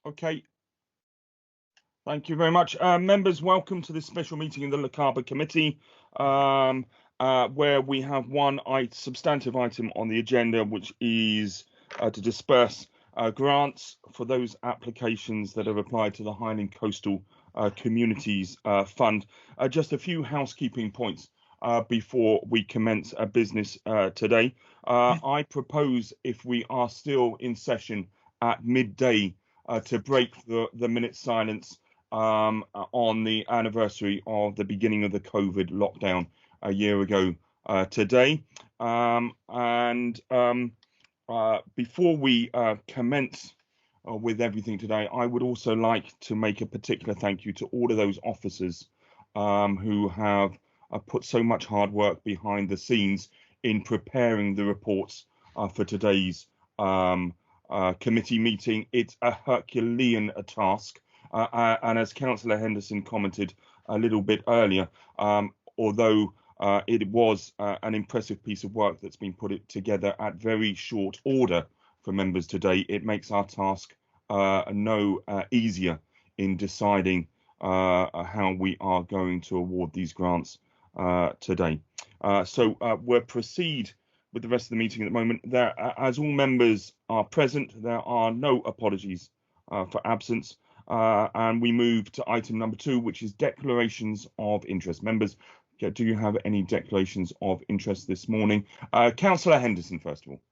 Okay. Thank you very much. Members, welcome to this special meeting in the Lochaber Committee, where we have one substantive item on the agenda, which is to disperse grants for those applications that have applied to the Heinen Coastal Communities Fund. Just a few housekeeping points before we commence business today. I propose, if we are still in session at midday, to break the minute silence on the anniversary of the beginning of the COVID lockdown a year ago today. Before we commence with everything today, I would also like to make a particular thank you to all of those officers who have put so much hard work behind the scenes in preparing the reports for today's committee meeting. It's a Herculean task, and as Councillor Henderson commented a little bit earlier, although it was an impressive piece of work that's been put together at very short order for members today, it makes our task no easier in deciding how we are going to award these grants today. So we'll proceed with the rest of the meeting at the moment. As all members are present, there are no apologies for absence, and we move to item number 2, which is declarations of interest. Members, do you have any declarations of interest this morning? Councillor Henderson, first of all.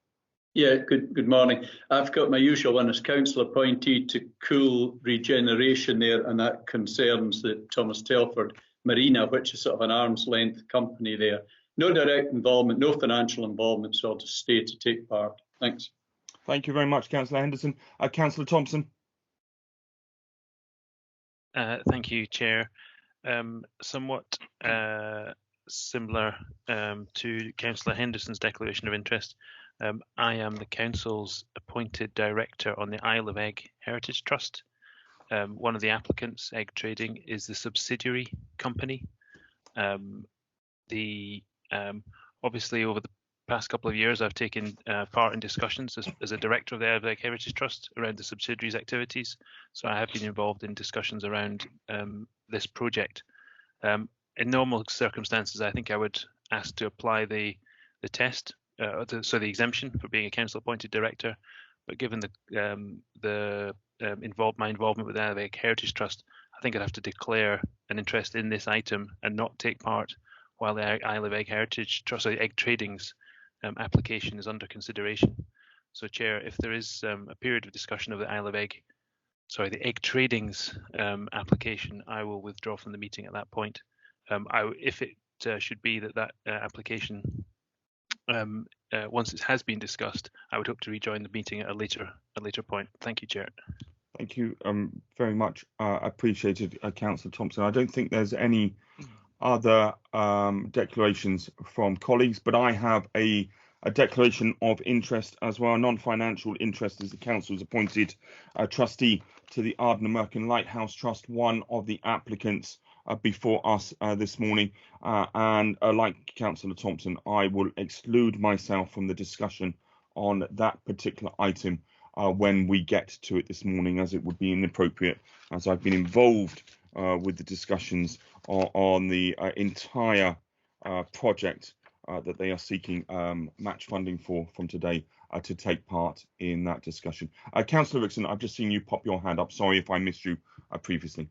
Yeah, good morning. I've got my usual one as council appointee to cool regeneration there, and that concerns the Thomas Telford Marina, which is sort of an arm's length company there. No direct involvement, no financial involvement, so I'll just stay to take part. Thanks. Thank you very much, Councillor Henderson. Councillor Thompson. Thank you, Chair. Somewhat similar to Councillor Henderson's declaration of interest. I am the Council's appointed director on the Isle of Egg Heritage Trust. One of the applicants, Egg Trading, is the subsidiary company. Obviously, over the past couple of years, I've taken part in discussions as a director of the Isle of Egg Heritage Trust around the subsidiaries' activities. So I have been involved in discussions around this project. In normal circumstances, I think I would ask to apply the test, so the exemption for being a council-appointed director. But given my involvement with the Isle of Egg Heritage Trust, I think I'd have to declare an interest in this item and not take part while the Isle of Egg Heritage Trust, Egg Trading's application is under consideration. So, Chair, if there is a period of discussion of the the Egg Trading's application, I will withdraw from the meeting at that point. If it should be that application, once it has been discussed, I would hope to rejoin the meeting at a later point. Thank you, Chair. Thank you very much. Appreciated, Councillor Thompson. I don't think there's any other declarations from colleagues, but I have a declaration of interest as well, non-financial interest, as the Council's appointed trustee to the Arden and Merkin Lighthouse Trust, one of the applicants before us this morning. And like Councillor Thompson, I will exclude myself from the discussion on that particular item when we get to it this morning, as it would be inappropriate, as I've been involved with the discussions on the entire project that they are seeking match funding for from today, to take part in that discussion. Councillor Rickson, I've just seen you pop your hand up. Sorry if I missed you previously.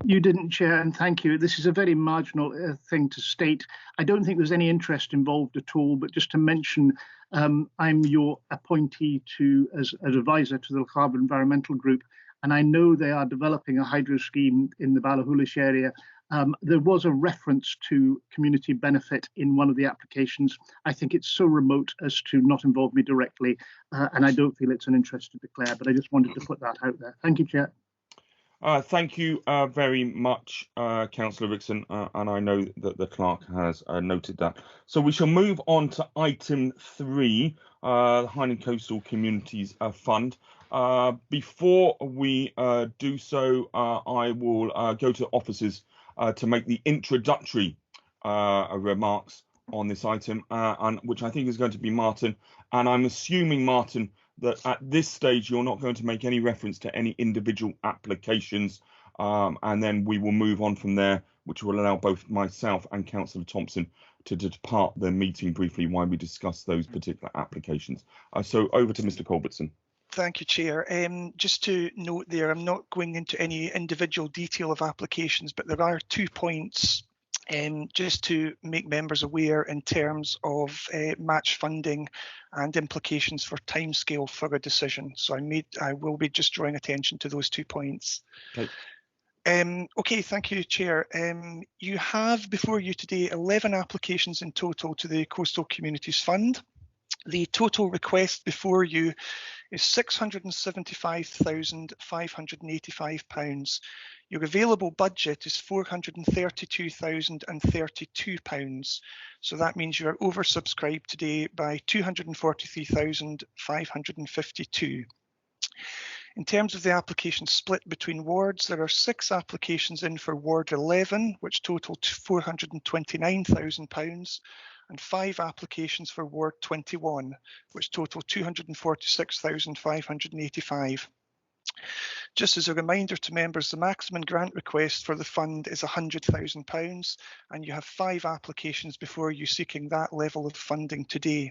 You didn't, Chair, and thank you. This is a very marginal thing to state. I don't think there's any interest involved at all, but just to mention, I'm your appointee as an advisor to the Lochaber Environmental Group, and I know they are developing a hydro scheme in the Ballachulish area. There was a reference to community benefit in one of the applications. I think it's so remote as to not involve me directly, and I don't feel it's an interest to declare, but I just wanted to put that out there. Thank you, Chair. Thank you very much, Councillor Rickson, and I know that the clerk has noted that. So we shall move on to item 3, the Heinen Coastal Communities Fund. Before we do so, I will go to officers to make the introductory remarks on this item, which I think is going to be Martin. And I'm assuming, Martin, that at this stage you're not going to make any reference to any individual applications, and then we will move on from there, which will allow both myself and Councillor Thompson to depart the meeting briefly while we discuss those particular applications. So over to Mr. Culbertson. Thank you, Chair. Just to note there, I'm not going into any individual detail of applications, but there are 2 points just to make members aware in terms of match funding and implications for timescale for a decision. So I will be just drawing attention to those 2 points. Okay. Okay, thank you, Chair. You have before you today 11 applications in total to the Coastal Communities Fund. The total request before you is £675,585. Your available budget is £432,032. So that means you are oversubscribed today by £243,552. In terms of the application split between wards, there are 6 applications in for Ward 11, which total £429,000, and 5 applications for Ward 21, which total £246,585. Just as a reminder to members, the maximum grant request for the fund is £100,000, and you have 5 applications before you seeking that level of funding today.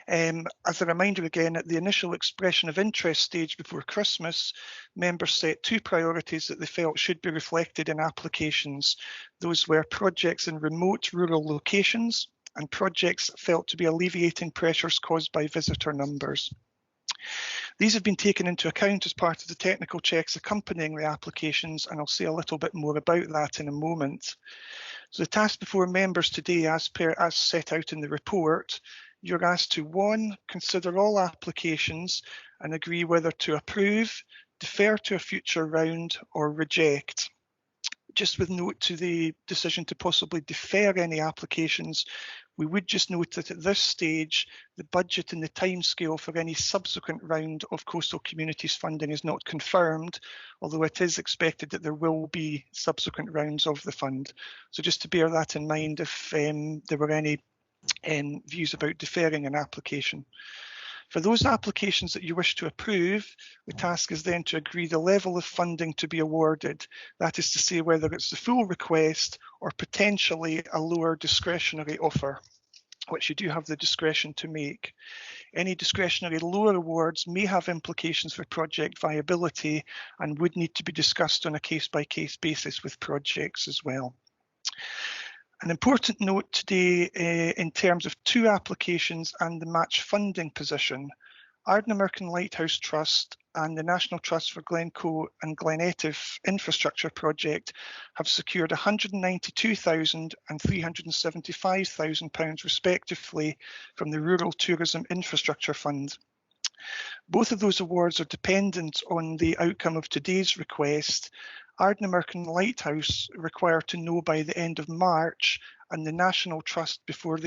As a reminder again, at the initial expression of interest stage before Christmas, members set 2 priorities that they felt should be reflected in applications. Those were projects in remote rural locations and projects felt to be alleviating pressures caused by visitor numbers. These have been taken into account as part of the technical checks accompanying the applications, and I'll say a little bit more about that in a moment. So the task before members today, as set out in the report, you're asked to 1, consider all applications and agree whether to approve, defer to a future round or reject. Just with note to the decision to possibly defer any applications, we would just note that at this stage, the budget and the timescale for any subsequent round of Coastal Communities funding is not confirmed, although it is expected that there will be subsequent rounds of the fund. So just to bear that in mind if there were any views about deferring an application. For those applications that you wish to approve, the task is then to agree the level of funding to be awarded. That is to say whether it's the full request or potentially a lower discretionary offer, which you do have the discretion to make. Any discretionary lower awards may have implications for project viability and would need to be discussed on a case-by-case basis with projects as well. An important note today in terms of 2 applications and the match funding position. Ardnamurchan Lighthouse Trust and the National Trust for Glencoe and Glenetive Infrastructure Project have secured £192,000 and £375,000 respectively from the Rural Tourism Infrastructure Fund. Both of those awards are dependent on the outcome of today's request. Ardnamurchan Lighthouse require to know by the end of March, and the National Trust before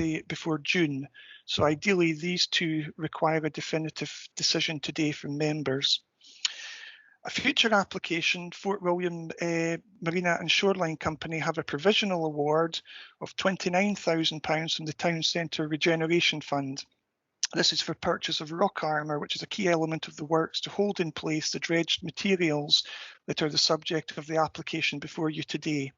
June. So ideally, these 2 require a definitive decision today from members. A future application, Fort William Marina and Shoreline Company have a provisional award of £29,000 from the Town Centre Regeneration Fund. This is for purchase of rock armour, which is a key element of the works to hold in place the dredged materials that are the subject of the application before you today.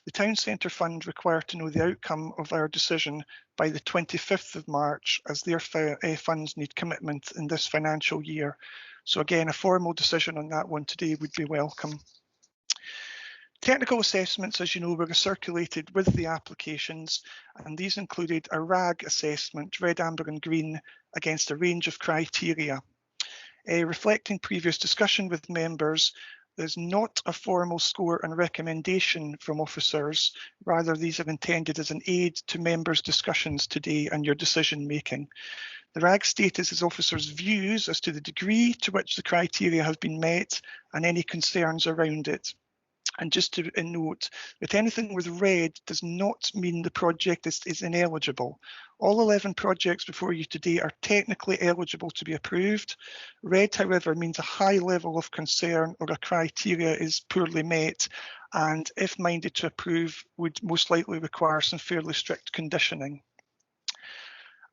The Town Centre Fund require to know the outcome of our decision by the 25th of March, as their funds need commitment in this financial year. So again, a formal decision on that one today would be welcome. Technical assessments, as you know, were circulated with the applications, and these included a RAG assessment, red, amber and green, against a range of criteria. Reflecting previous discussion with members, there's not a formal score and recommendation from officers. Rather, these are intended as an aid to members' discussions today and your decision making. The RAG status is officers' views as to the degree to which the criteria have been met and any concerns around it. And just to note that anything with red does not mean the project is ineligible. All 11 projects before you today are technically eligible to be approved. Red, however, means a high level of concern or a criteria is poorly met, and if minded to approve, would most likely require some fairly strict conditioning.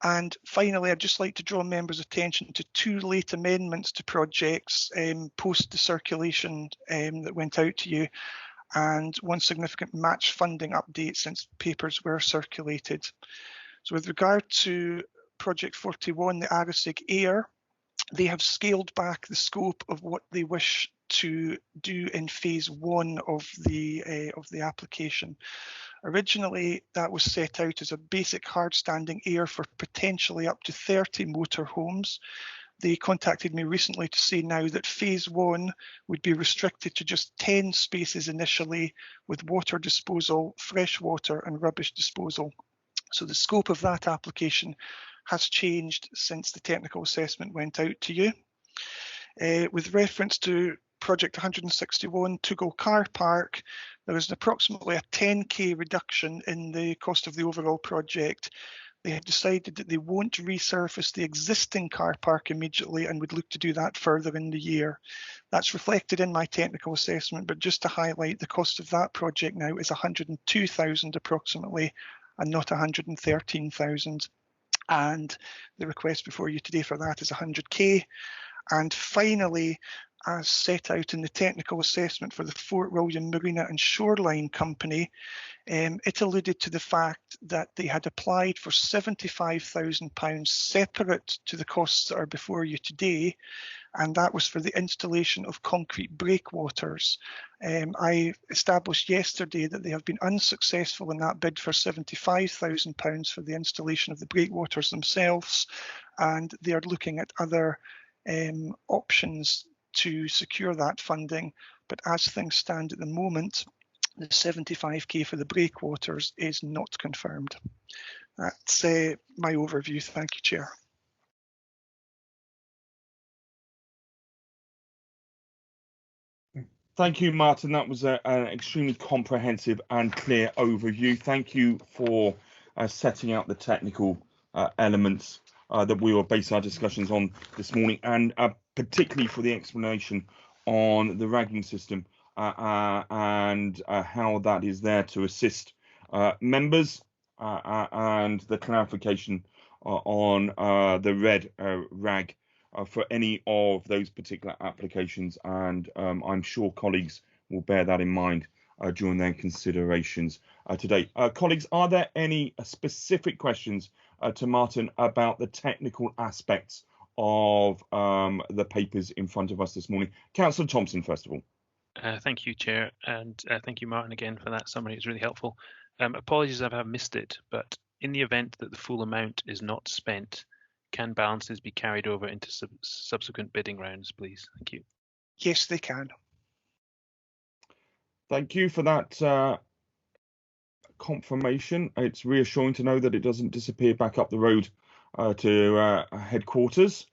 And finally, I'd just like to draw members' attention to 2 late amendments to projects post the circulation that went out to you, and 1 significant match funding update since papers were circulated. So with regard to Project 41, the Agasig Air, they have scaled back the scope of what they wish to do in phase 1 of the application. Originally, that was set out as a basic hard-standing air for potentially up to 30 motorhomes. They contacted me recently to say now that phase 1 would be restricted to just 10 spaces initially, with water disposal, fresh water and rubbish disposal. So the scope of that application has changed since the technical assessment went out to you. With reference to Project 161 Tuggle Car Park, there is approximately a 10k reduction in the cost of the overall project. They have decided that they won't resurface the existing car park immediately and would look to do that further in the year. That's reflected in my technical assessment, but just to highlight, the cost of that project now is 102,000 approximately, and not 113,000. And the request before you today for that is 100k. And finally, as set out in the technical assessment for the Fort William Marina and Shoreline Company, it alluded to the fact that they had applied for £75,000 separate to the costs that are before you today, and that was for the installation of concrete breakwaters. I established yesterday that they have been unsuccessful in that bid for £75,000 for the installation of the breakwaters themselves, and they are looking at other options to secure that funding. But as things stand at the moment, the 75k for the breakwaters is not confirmed. That's my overview. Thank you, Chair. Thank you, Martin. That was an extremely comprehensive and clear overview. Thank you for setting out the technical elements that we were basing our discussions on this morning, and particularly for the explanation on the ragging system and how that is there to assist members, and the clarification on the red rag for any of those particular applications. And I'm sure colleagues will bear that in mind during their considerations today. Colleagues, are there any specific questions to Martin about the technical aspects of the papers in front of us this morning? Councillor Thompson, first of all. Thank you, Chair, and thank you, Martin, again for that summary. It's really helpful. Apologies if I've missed it, but in the event that the full amount is not spent, can balances be carried over into subsequent bidding rounds, please? Thank you. Yes, they can. Thank you for that confirmation. It's reassuring to know that it doesn't disappear back up the road to headquarters.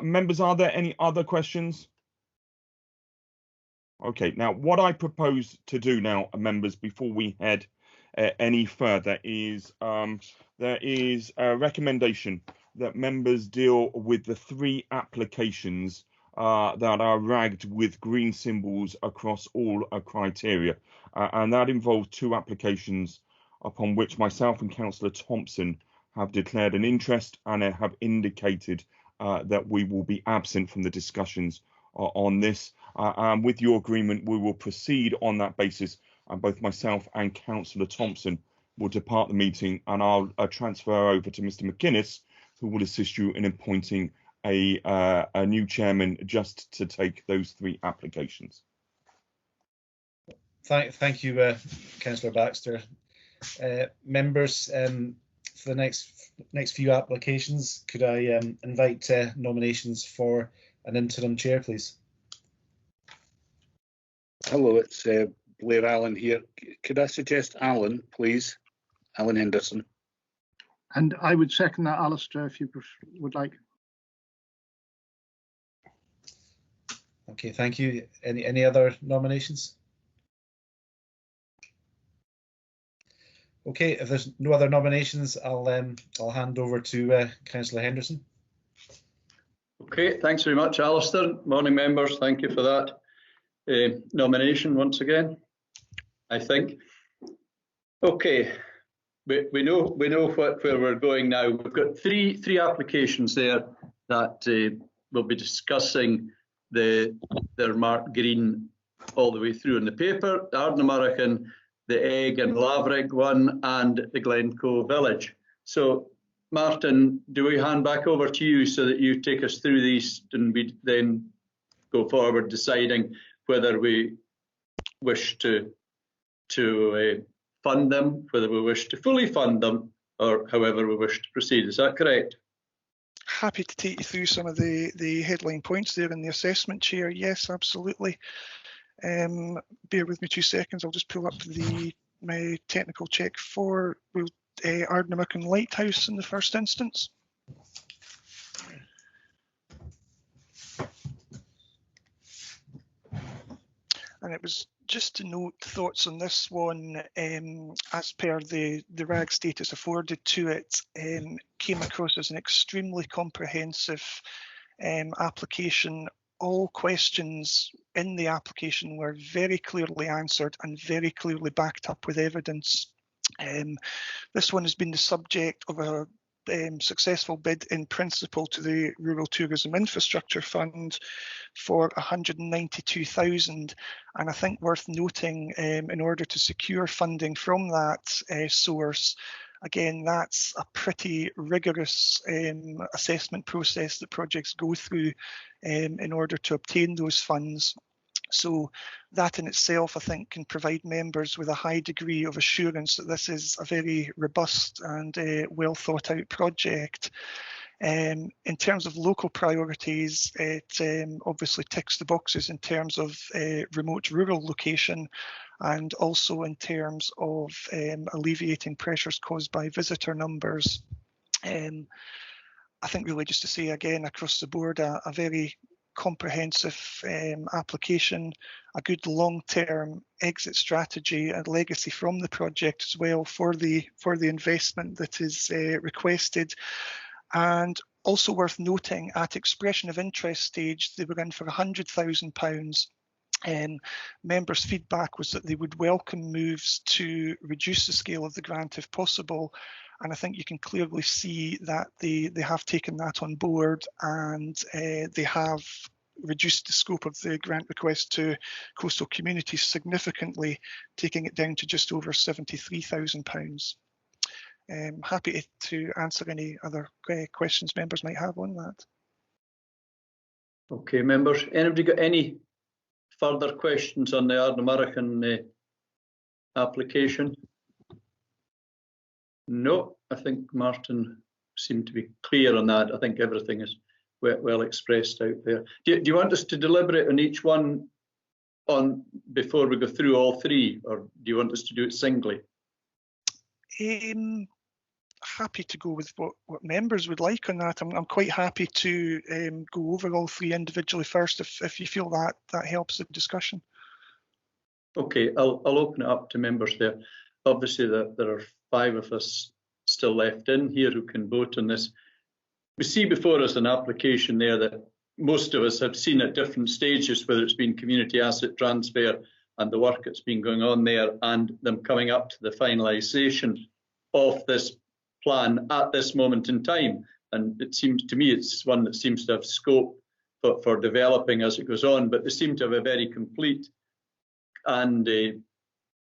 Members, are there any other questions? Okay, now what I propose to do now, members, before we head any further, is there is a recommendation that members deal with the 3 applications that are ragged with green symbols across all criteria, and that involves 2 applications upon which myself and Councillor Thompson have declared an interest and have indicated that we will be absent from the discussions on this. And with your agreement, we will proceed on that basis, and both myself and Councillor Thompson will depart the meeting, and I'll transfer over to Mr. McInnes, who will assist you in appointing a new chairman just to take those 3 applications. Thank you, Councillor Baxter. Members, for the next few applications, could I invite nominations for an interim chair, please? Hello, it's Blair Allen here. Could I suggest Alan, please? Alan Henderson. And I would second that, Alistair, if you would like. Okay, thank you. Any other nominations? Okay, if there's no other nominations, I'll hand over to Councillor Henderson. Okay, thanks very much, Alistair. Morning, members. Thank you for that nomination once again, I think. Okay, we know where we're going now. We've got three applications there that we'll be discussing. They're marked green all the way through in the paper: the Ardnamurchan, the Egg and Laverick one, and the Glencoe Village. So, Martin, do we hand back over to you so that you take us through these, and we then go forward deciding whether we wish to fund them, whether we wish to fully fund them, or however we wish to proceed. Is that correct? Happy to take you through some of the headline points there in the assessment, Chair. Yes, absolutely. Bear with me 2 seconds. I'll just pull up my technical check for Ardnamurchan Lighthouse in the first instance. And it was just to note thoughts on this one, as per the RAG status afforded to it, came across as an extremely comprehensive application. All questions in the application were very clearly answered and very clearly backed up with evidence. This one has been the subject of a successful bid in principle to the Rural Tourism Infrastructure Fund for 192,000, and I think worth noting, in order to secure funding from that source, again, that's a pretty rigorous assessment process that projects go through in order to obtain those funds. So that in itself, I think, can provide members with a high degree of assurance that this is a very robust and well thought out project. In terms of local priorities, it obviously ticks the boxes in terms of remote rural location, and also in terms of alleviating pressures caused by visitor numbers. I think really just to say again across the board, a very comprehensive application, a good long-term exit strategy and legacy from the project as well for the investment that is requested. And also worth noting, at expression of interest stage, they were in for £100,000. Members' feedback was that they would welcome moves to reduce the scale of the grant if possible, and I think you can clearly see that they have taken that on board, and they have reduced the scope of the grant request to coastal communities significantly, taking it down to just over £73,000. Happy to answer any other questions members might have on that. Okay, members, anybody got any further questions on the Ardnamurchan application? No, I think Martin seemed to be clear on that. I think everything is well expressed out there. Do you want us to deliberate on each one before we go through all three, or do you want us to do it singly? Happy to go with what members would like on that. I'm quite happy to go over all three individually first, if you feel that helps the discussion. Okay, I'll open it up to members there. Obviously, there are 5 of us still left in here who can vote on this. We see before us an application there that most of us have seen at different stages, whether it's been community asset transfer and the work that's been going on there, and them coming up to the finalisation of this plan at this moment in time. And it seems to me it's one that seems to have scope for developing as it goes on, but they seem to have a very complete and a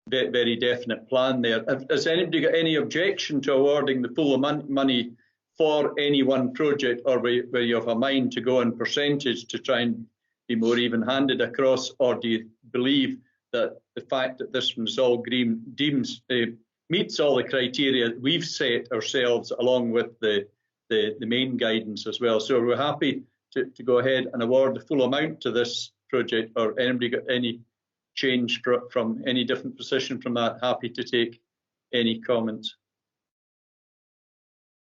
very definite plan there. Has anybody got any objection to awarding the full money for any one project, or where you have a mind to go on percentage to try and be more even-handed across, or do you believe that the fact that this one is all green meets all the criteria that we've set ourselves, along with the main guidance as well? So we're happy to go ahead and award the full amount to this project, or anybody got any change from any different position from that? Happy to take any comments.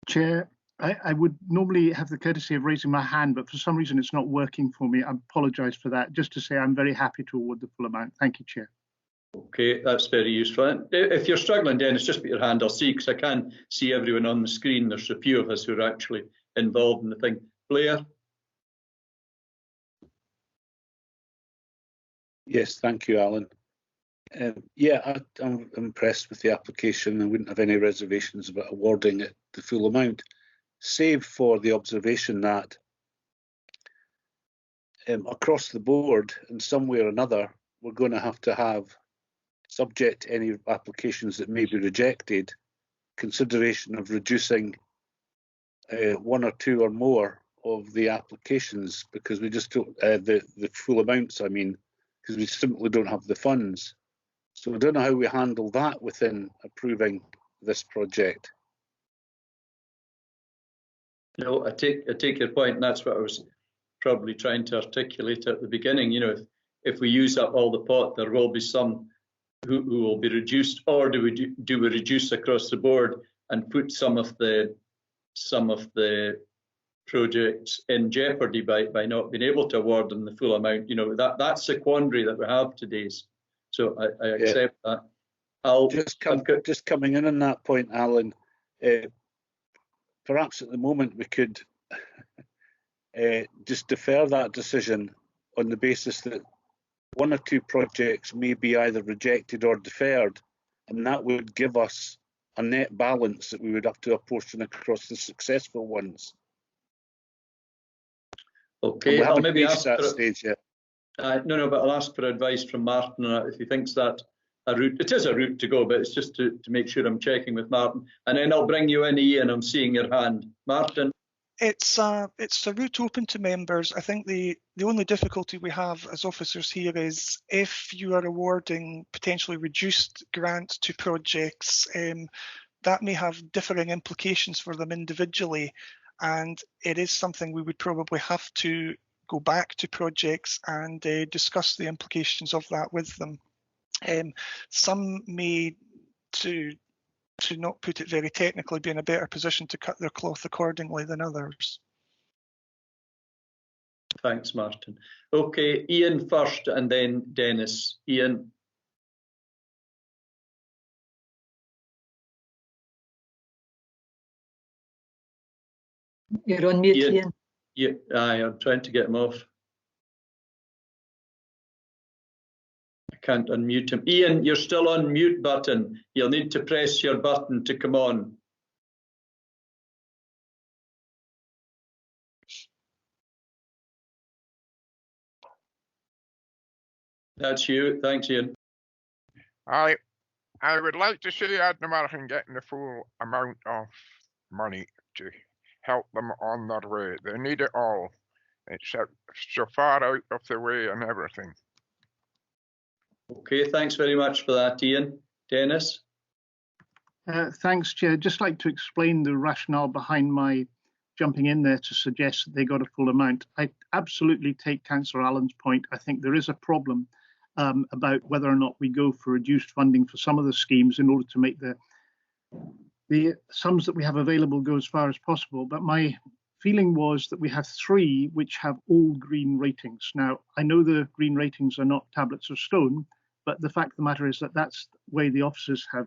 Chair, I would normally have the courtesy of raising my hand, but for some reason it's not working for me. I apologise for that. Just to say I'm very happy to award the full amount. Thank you, Chair. Okay, that's very useful. If you're struggling, Dennis, just put your hand. I'll see, because I can't see everyone on the screen. There's a few of us who are actually involved in the thing. Blair? Yes, thank you, Alan. Yeah, I'm impressed with the application. I wouldn't have any reservations about awarding it the full amount, save for the observation that across the board, in some way or another, we're going to have, subject to any applications that may be rejected, consideration of reducing one or two or more of the applications, because we just don't, the full amounts, I mean, because we simply don't have the funds. So I don't know how we handle that within approving this project. No, I take your point, and that's what I was probably trying to articulate at the beginning. You know, if we use up all the pot, there will be some who will be reduced, or do we reduce across the board and put some of the projects in jeopardy by not being able to award them the full amount? You know, that's the quandary that we have today. So I accept that. Just coming in on that point, Alan. Perhaps at the moment we could just defer that decision on the basis that one or two projects may be either rejected or deferred, and that would give us a net balance that we would have to apportion across the successful ones. Okay, I'll maybe ask that stage yet. No, but I'll ask for advice from Martin if he thinks that a route. It is a route to go, but it's just to make sure I'm checking with Martin, and then I'll bring you in, Ian. I'm seeing your hand, Martin. It's a route open to members. I think the only difficulty we have as officers here is if you are awarding potentially reduced grants to projects, that may have differing implications for them individually, and it is something we would probably have to go back to projects and discuss the implications of that with them. Some may, to not put it very technically, be in a better position to cut their cloth accordingly than others. Thanks, Martin. Okay, Ian first and then Dennis. Ian. You're on mute, Ian. Yeah, I'm trying to get him off. Can't unmute him. Ian, you're still on mute button. You'll need to press your button to come on. That's you. Thanks, Ian. I would like to see Adnamar getting the full amount of money to help them on their way. They need it all. It's so far out of the way and everything. Okay, thanks very much for that, Ian. Dennis? Thanks, Chair. Just like to explain the rationale behind my jumping in there to suggest that they got a full amount. I absolutely take Councillor Allen's point. I think there is a problem about whether or not we go for reduced funding for some of the schemes in order to make the sums that we have available go as far as possible. But my feeling was that we have three which have all green ratings. Now, I know the green ratings are not tablets of stone, but the fact of the matter is that that's the way the officers have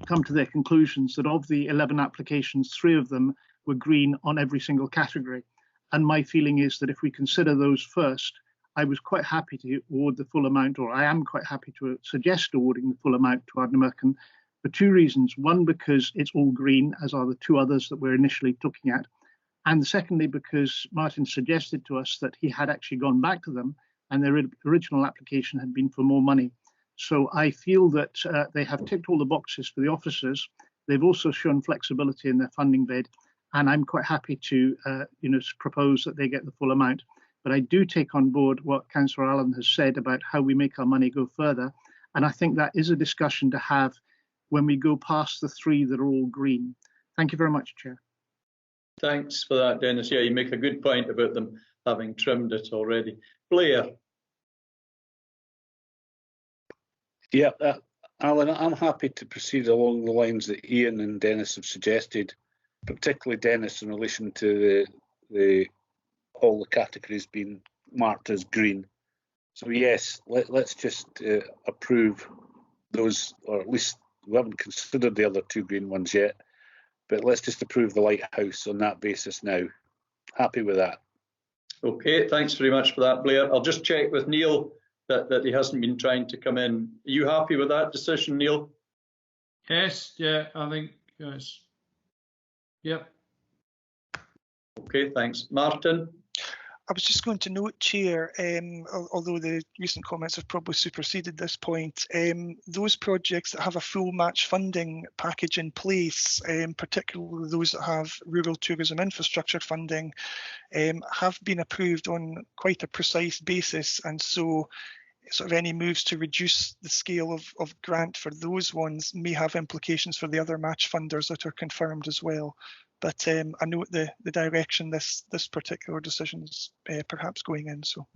come to their conclusions, that of the 11 applications, 3 of them were green on every single category. And my feeling is that if we consider those first, I was quite happy to award the full amount, or I am quite happy to suggest awarding the full amount to Ardnamurchan for 2 reasons. One, because it's all green, as are the 2 others that we're initially looking at. And secondly, because Martin suggested to us that he had actually gone back to them and their original application had been for more money. So I feel that they have ticked all the boxes for the officers. They've also shown flexibility in their funding bid, and I'm quite happy to propose that they get the full amount. But I do take on board what Councillor Allen has said about how we make our money go further, and I think that is a discussion to have when we go past the 3 that are all green. Thank you very much, Chair. Thanks for that, Dennis. Yeah, you make a good point about them having trimmed it already. Blair. Yeah, Alan, I'm happy to proceed along the lines that Ian and Dennis have suggested, particularly Dennis in relation to all the categories being marked as green. So yes, let's just approve those, or at least we haven't considered the other 2 green ones yet, but let's just approve the lighthouse on that basis now. Happy with that. Okay, thanks very much for that, Blair. I'll just check with Neil that he hasn't been trying to come in. Are you happy with that decision, Neil? Yes, yeah, I think yes. Yep. Okay, thanks. Martin? I was just going to note, Chair, although the recent comments have probably superseded this point, those projects that have a full match funding package in place, particularly those that have rural tourism infrastructure funding, have been approved on quite a precise basis, and so sort of any moves to reduce the scale of grant for those ones may have implications for the other match funders that are confirmed as well. But I note the direction this particular decision is perhaps going in. So,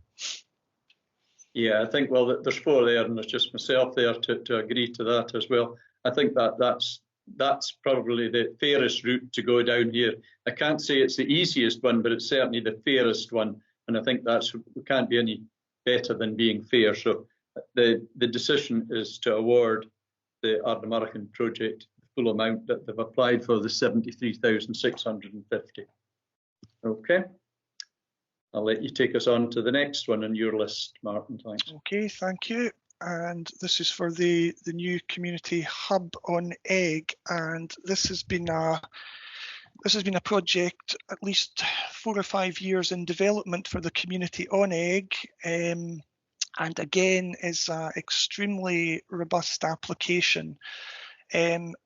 yeah, I think, well, there's 4 there, and there's just myself there to agree to that as well. I think that's probably the fairest route to go down here. I can't say it's the easiest one, but it's certainly the fairest one, and I think we can't be any better than being fair. So the decision is to award the Ardnamurchan project full amount that they've applied for, the 73,650. Okay, I'll let you take us on to the next one on your list, Martin. Thanks. Okay, thank you. And this is for the new community hub on Egg, and this has been a project at least 4 or 5 years in development for the community on Egg. And again, is an extremely robust application.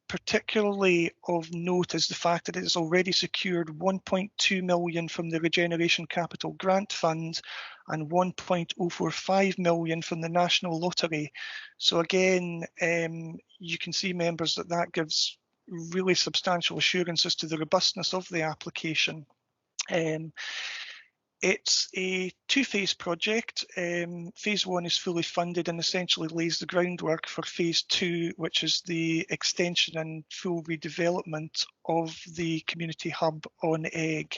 Particularly of note is the fact that it has already secured 1.2 million from the Regeneration Capital Grant Fund and 1.045 million from the National Lottery. So again, you can see, members, that gives really substantial assurance as to the robustness of the application. It's a 2-phase project. Phase 1 is fully funded and essentially lays the groundwork for phase 2, which is the extension and full redevelopment of the community hub on Egg.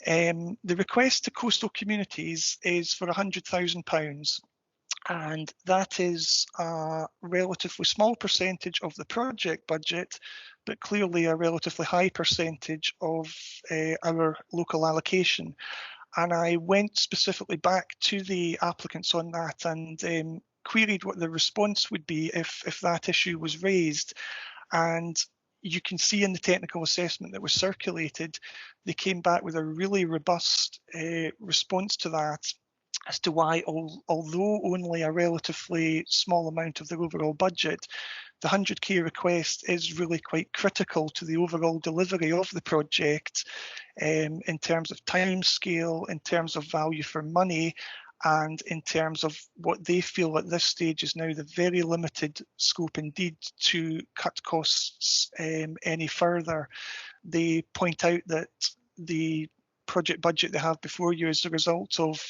The request to coastal communities is for £100,000, and that is a relatively small percentage of the project budget, but clearly a relatively high percentage of our local allocation. And I went specifically back to the applicants on that and queried what the response would be if that issue was raised. And you can see in the technical assessment that was circulated, they came back with a really robust response to that as to why, although only a relatively small amount of the overall budget, the 100k request is really quite critical to the overall delivery of the project in terms of time scale, in terms of value for money, and in terms of what they feel at this stage is now the very limited scope indeed to cut costs any further. They point out that the project budget they have before you is the result of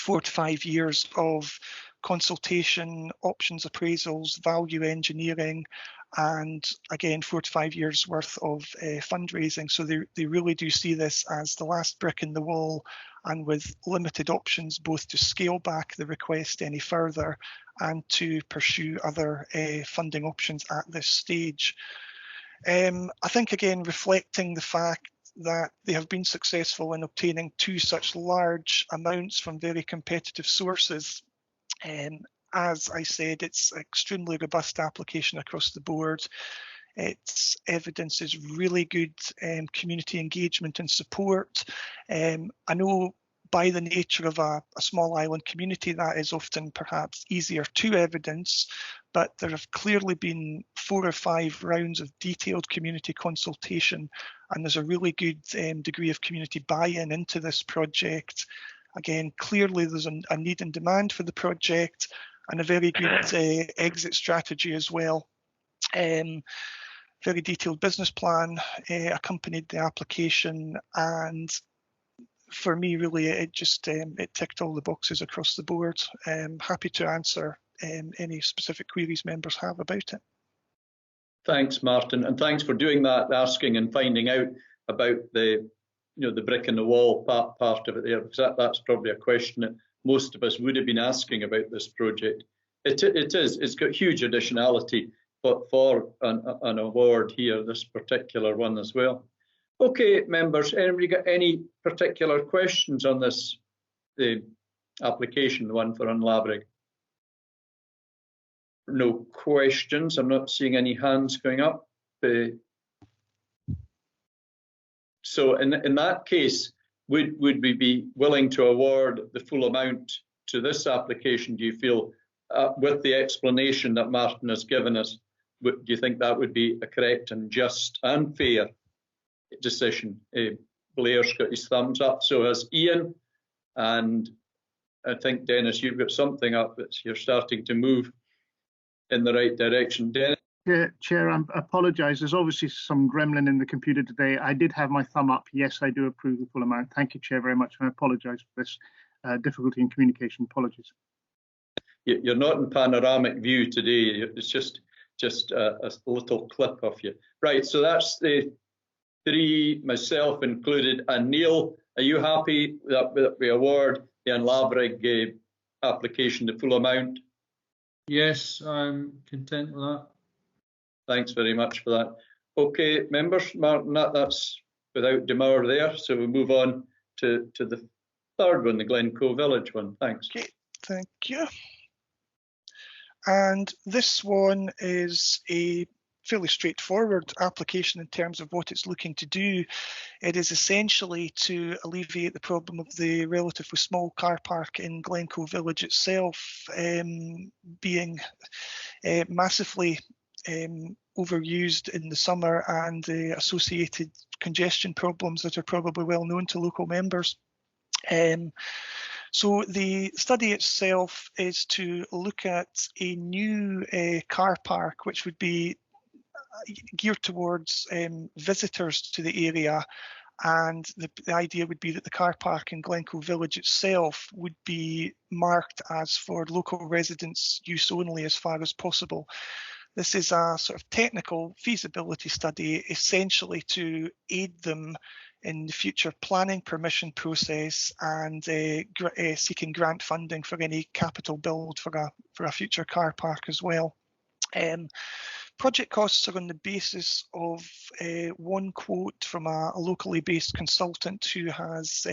4 to 5 years of consultation, options appraisals, value engineering, and again 4 to 5 years worth of fundraising. So they really do see this as the last brick in the wall, and with limited options both to scale back the request any further and to pursue other funding options at this stage. I think again, reflecting the fact that they have been successful in obtaining 2 such large amounts from very competitive sources. As I said, it's an extremely robust application across the board. Its evidence is really good community engagement and support. I know by the nature of a small island community, that is often perhaps easier to evidence, but there have clearly been 4 or 5 rounds of detailed community consultation, and there's a really good degree of community buy-in into this project. Again, clearly there's a need and demand for the project, and a very good exit strategy as well. Very detailed business plan accompanied the application, and for me, really, it just it ticked all the boxes across the board. Happy to answer any specific queries members have about it. Thanks, Martin, and thanks for doing that, asking and finding out about the brick in the wall part of it there, because that's probably a question that most of us would have been asking about this project. It's got huge additionality, but for an award here, this particular one as well. Okay, members, anybody got any particular questions on this, the application, the one for Unlabrig? no questions. I'm not seeing any hands going up. So in that case, would we be willing to award the full amount to this application, do you feel, with the explanation that Martin has given us? Do you think that would be a correct and just and fair decision? Blair's got his thumbs up, so has Ian, and I think, Dennis, you've got something up that you're starting to move in the right direction. Dennis? Chair, I apologise. There's obviously some gremlin in the computer today. I did have my thumb up. Yes, I do approve the full amount. Thank you, Chair, very much. And I apologise for this difficulty in communication. Apologies. You're not in panoramic view today. It's just a little clip of you. Right, so that's the three, myself included. And Neil, are you happy that we award the Unlavrig application the full amount? Yes, I'm content with that. Thanks very much for that. Okay, members, Martin, that's without demur there. So we move on to the third one, the Glencoe Village one. Thanks. Okay, thank you. And this one is a fairly straightforward application in terms of what it's looking to do. It is essentially to alleviate the problem of the relatively small car park in Glencoe Village itself being massively overused in the summer, and the associated congestion problems that are probably well known to local members. So the study itself is to look at a new car park which would be geared towards visitors to the area, and the idea would be that the car park in Glencoe Village itself would be marked as for local residents use only as far as possible. This is a sort of technical feasibility study, essentially to aid them in the future planning permission process and seeking grant funding for any capital build for a future car park as well. Project costs are on the basis of one quote from a locally based consultant who has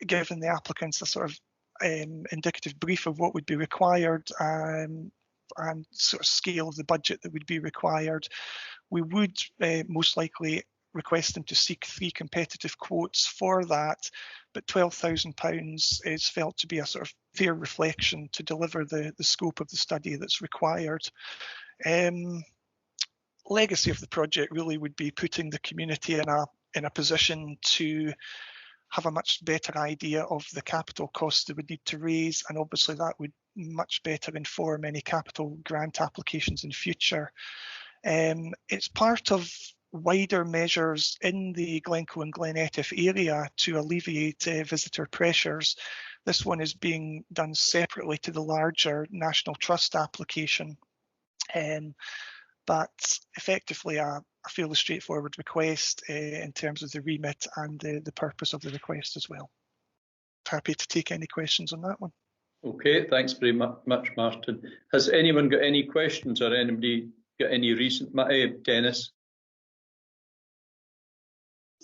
given the applicants a sort of indicative brief of what would be required and sort of scale of the budget that would be required. We would most likely request them to seek 3 competitive quotes for that, but £12,000 is felt to be a sort of fair reflection to deliver the scope of the study that's required. Legacy of the project really would be putting the community in a position to have a much better idea of the capital costs they would need to raise, and obviously that would much better inform any capital grant applications in future. It's part of wider measures in the Glencoe and Glen Etive area to alleviate visitor pressures. This one is being done separately to the larger National Trust application, but effectively a fairly straightforward request in terms of the remit and the purpose of the request as well. Happy to take any questions on that one. Okay, thanks very much, Martin. Has anyone got any questions, or anybody got any recent? Dennis?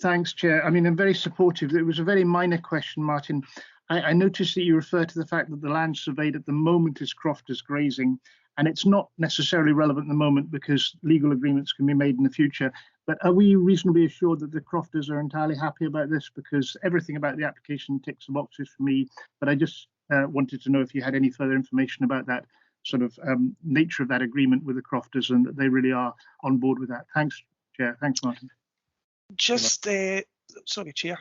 Thanks, Chair. I mean, I'm very supportive. It was a very minor question, Martin. I noticed that you refer to the fact that the land surveyed at the moment is crofters grazing, and it's not necessarily relevant at the moment because legal agreements can be made in the future. But are we reasonably assured that the crofters are entirely happy about this? Because everything about the application ticks the boxes for me, but I just wanted to know if you had any further information about that sort of nature of that agreement with the crofters, and that they really are on board with that. Thanks, Chair. Thanks, Martin. Just, sorry, Chair,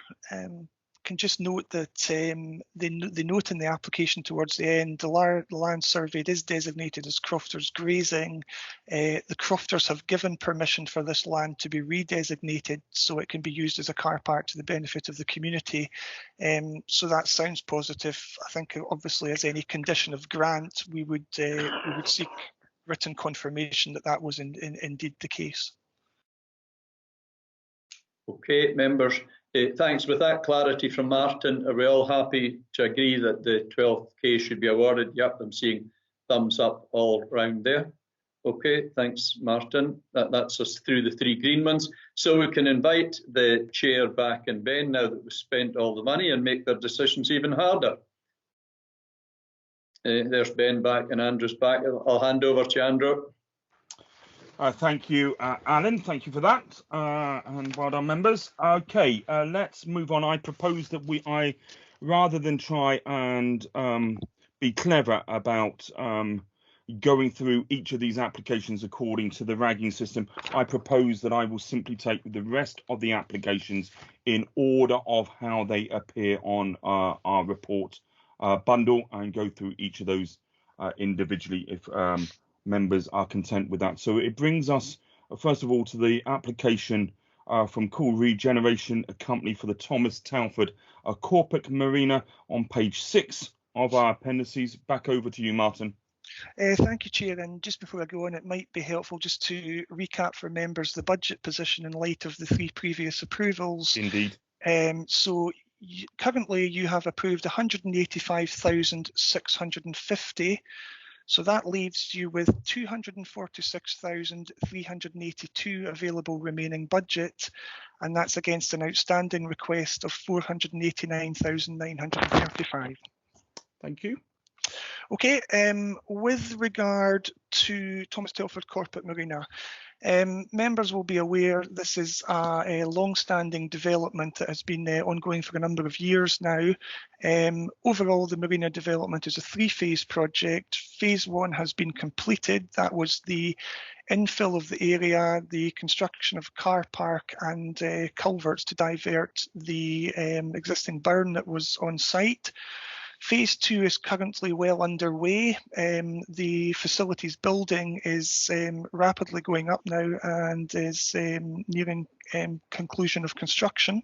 can just note that the note in the application towards the end, the land surveyed is designated as crofters grazing. The crofters have given permission for this land to be redesignated so it can be used as a car park to the benefit of the community. So that sounds positive. I think obviously as any condition of grant, we would seek written confirmation that that was indeed the case. Okay, members, thanks. With that clarity from Martin, are we all happy to agree that the 12k should be awarded? Yep, I'm seeing thumbs up all round there. Okay, thanks, Martin. That's us through the 3 green ones. So we can invite the chair back and Ben now that we've spent all the money and make their decisions even harder. There's Ben back and Andrew's back. I'll hand over to Andrew. Thank you, Alan. Thank you for that. And well done, members. Okay, let's move on. I propose that rather than try and be clever about going through each of these applications according to the ragging system, I propose that I will simply take the rest of the applications in order of how they appear on our report bundle and go through each of those individually if members are content with that. So it brings us first of all to the application from Cool Regeneration, a company for the Thomas Telford Corporate Marina on page 6 of our appendices. Back over to you, Martin. Thank you, Chair. And just before I go on, it might be helpful just to recap for members the budget position in light of the 3 previous approvals. Indeed. So currently you have approved 185,650. So that leaves you with 246,382 available remaining budget, and that's against an outstanding request of 489,935. Thank you. Okay, with regard to Thomas Telford Corporate Marina, members will be aware this is a long-standing development that has been ongoing for a number of years now. Overall, the marina development is a 3-phase project. Phase 1 has been completed. That was the infill of the area, the construction of car park and culverts to divert the existing burn that was on site. Phase 2 is currently well underway. The facilities building is rapidly going up now and is nearing conclusion of construction.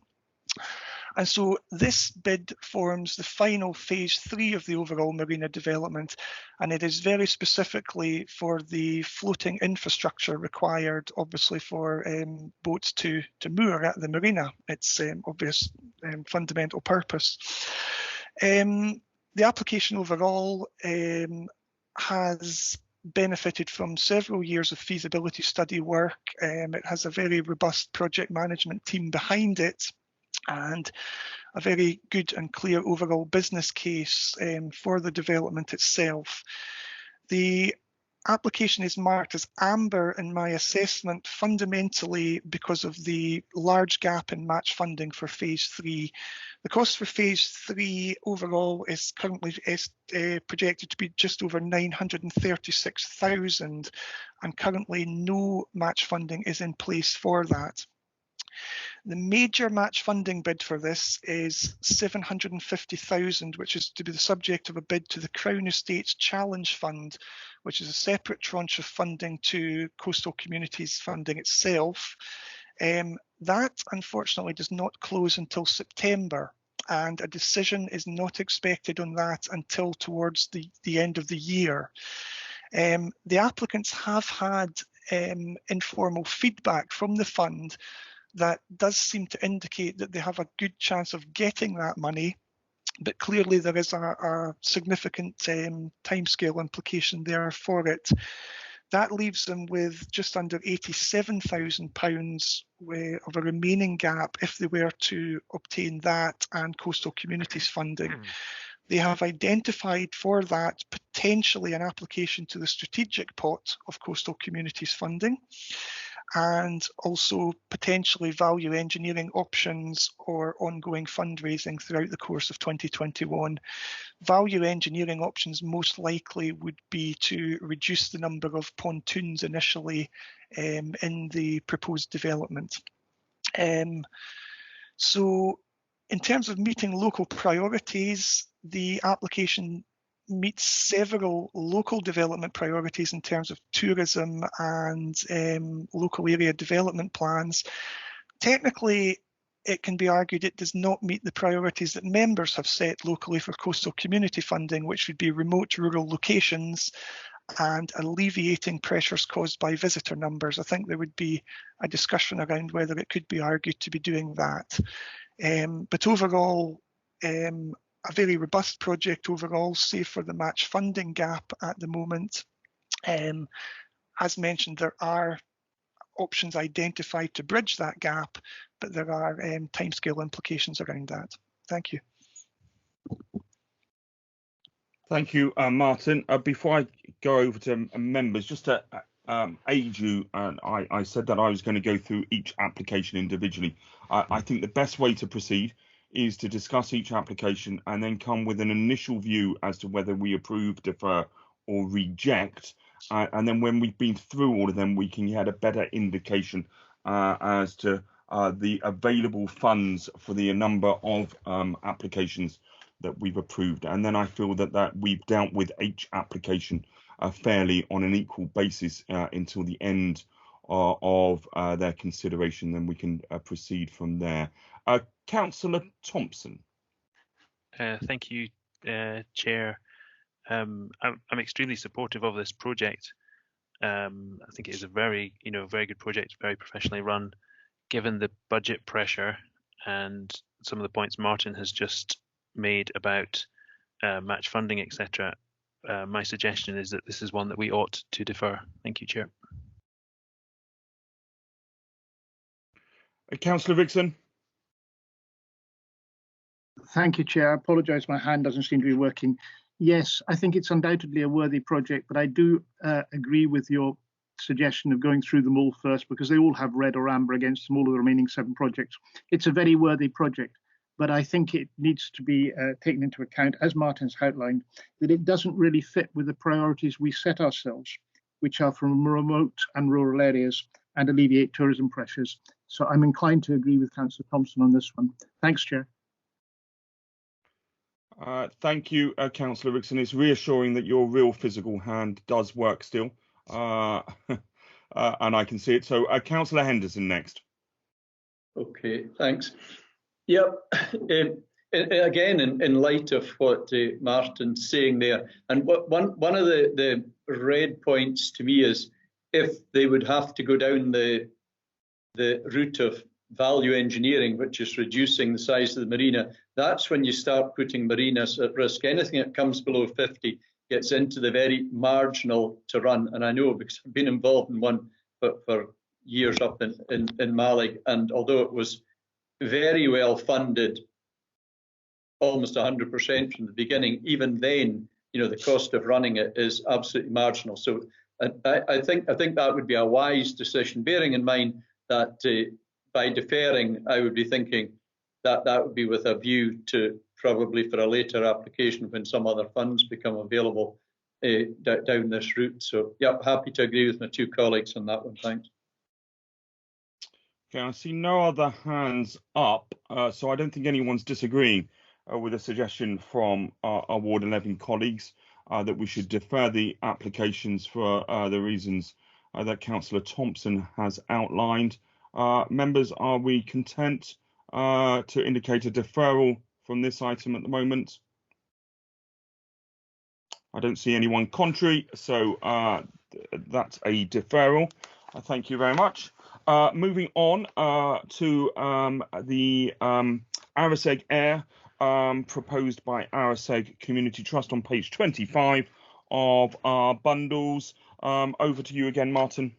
And so this bid forms the final phase 3 of the overall marina development, and it is very specifically for the floating infrastructure required, obviously, for boats to moor at the marina. It's obvious fundamental purpose. The application overall has benefited from several years of feasibility study work. It has a very robust project management team behind it and a very good and clear overall business case for the development itself. The application is marked as amber in my assessment, fundamentally because of the large gap in match funding for phase 3. The cost for phase 3 overall is currently projected to be just over 936,000, and currently no match funding is in place for that. The major match funding bid for this is 750,000, which is to be the subject of a bid to the Crown Estates Challenge Fund, which is a separate tranche of funding to coastal communities funding itself. That unfortunately does not close until September, and a decision is not expected on that until towards the end of the year. The applicants have had informal feedback from the fund that does seem to indicate that they have a good chance of getting that money, but clearly there is a significant timescale implication there for it. That leaves them with just under £87,000 of a remaining gap if they were to obtain that and coastal communities funding. They have identified for that potentially an application to the strategic pot of coastal communities funding, and also potentially value engineering options or ongoing fundraising throughout the course of 2021. Value engineering options most likely would be to reduce the number of pontoons initially in the proposed development. So in terms of meeting local priorities, the application meets several local development priorities in terms of tourism and local area development plans. Technically, it can be argued it does not meet the priorities that members have set locally for coastal community funding, which would be remote rural locations and alleviating pressures caused by visitor numbers. I think there would be a discussion around whether it could be argued to be doing that. But overall, a very robust project overall, save for the match funding gap at the moment. As mentioned, there are options identified to bridge that gap, but there are timescale implications around that. Thank you. Thank you, Martin. Before I go over to members, just to aid you, and I said that I was going to go through each application individually. I think the best way to proceed is to discuss each application and then come with an initial view as to whether we approve, defer, or reject. And then when we've been through all of them, we can get a better indication as to the available funds for the number of applications that we've approved. And then I feel that we've dealt with each application fairly on an equal basis until the end of their consideration. Then we can proceed from there. Councillor Thompson. Thank you, Chair. I'm extremely supportive of this project. I think it is a very good project, very professionally run. Given the budget pressure and some of the points Martin has just made about match funding, etc., my suggestion is that this is one that we ought to defer. Thank you, Chair. Councillor Vixen. Thank you, Chair. I apologise, my hand doesn't seem to be working. Yes, I think it's undoubtedly a worthy project, but I do agree with your suggestion of going through them all first, because they all have red or amber against them, all of the remaining 7 projects. It's a very worthy project, but I think it needs to be taken into account, as Martin's outlined, that it doesn't really fit with the priorities we set ourselves, which are from remote and rural areas and alleviate tourism pressures. So I'm inclined to agree with Councillor Thompson on this one. Thanks, Chair. Thank you, Councillor Rickson. It's reassuring that your real physical hand does work still, and I can see it. So, Councillor Henderson next. Okay, thanks. Yep. Again, in light of what Martin's saying there, and one of the red points to me is if they would have to go down the route of value engineering, which is reducing the size of the marina, that's when you start putting marinas at risk. Anything that comes below 50 gets into the very marginal to run. And I know because I've been involved in one for years up in Malig, and although it was very well funded, almost 100% from the beginning, even then, the cost of running it is absolutely marginal. So I think that would be a wise decision, bearing in mind that by deferring, I would be thinking that would be with a view to probably for a later application when some other funds become available down this route. So, yeah, happy to agree with my 2 colleagues on that one. Thanks. Okay, I see no other hands up, so I don't think anyone's disagreeing with a suggestion from our Ward 11 colleagues that we should defer the applications for the reasons that Councillor Thompson has outlined. Members, are we content to indicate a deferral from this item at the moment? I don't see anyone contrary, so that's a deferral. Thank you very much. Moving on to the Arisaig Air proposed by Arisaig Community Trust on page 25 of our bundles. Over to you again, Martin.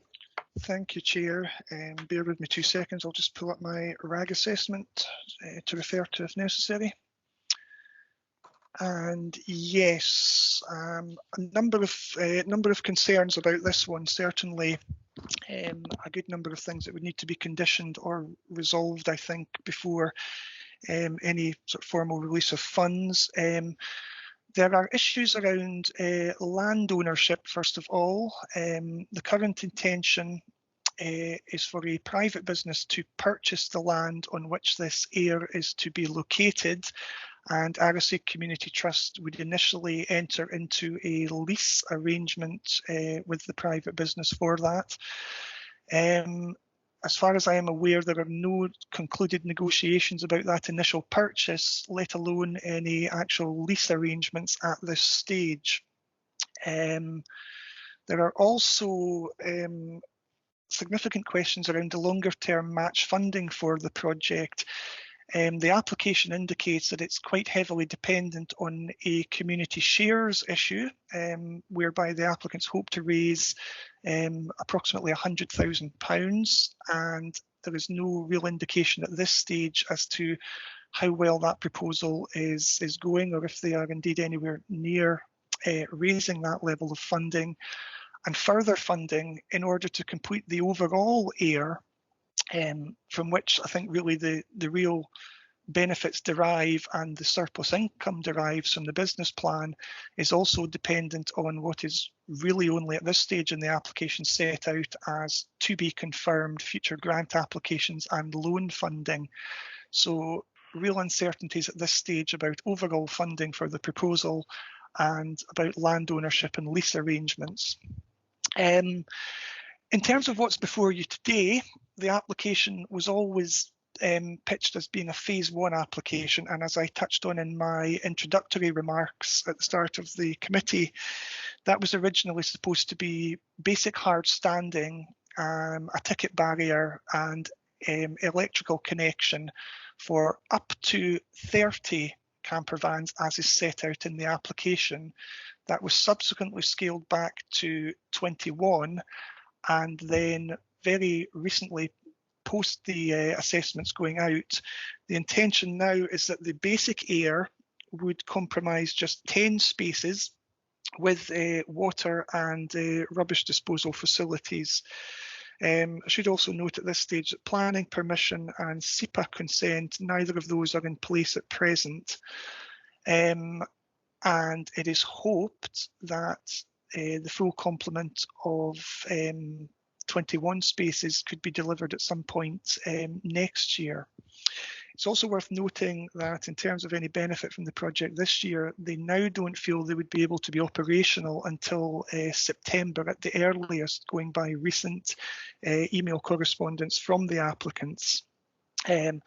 Thank you, Chair. Bear with me 2 seconds. I'll just pull up my RAG assessment to refer to if necessary. And yes, a number of concerns about this one. Certainly, a good number of things that would need to be conditioned or resolved, I think, before any sort of formal release of funds. There are issues around land ownership, first of all. The current intention is for a private business to purchase the land on which this air is to be located, and Arisaig Community Trust would initially enter into a lease arrangement with the private business for that. As far as I am aware, there are no concluded negotiations about that initial purchase, let alone any actual lease arrangements at this stage. There are also significant questions around the longer term match funding for the project. The application indicates that it's quite heavily dependent on a community shares issue, whereby the applicants hope to raise approximately £100,000, and there is no real indication at this stage as to how well that proposal is going, or if they are indeed anywhere near raising that level of funding and further funding in order to complete the overall AIR, from which I think really the real benefits derive and the surplus income derives from the business plan is also dependent on what is really only at this stage in the application set out as to be confirmed future grant applications and loan funding. So real uncertainties at this stage about overall funding for the proposal and about land ownership and lease arrangements. In terms of what's before you today, the application was always pitched as being a phase 1 application, and as I touched on in my introductory remarks at the start of the committee, that was originally supposed to be basic hard standing, a ticket barrier and electrical connection for up to 30 camper vans as is set out in the application. That was subsequently scaled back to 21, and then very recently, post the assessments going out, the intention now is that the basic AIR would comprise just 10 spaces with water and rubbish disposal facilities. I should also note at this stage that planning permission and SEPA consent, neither of those are in place at present. And it is hoped that the full complement of 21 spaces could be delivered at some point next year. It's also worth noting that in terms of any benefit from the project this year, they now don't feel they would be able to be operational until September at the earliest, going by recent email correspondence from the applicants. And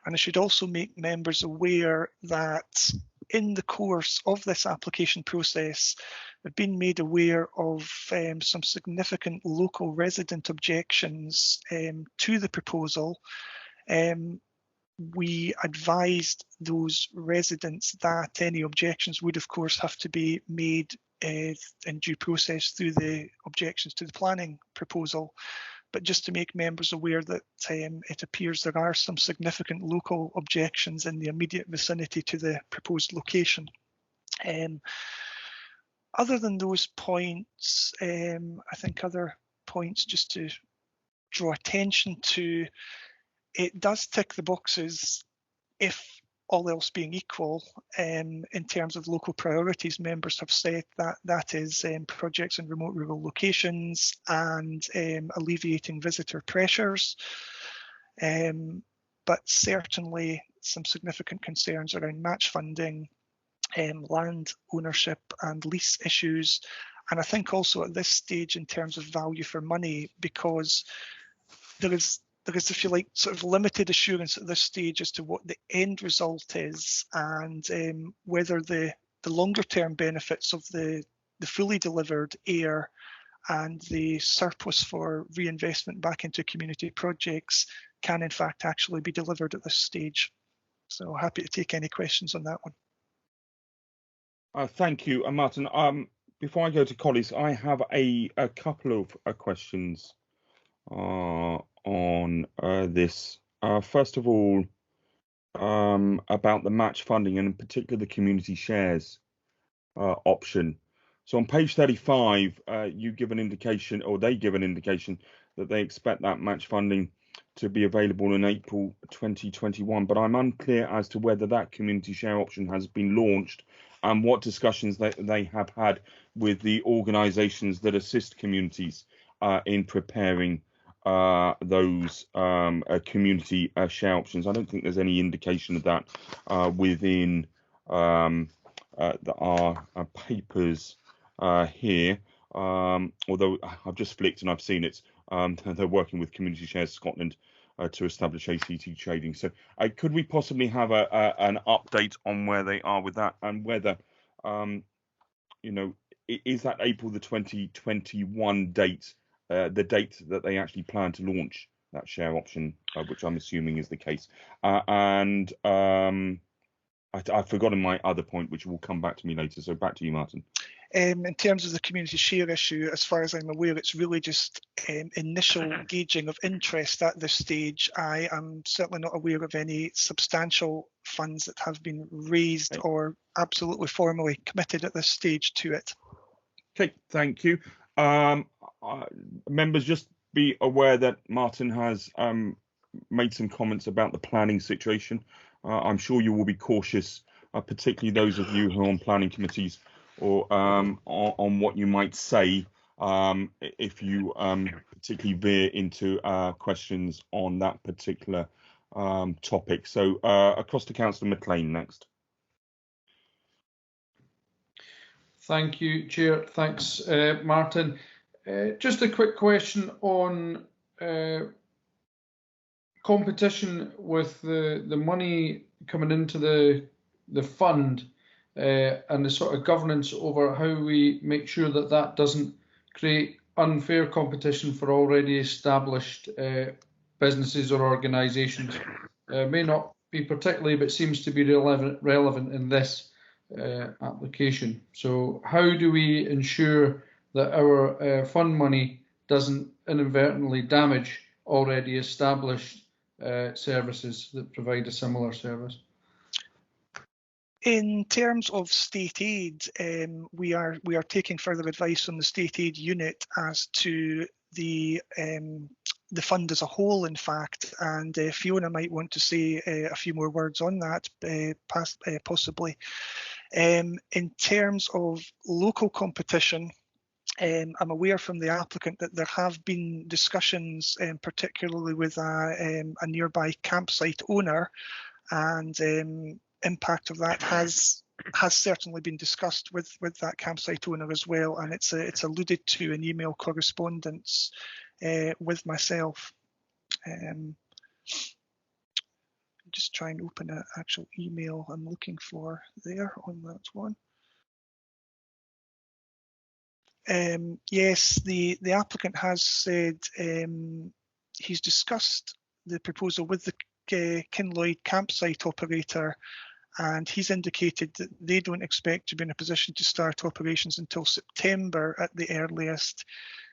I should also make members aware that in the course of this application process, they've been made aware of some significant local resident objections to the proposal. We advised those residents that any objections would of course have to be made in due process through the objections to the planning proposal. But just to make members aware that it appears there are some significant local objections in the immediate vicinity to the proposed location. Other than those points, I think other points just to draw attention to, it does tick the boxes if all else being equal, in terms of local priorities. Members have said that that is projects in remote rural locations and alleviating visitor pressures. But certainly some significant concerns around match funding, land ownership and lease issues. And I think also at this stage in terms of value for money, because there is, if you like, sort of limited assurance at this stage as to what the end result is, and whether the longer term benefits of the fully delivered AIR and the surplus for reinvestment back into community projects can in fact actually be delivered at this stage. So happy to take any questions on that one. Thank you, Martin. Before I go to colleagues, I have a couple of questions on this. First of all, about the match funding and in particular the community shares option. So on page 35, you give an indication, or they give an indication, that they expect that match funding to be available in April 2021, but I'm unclear as to whether that community share option has been launched and what discussions they have had with the organisations that assist communities in preparing those community share options. I don't think there's any indication of that within our papers here, although I've just flicked and I've seen it. They're working with Community Shares Scotland to establish ACT trading. So could we possibly have an update on where they are with that, and whether, you know, is that April the 2021 date the date that they actually plan to launch that share option, which I'm assuming is the case. And I've forgotten my other point, which will come back to me later. So back to you, Martin. In terms of the community share issue, as far as I'm aware, it's really just initial gauging of interest at this stage. I am certainly not aware of any substantial funds that have been raised or absolutely formally committed at this stage to it. Okay, thank you. Members, just be aware that Martin has made some comments about the planning situation. I'm sure you will be cautious, particularly those of you who are on planning committees, or on what you might say if you particularly veer into questions on that particular topic. So across to Councillor McLean next. Thank you, Chair. Thanks, Martin. Just a quick question on competition with the money coming into the fund and the sort of governance over how we make sure that that doesn't create unfair competition for already established businesses or organisations. May not be particularly, but seems to be relevant in this application. So how do we ensure that our fund money doesn't inadvertently damage already established services that provide a similar service? In terms of state aid, we are taking further advice from the state aid unit as to the fund as a whole, in fact, and Fiona might want to say a few more words on that, possibly. In terms of local competition, I'm aware from the applicant that there have been discussions, particularly with a nearby campsite owner, and impact of that has certainly been discussed with that campsite owner as well, and it's alluded to in email correspondence with myself. Just try and open an actual email I'm looking for there on that one. Yes, the applicant has said he's discussed the proposal with the Kinloyd campsite operator, and he's indicated that they don't expect to be in a position to start operations until September at the earliest.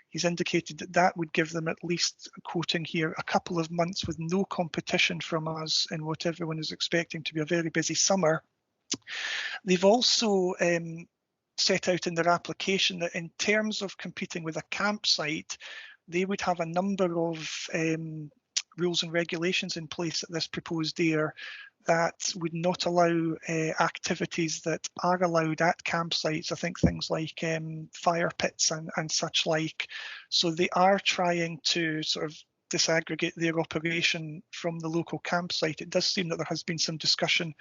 He's indicated that that would give them, at least quoting here, a couple of months with no competition from us in what everyone is expecting to be a very busy summer. They've also set out in their application that in terms of competing with a campsite, they would have a number of rules and regulations in place at this proposed year that would not allow activities that are allowed at campsites. I think things like fire pits and such like. So they are trying to sort of disaggregate their operation from the local campsite. It does seem that there has been some discussion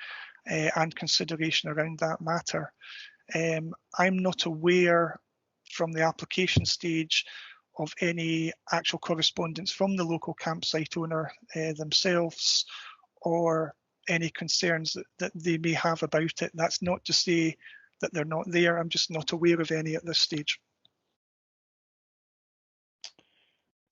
and consideration around that matter. I'm not aware from the application stage of any actual correspondence from the local campsite owner themselves, or any concerns that they may have about it. That's not to say that they're not there. I'm just not aware of any at this stage.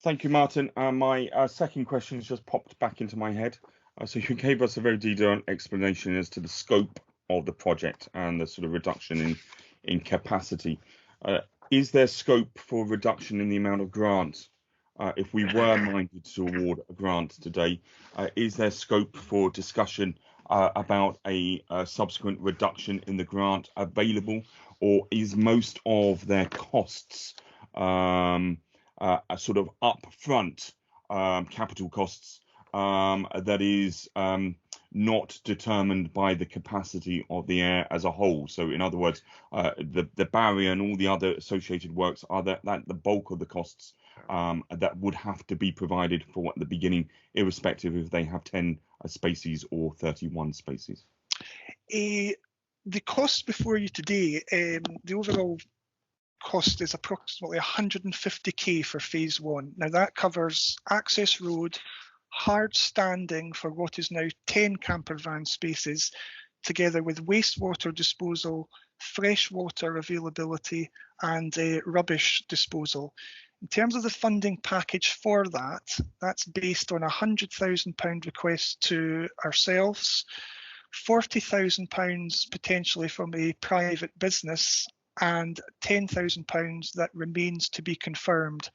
Thank you, Martin. My second question has just popped back into my head. So you gave us a very detailed explanation as to the scope of the project and the sort of reduction in capacity. Is there scope for reduction in the amount of grants? If we were minded to award a grant today, is there scope for discussion about a subsequent reduction in the grant available, or is most of their costs a sort of upfront capital costs that is not determined by the capacity of the air as a whole? So in other words, the barrier and all the other associated works are that the bulk of the costs that would have to be provided for at the beginning, irrespective if they have 10 spaces or 31 spaces. The cost before you today, the overall cost is approximately 150k for phase 1. Now that covers access road, hard standing for what is now 10 camper van spaces, together with wastewater disposal, freshwater availability, and rubbish disposal. In terms of the funding package for that, that's based on a £100,000 request to ourselves, £40,000 potentially from a private business, and £10,000 that remains to be confirmed.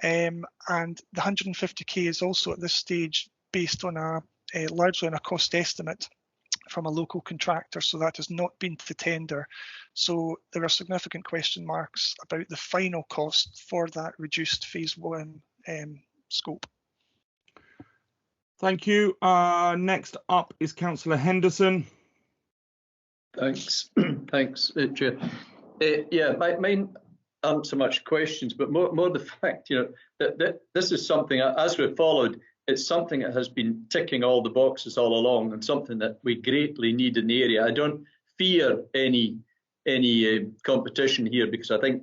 And the 150k is also at this stage based on largely on a cost estimate from a local contractor, so that has not been to tender. So there are significant question marks about the final cost for that reduced phase 1 scope. Thank you. Next up is Councillor Henderson. Thanks, thanks, Chair. Yeah, mine aren't so much questions, but more the fact, that this is something, as we've followed, it's something that has been ticking all the boxes all along, and something that we greatly need in the area. I don't fear any competition here, because I think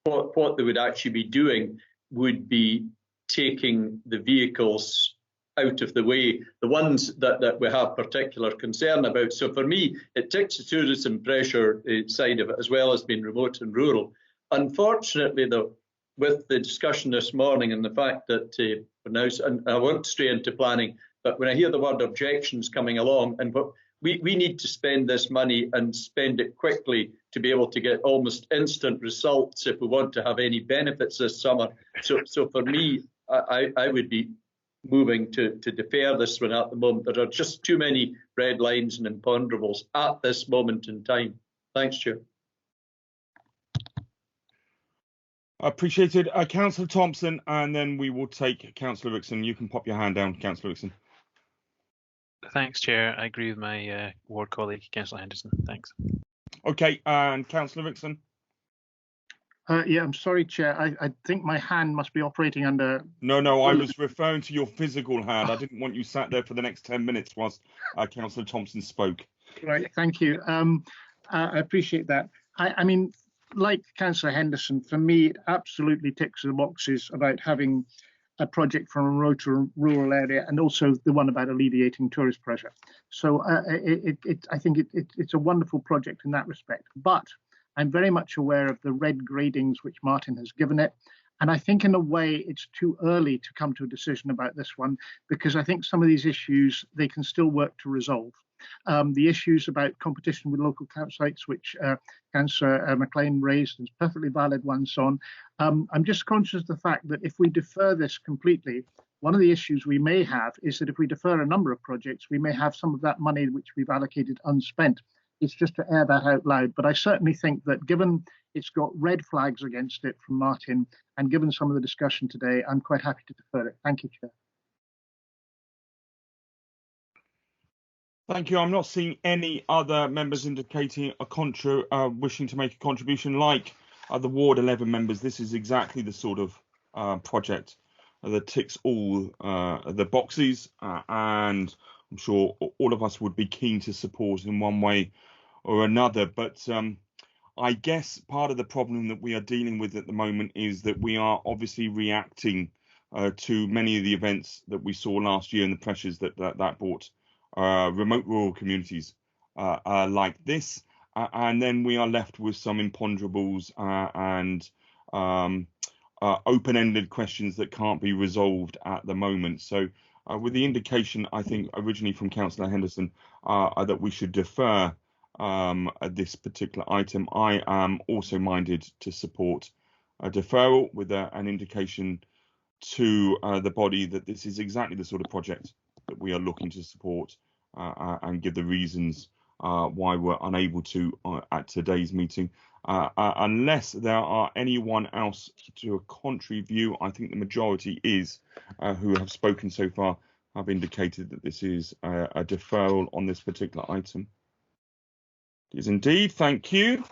what they would actually be doing would be taking the vehicles out of the way, the ones that we have particular concern about. So for me, it ticks the tourism pressure side of it, as well as being remote and rural. Unfortunately, though, with the discussion this morning and the fact that now, and I won't stray into planning, but when I hear the word objections coming along, and we need to spend this money and spend it quickly to be able to get almost instant results if we want to have any benefits this summer. So for me, I would be moving to defer this one at the moment. There are just too many red lines and imponderables at this moment in time. Thanks, Chair. Appreciated. Councillor Thompson, and then we will take Councillor Rickson. You can pop your hand down, Councillor Rickson. Thanks, Chair. I agree with my ward colleague, Councillor Henderson. Thanks. Okay, and Councillor Rickson. Yeah, I'm sorry, Chair. I think my hand must be operating under... No, I was referring to your physical hand. I didn't want you sat there for the next 10 minutes whilst Councillor Thompson spoke. Right, thank you. I appreciate that. I mean, like Councillor Henderson, for me, it absolutely ticks the boxes about having a project from a remote to rural area, and also the one about alleviating tourist pressure. So I think it's a wonderful project in that respect. But I'm very much aware of the red gradings which Martin has given it. And I think in a way it's too early to come to a decision about this one, because I think some of these issues, they can still work to resolve. The issues about competition with local campsites, which Councillor McLean raised, is perfectly valid ones on. I'm just conscious of the fact that if we defer this completely, one of the issues we may have is that if we defer a number of projects, we may have some of that money which we've allocated unspent. It's just to air that out loud. But I certainly think that given it's got red flags against it from Martin, and given some of the discussion today, I'm quite happy to defer it. Thank you, Chair. Thank you. I'm not seeing any other members indicating a wishing to make a contribution like the Ward 11 members. This is exactly the sort of project that ticks all the boxes, and I'm sure all of us would be keen to support in one way or another. But I guess part of the problem that we are dealing with at the moment is that we are obviously reacting to many of the events that we saw last year and the pressures that brought remote rural communities like this, and then we are left with some imponderables and open-ended questions that can't be resolved at the moment. So with the indication, I think originally from Councillor Henderson, that we should defer this particular item, I am also minded to support a deferral with an indication to the body that this is exactly the sort of project that we are looking to support, and give the reasons why we're unable to at today's meeting. Unless there are anyone else to a contrary view, I think the majority is who have spoken so far have indicated that this is a deferral on this particular item. It is indeed. Thank you.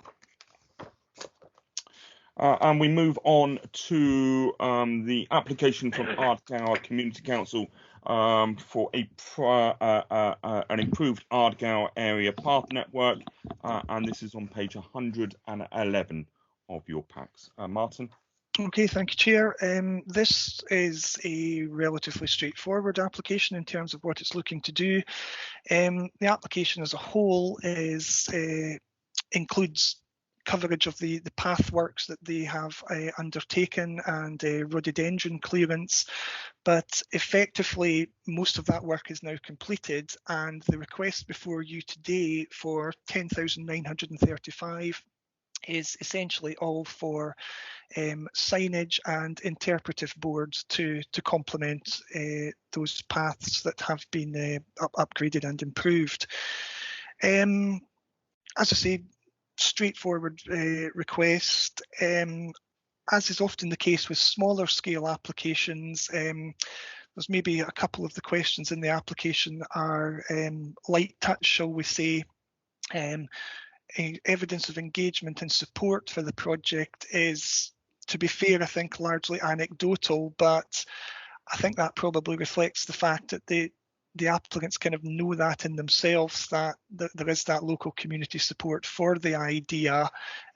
And we move on to the application from Ardgour Community Council for an improved Ardgour area path network, and this is on page 111 of your packs. Martin. Okay, thank you, Chair. This is a relatively straightforward application in terms of what it's looking to do. The application as a whole includes coverage of the path works that they have undertaken and rhododendron clearance, but effectively most of that work is now completed, and the request before you today for 10,935 is essentially all for signage and interpretive boards to complement those paths that have been upgraded and improved. As I say, straightforward request. As is often the case with smaller scale applications, there's maybe a couple of the questions in the application are light touch, shall we say. Evidence of engagement and support for the project is, to be fair, I think largely anecdotal, but I think that probably reflects the fact that the applicants kind of know that in themselves, that there is that local community support for the idea,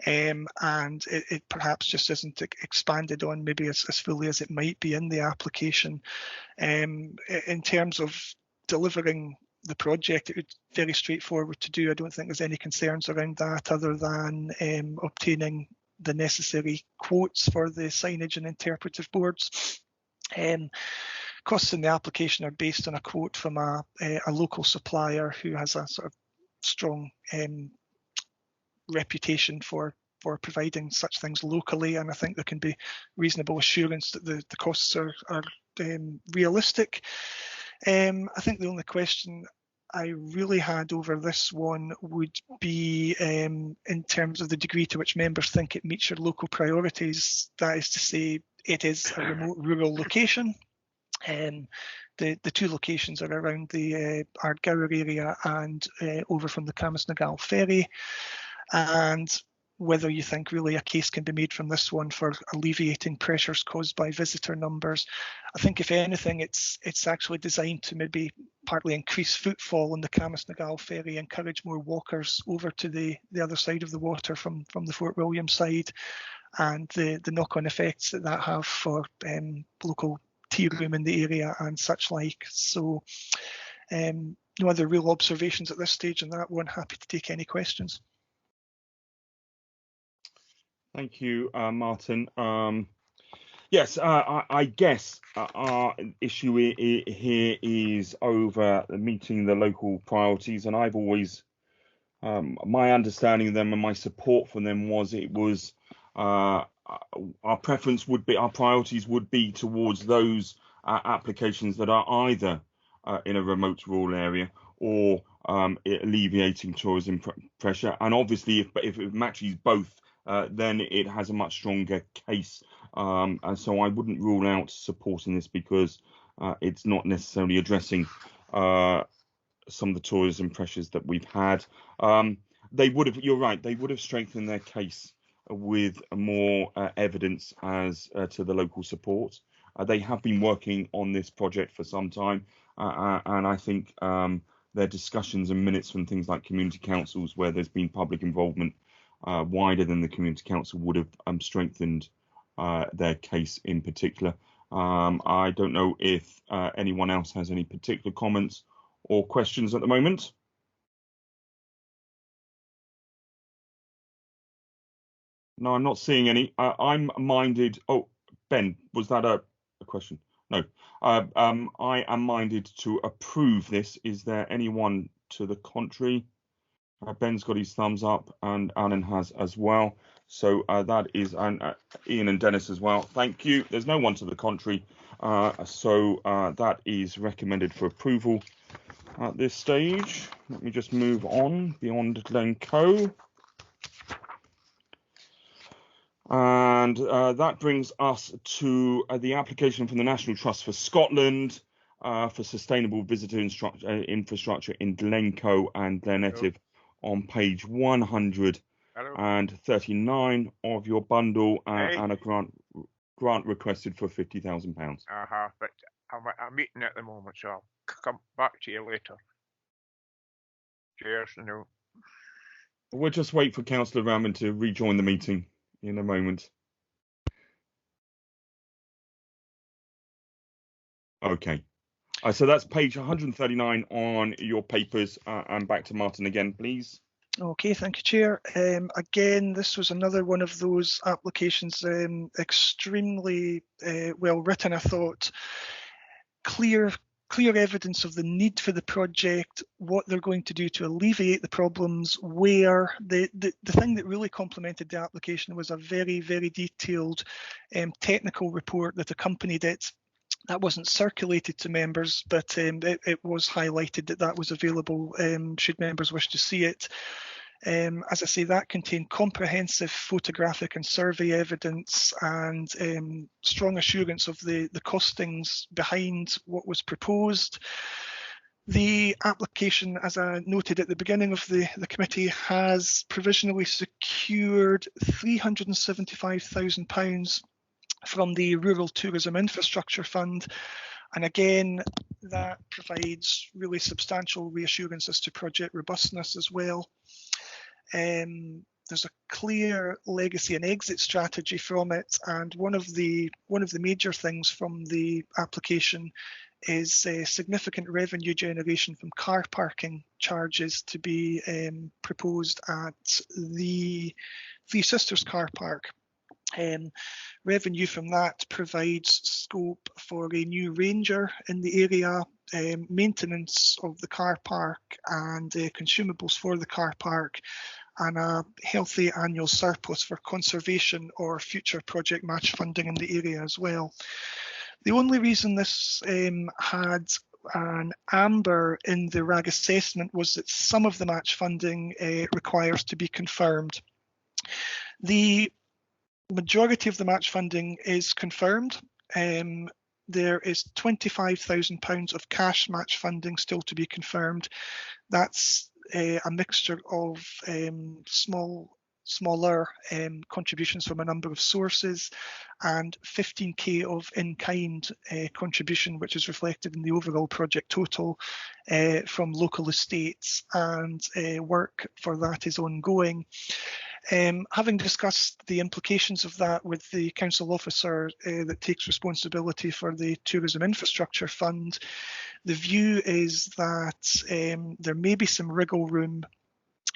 and it perhaps just isn't expanded on maybe as fully as it might be in the application. In terms of delivering the project, it's very straightforward to do. I don't think there's any concerns around that other than obtaining the necessary quotes for the signage and interpretive boards. Costs in the application are based on a quote from a local supplier who has a sort of strong reputation for providing such things locally, and I think there can be reasonable assurance that the costs are realistic. I think the only question I really had over this one would be in terms of the degree to which members think it meets your local priorities. That is to say, it is a remote rural location. The two locations are around the Ardgour area and over from the Camasnagal ferry, and whether you think really a case can be made from this one for alleviating pressures caused by visitor numbers. I think if anything, it's actually designed to maybe partly increase footfall on the Camasnagal ferry, encourage more walkers over to the other side of the water from the Fort William side, and the knock-on effects that have for local tea room in the area and such like. So no other real observations at this stage on that one. Happy to take any questions. Thank you, Martin. Yes, I guess our issue here is over meeting the local priorities, and I've always, my understanding of them and my support for them was our preference would be, our priorities would be towards those applications that are either in a remote rural area or alleviating tourism pressure, and obviously if it matches both, then it has a much stronger case. And so I wouldn't rule out supporting this because it's not necessarily addressing some of the tourism pressures that we've had. They would have, you're right, they would have strengthened their case with more evidence as to the local support. They have been working on this project for some time, and I think their discussions and minutes from things like community councils where there's been public involvement wider than the community council would have strengthened their case in particular. I don't know if anyone else has any particular comments or questions at the moment. No, I'm not seeing any. I'm minded. Oh, Ben, was that a question? No. I am minded to approve this. Is there anyone to the contrary? Ben's got his thumbs up and Alan has as well. So that is, and Ian and Dennis as well. Thank you. There's no one to the contrary. So that is recommended for approval at this stage. Let me just move on beyond Glencoe. And that brings us to the application from the National Trust for Scotland for sustainable visitor infrastructure in Glencoe and Glenetiv on page 139 of your bundle, and a grant requested for £50,000. But I'm meeting at the moment, so I'll come back to you later. Cheers. No. We'll just wait for Councillor Raman to rejoin the meeting in a moment. Okay. So that's page 139 on your papers, and back to Martin again, please. Okay, thank you, Chair. Again, this was another one of those applications, extremely well written, I thought. Clear clear evidence of the need for the project, what they're going to do to alleviate the problems, where. The thing that really complemented the application was a very, very detailed technical report that accompanied it. That wasn't circulated to members, but it was highlighted that that was available should members wish to see it. As I say, that contained comprehensive photographic and survey evidence and strong assurance of the costings behind what was proposed. The application, as I noted at the beginning of the committee, has provisionally secured £375,000 from the Rural Tourism Infrastructure Fund. And again, that provides really substantial reassurance as to project robustness as well. There's a clear legacy and exit strategy from it, and one of the major things from the application is significant revenue generation from car parking charges to be proposed at the Three Sisters car park. Revenue from that provides scope for a new ranger in the area, maintenance of the car park and consumables for the car park, and a healthy annual surplus for conservation or future project match funding in the area as well. The only reason this had an amber in the RAG assessment was that some of the match funding requires to be confirmed. The majority of the match funding is confirmed. There is £25,000 of cash match funding still to be confirmed. That's a mixture of smaller contributions from a number of sources and 15k of in-kind contribution, which is reflected in the overall project total from local estates, and work for that is ongoing. Having discussed the implications of that with the council officer that takes responsibility for the Tourism Infrastructure Fund, the view is that there may be some wriggle room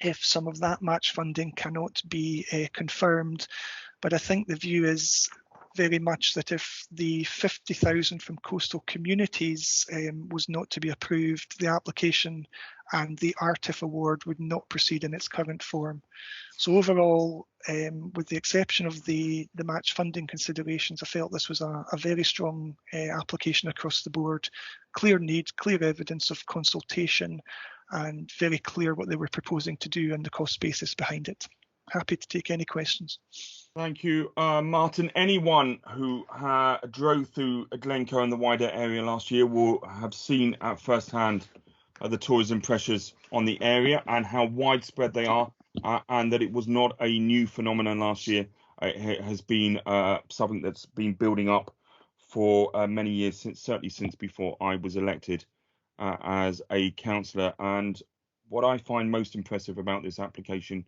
if some of that match funding cannot be confirmed. But I think the view is very much that if the 50,000 from coastal communities was not to be approved, the application and the RTIF award would not proceed in its current form. So overall, with the exception of the match funding considerations, I felt this was a very strong application across the board. Clear need, clear evidence of consultation, and very clear what they were proposing to do and the cost basis behind it. Happy to take any questions. Thank you, Martin. Anyone who drove through Glencoe and the wider area last year will have seen at first hand the tourism pressures on the area and how widespread they are, and that it was not a new phenomenon last year. It has been something that's been building up for many years, certainly since before I was elected as a councillor. And what I find most impressive about this application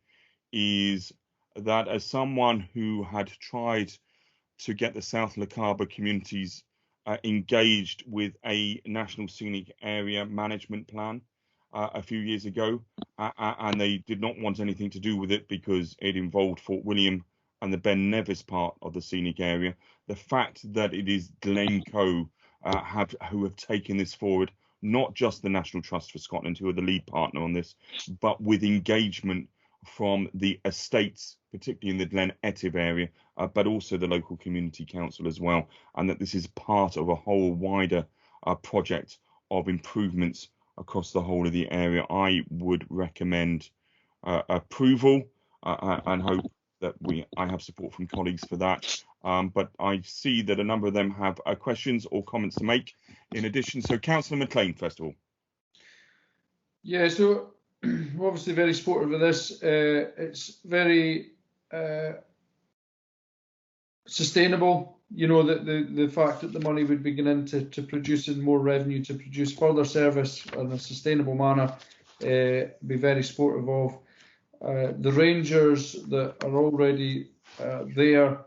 is that, as someone who had tried to get the South Lochaber communities engaged with a national scenic area management plan a few years ago, and they did not want anything to do with it because it involved Fort William and the Ben Nevis part of the scenic area, the fact that it is Glencoe who have taken this forward, not just the National Trust for Scotland, who are the lead partner on this, but with engagement from the estates, particularly in the Glen Etive area, but also the local community council as well, and that this is part of a whole wider project of improvements across the whole of the area. I would recommend approval and hope that I have support from colleagues for that. But I see that a number of them have questions or comments to make in addition. So Councillor McLean, first of all. Yeah, so we're obviously very supportive of this. It's very sustainable. You know, that the fact that the money would be going into producing more revenue, to produce further service in a sustainable manner, be very supportive of. The rangers that are already there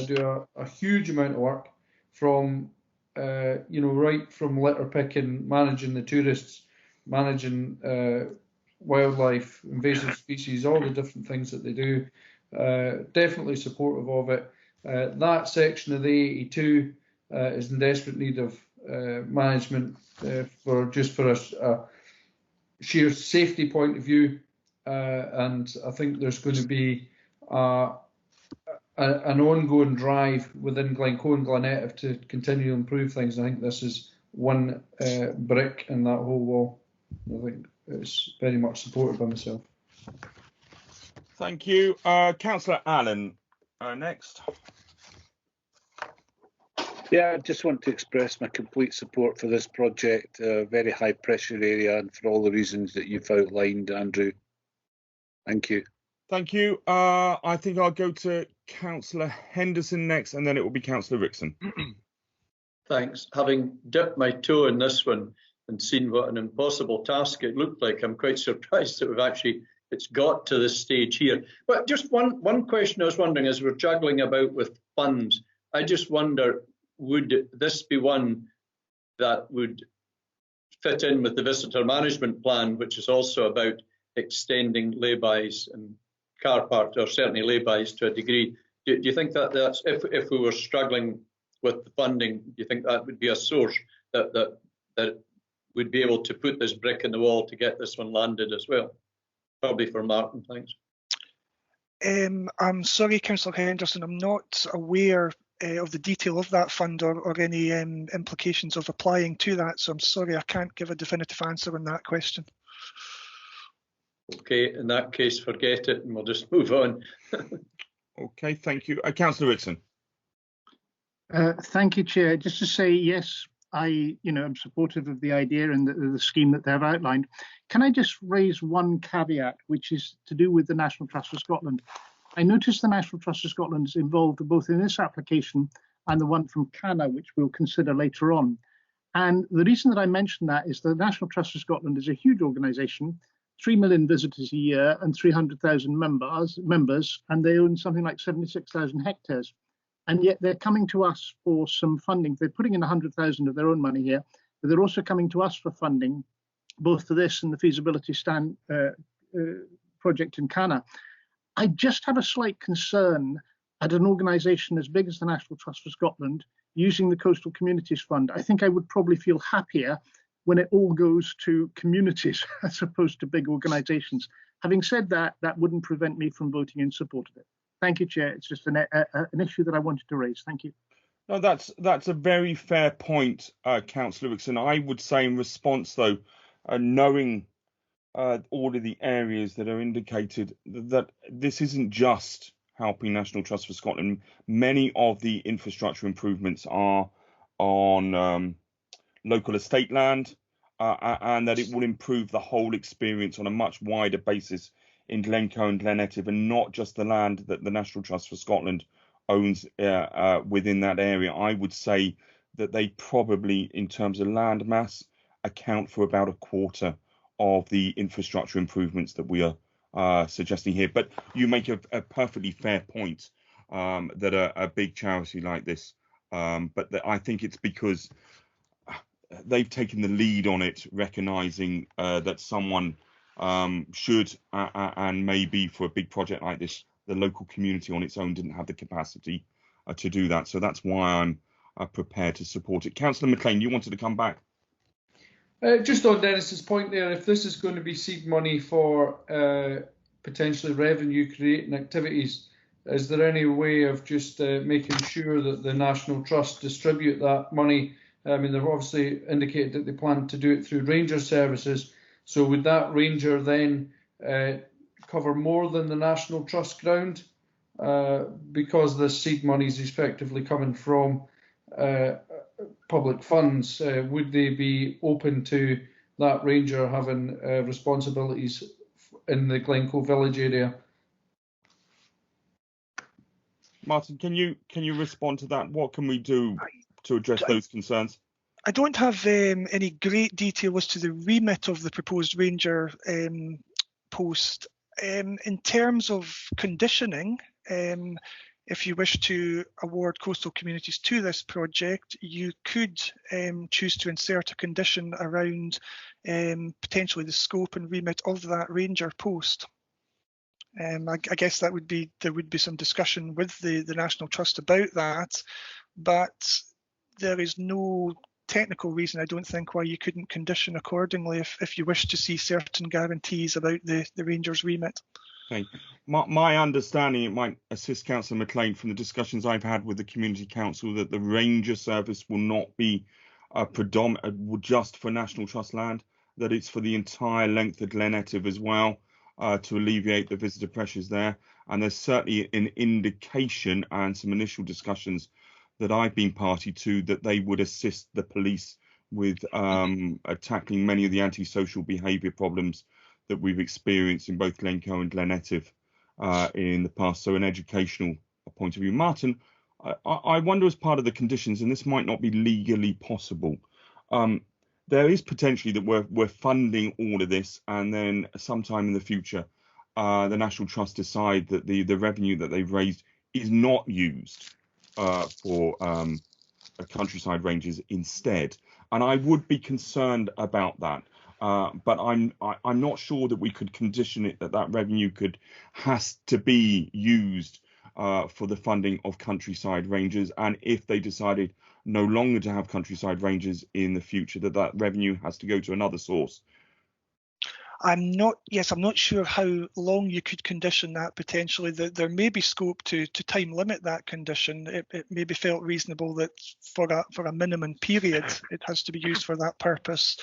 do a huge amount of work, from you know, right from litter picking, managing the tourists, managing wildlife, invasive species, all the different things that they do. Definitely supportive of it. That section of the 82 is in desperate need of management for a sheer safety point of view, and I think there's going to be an ongoing drive within Glencoe and Glenettive to continue to improve things. I think this is one brick in that whole wall. I think it's very much supported by myself. Thank you. Councillor Allen, next. Yeah, I just want to express my complete support for this project, a very high pressure area, and for all the reasons that you've outlined, Andrew. Thank you. Thank you. I think I'll go to Councillor Henderson next, and then it will be Councillor Rickson. Thanks. Having dipped my toe in this one and seen what an impossible task it looked like, I'm quite surprised that it's got to this stage here. But just one question I was wondering, as we're juggling about with funds, I just wonder, would this be one that would fit in with the visitor management plan, which is also about extending lay-bys and car parks, or certainly lay-bys to a degree? Do you think that's, if we were struggling with the funding, do you think that would be a source that would be able to put this brick in the wall to get this one landed as well? Probably for Martin, thanks. I'm sorry, Councillor Henderson, I'm not aware of the detail of that fund or any implications of applying to that, so I'm sorry, I can't give a definitive answer on that question. Okay, in that case, forget it and we'll just move on. Okay, thank you. Councillor Rickson. Thank you, Chair. Just to say, yes, I'm supportive of the idea and the scheme that they've outlined. Can I just raise one caveat, which is to do with the National Trust for Scotland? I noticed the National Trust for Scotland is involved both in this application and the one from Canna, which we'll consider later on. And the reason that I mention that is the National Trust for Scotland is a huge organisation, 3 million visitors a year and 300,000 members, and they own something like 76,000 hectares. And yet they're coming to us for some funding. They're putting in 100,000 of their own money here, but they're also coming to us for funding, both for this and the feasibility project in Canna. I just have a slight concern at an organisation as big as the National Trust for Scotland using the Coastal Communities Fund. I think I would probably feel happier when it all goes to communities as opposed to big organisations. Having said that, that wouldn't prevent me from voting in support of it. Thank you, Chair. It's just an issue that I wanted to raise. Thank you. No, that's a very fair point, Councillor Rickson. I would say in response, though, knowing all of the areas that are indicated, that this isn't just helping National Trust for Scotland. Many of the infrastructure improvements are on local estate land, and that it will improve the whole experience on a much wider basis in Glencoe and Glenettive, and not just the land that the National Trust for Scotland owns within that area. I would say that they probably, in terms of land mass, account for about a quarter of the infrastructure improvements that we are suggesting here. But you make a perfectly fair point that a big charity like this, but I think it's because they've taken the lead on it, recognising that someone should, and maybe for a big project like this, the local community on its own didn't have the capacity to do that. So that's why I'm prepared to support it. Councillor McLean, you wanted to come back. Just on Dennis's point there, if this is going to be seed money for potentially revenue creating activities, is there any way of just making sure that the National Trust distribute that money? I mean, they've obviously indicated that they plan to do it through ranger services. So would that ranger then cover more than the National Trust ground? Because the seed money is effectively coming from public funds, would they be open to that ranger having responsibilities in the Glencoe village area? Martin, can you respond to that? What can we do to address those concerns? I don't have any great detail as to the remit of the proposed ranger post. In terms of conditioning, if you wish to award coastal communities to this project, you could choose to insert a condition around potentially the scope and remit of that ranger post. I guess there would be some discussion with the National Trust about that, but there is no technical reason I don't think why you couldn't condition accordingly if you wish to see certain guarantees about the Rangers' remit. Okay. My understanding, it might assist Councillor McLean from the discussions I've had with the Community Council, that the Ranger service will not be just for National Trust land, that it's for the entire length of Glen Etive as well, to alleviate the visitor pressures there. And there's certainly an indication and some initial discussions that I've been party to that they would assist the police with tackling many of the antisocial behaviour problems that we've experienced in both Glencoe and Glen Etive in the past. So an educational point of view. Martin, I wonder, as part of the conditions, and this might not be legally possible, there is potentially that we're funding all of this, and then sometime in the future, the National Trust decide that the revenue that they've raised is not used for countryside ranges instead. And I would be concerned about that. But I'm not sure that we could condition it that revenue has to be used for the funding of countryside rangers, and if they decided no longer to have countryside rangers in the future, that revenue has to go to another source. I'm not sure how long you could condition that potentially. There may be scope to time limit that condition. It may be felt reasonable that for a minimum period it has to be used for that purpose.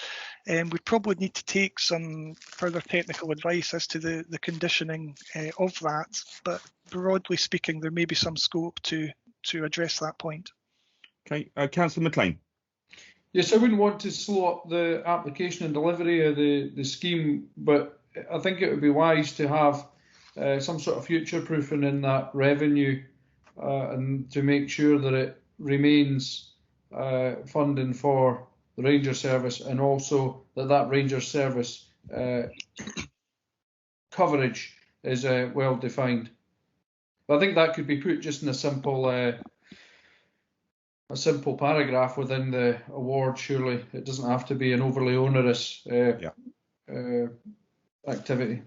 We'd probably need to take some further technical advice as to the conditioning of that, but broadly speaking, there may be some scope to address that point. Okay, Councillor McLean. Yes, I wouldn't want to slow up the application and delivery of the scheme, but I think it would be wise to have some sort of future proofing in that revenue and to make sure that it remains funding for the Ranger service, and also that Ranger service coverage is well defined. But I think that could be put just in a simple paragraph within the award. Surely it doesn't have to be an overly onerous activity.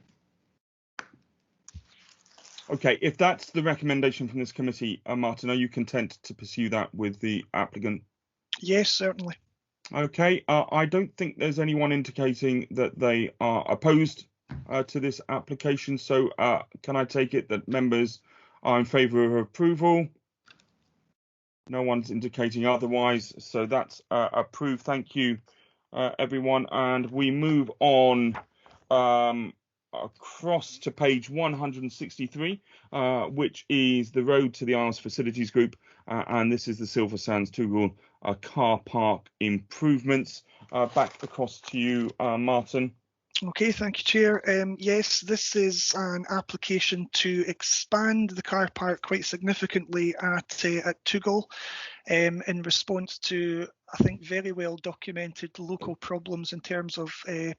Okay, if that's the recommendation from this committee, Martin, are you content to pursue that with the applicant? Yes, certainly. Okay, I don't think there's anyone indicating that they are opposed to this application, so can I take it that members are in favour of approval? No one's indicating otherwise, so that's approved. Thank you, everyone. And we move on across to page 163, which is the Road to the Isles Facilities Group, and this is the Silver Sands Toogool car park improvements. Back across to you, Martin. Okay, thank you, Chair. Yes, this is an application to expand the car park quite significantly at Toogool in response to, I think, very well documented local problems in terms of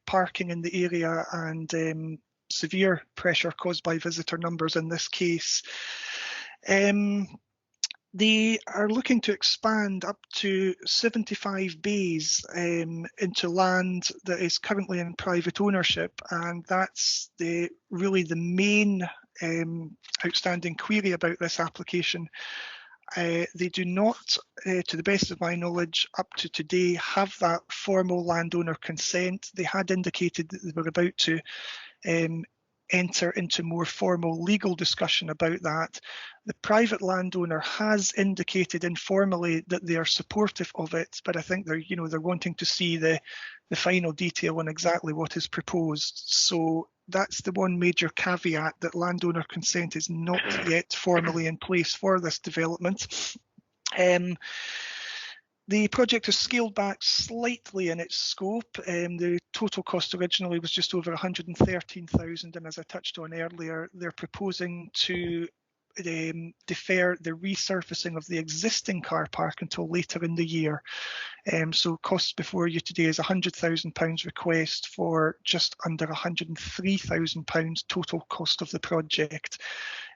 parking in the area and severe pressure caused by visitor numbers in this case. They are looking to expand up to 75 bays into land that is currently in private ownership, and that's really the main outstanding query about this application. They do not, to the best of my knowledge, up to today, have that formal landowner consent. They had indicated that they were about to enter into more formal legal discussion about that. The private landowner has indicated informally that they are supportive of it, but I think they're wanting to see the final detail on exactly what is proposed. So that's the one major caveat, that landowner consent is not yet formally in place for this development. The project has scaled back slightly in its scope. The total cost originally was just over 113,000, and as I touched on earlier, they're proposing to defer the resurfacing of the existing car park until later in the year. So costs before you today is £100,000 request for just under £103,000 total cost of the project.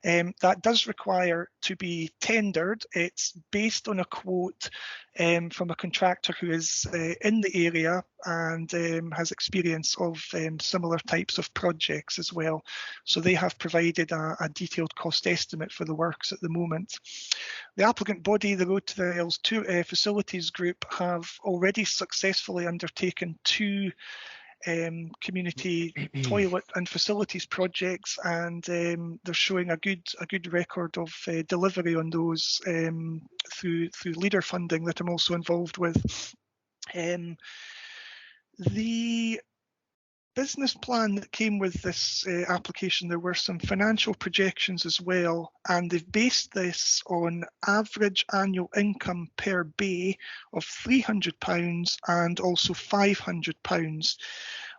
That does require to be tendered. It's based on a quote from a contractor who is in the area and has experience of similar types of projects as well. So they have provided a detailed cost estimate for the works at the moment. The applicant body, the Road to the Isles Facilities Group, have already successfully undertaken 2 community toilet and facilities projects, and they're showing a good record of delivery on those through leader funding that I'm also involved with. The business plan that came with this application, there were some financial projections as well, and they've based this on average annual income per bay of £300 and also £500.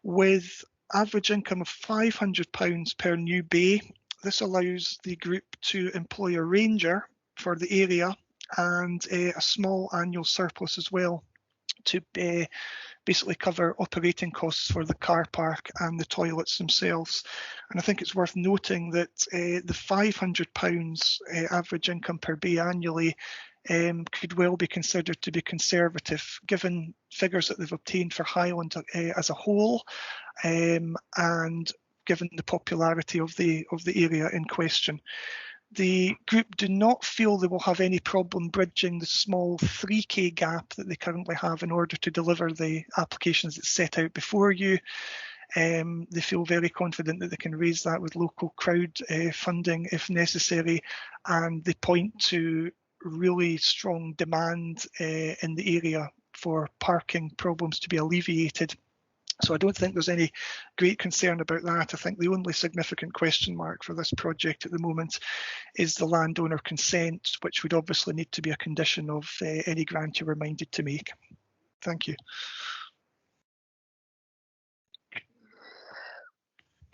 With average income of £500 per new bay, this allows the group to employ a ranger for the area and a small annual surplus as well to basically cover operating costs for the car park and the toilets themselves. And I think it's worth noting that the £500 average income per bay annually could well be considered to be conservative, given figures that they've obtained for Highland as a whole, and given the popularity of the area in question. The group do not feel they will have any problem bridging the small 3k gap that they currently have in order to deliver the applications that set out before you. They feel very confident that they can raise that with local crowd funding if necessary, and they point to really strong demand in the area for parking problems to be alleviated. So I don't think there's any great concern about that. I think the only significant question mark for this project at the moment is the landowner consent, which would obviously need to be a condition of any grant you're minded to make. Thank you.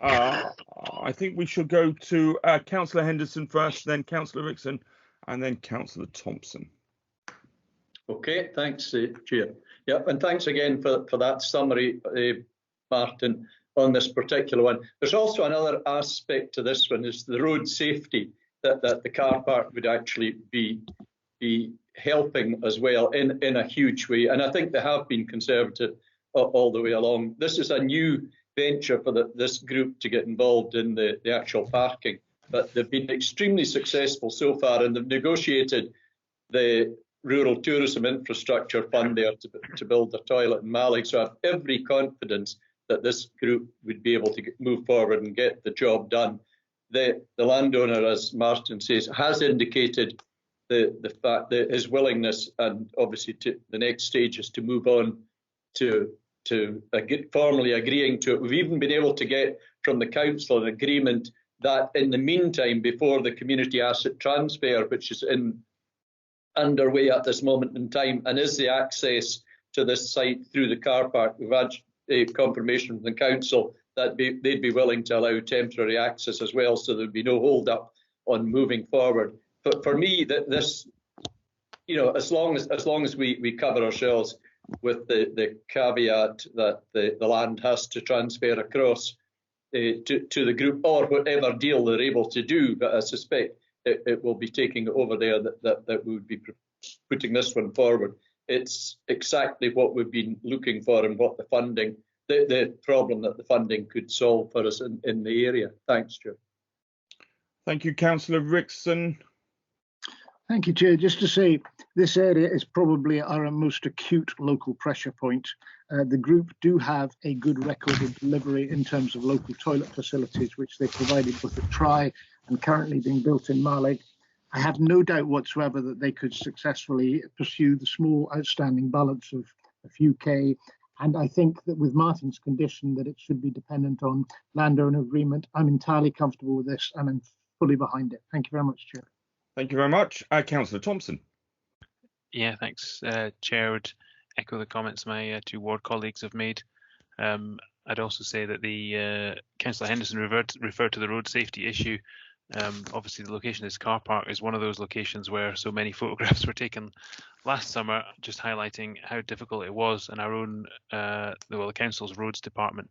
I think we should go to Councillor Henderson first, then Councillor Rickson, and then Councillor Thompson. Okay, thanks, Chair. Yeah, and thanks again for that summary, Martin, on this particular one. There's also another aspect to this one, is the road safety that the car park would actually be helping as well in a huge way. And I think they have been conservative all the way along. This is a new venture for this group to get involved in the actual parking, but they've been extremely successful so far, and they've negotiated the Rural Tourism Infrastructure Fund there to build a toilet in Malling. So I have every confidence that this group would be able to move forward and get the job done. The landowner, as Martin says, has indicated the fact that his willingness, and obviously to the next stage is to move on to formally agreeing to it. We've even been able to get from the council an agreement that in the meantime, before the community asset transfer, which is underway at this moment in time, and is the access to this site through the car park, we've had a confirmation from the council that they'd be willing to allow temporary access as well, so there'd be no hold up on moving forward. But for me, that this, as long as we cover ourselves with the caveat that the land has to transfer across to the group, or whatever deal they're able to do, but I suspect it will be taking it over there that we would be putting this one forward. It's exactly what we've been looking for, and what the funding, the problem that the funding could solve for us in the area. Thanks, Chair. Thank you, Councillor Rickson. Thank you, Chair. Just to say, this area is probably our most acute local pressure point. The group do have a good record of delivery in terms of local toilet facilities, which they provided with a try and currently being built in Malling. I have no doubt whatsoever that they could successfully pursue the small outstanding balance of a few K. And I think that with Martin's condition that it should be dependent on landowner agreement, I'm entirely comfortable with this and I'm fully behind it. Thank you very much, Chair. Thank you very much. Councillor Thompson. Yeah, thanks, Chair. I would echo the comments my 2 ward colleagues have made. I'd also say that the Councillor Henderson referred to the road safety issue. Obviously, the location of this car park is one of those locations where so many photographs were taken last summer, just highlighting how difficult it was. And our own, the council's roads department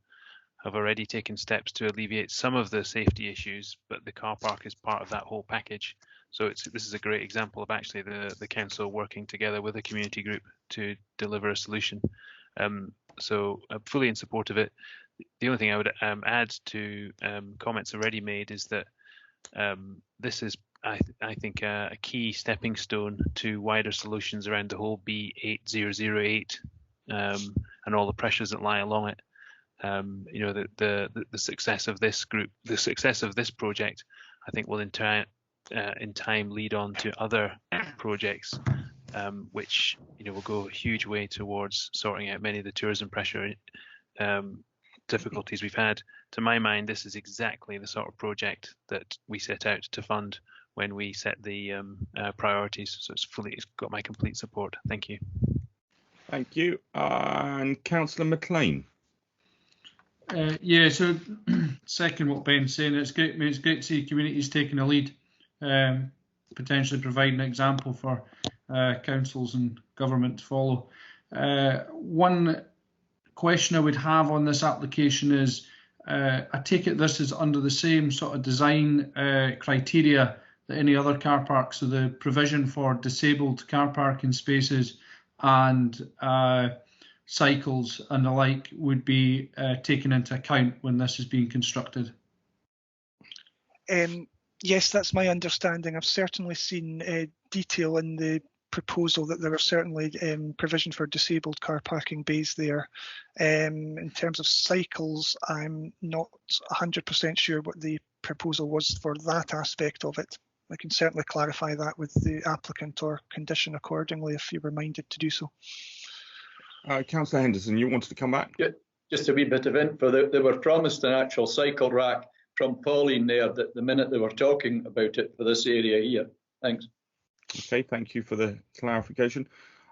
have already taken steps to alleviate some of the safety issues, but the car park is part of that whole package. So this is a great example of actually the council working together with a community group to deliver a solution. So I'm fully in support of it. The only thing I would add to comments already made is that this is, I think, a key stepping stone to wider solutions around the whole B8008 and all the pressures that lie along it. You know, the success of this group, the success of this project, I think will in time lead on to other projects, which, you know, will go a huge way towards sorting out many of the tourism pressure difficulties we've had. To my mind, this is exactly the sort of project that we set out to fund when we set the priorities. So it's got my complete support. Thank you. Thank you. And Councillor McLean. Yeah, so second what Ben's saying, it's great to see communities taking a lead, potentially providing an example for councils and government to follow. One question I would have on this application is, I take it this is under the same sort of design criteria that any other car park, so the provision for disabled car parking spaces and cycles and the like would be taken into account when this is being constructed? Yes, that's my understanding. I've certainly seen detail in the proposal that there are certainly provision for disabled car parking bays there. In terms of cycles, I'm not 100% sure what the proposal was for that aspect of it. I can certainly clarify that with the applicant or condition accordingly if you're reminded to do so. Councillor Henderson, you wanted to come back? Yeah, just a wee bit of info. They were promised an actual cycle rack from Pauline there that the minute they were talking about it for this area here. Thanks. Okay, thank you for the clarification.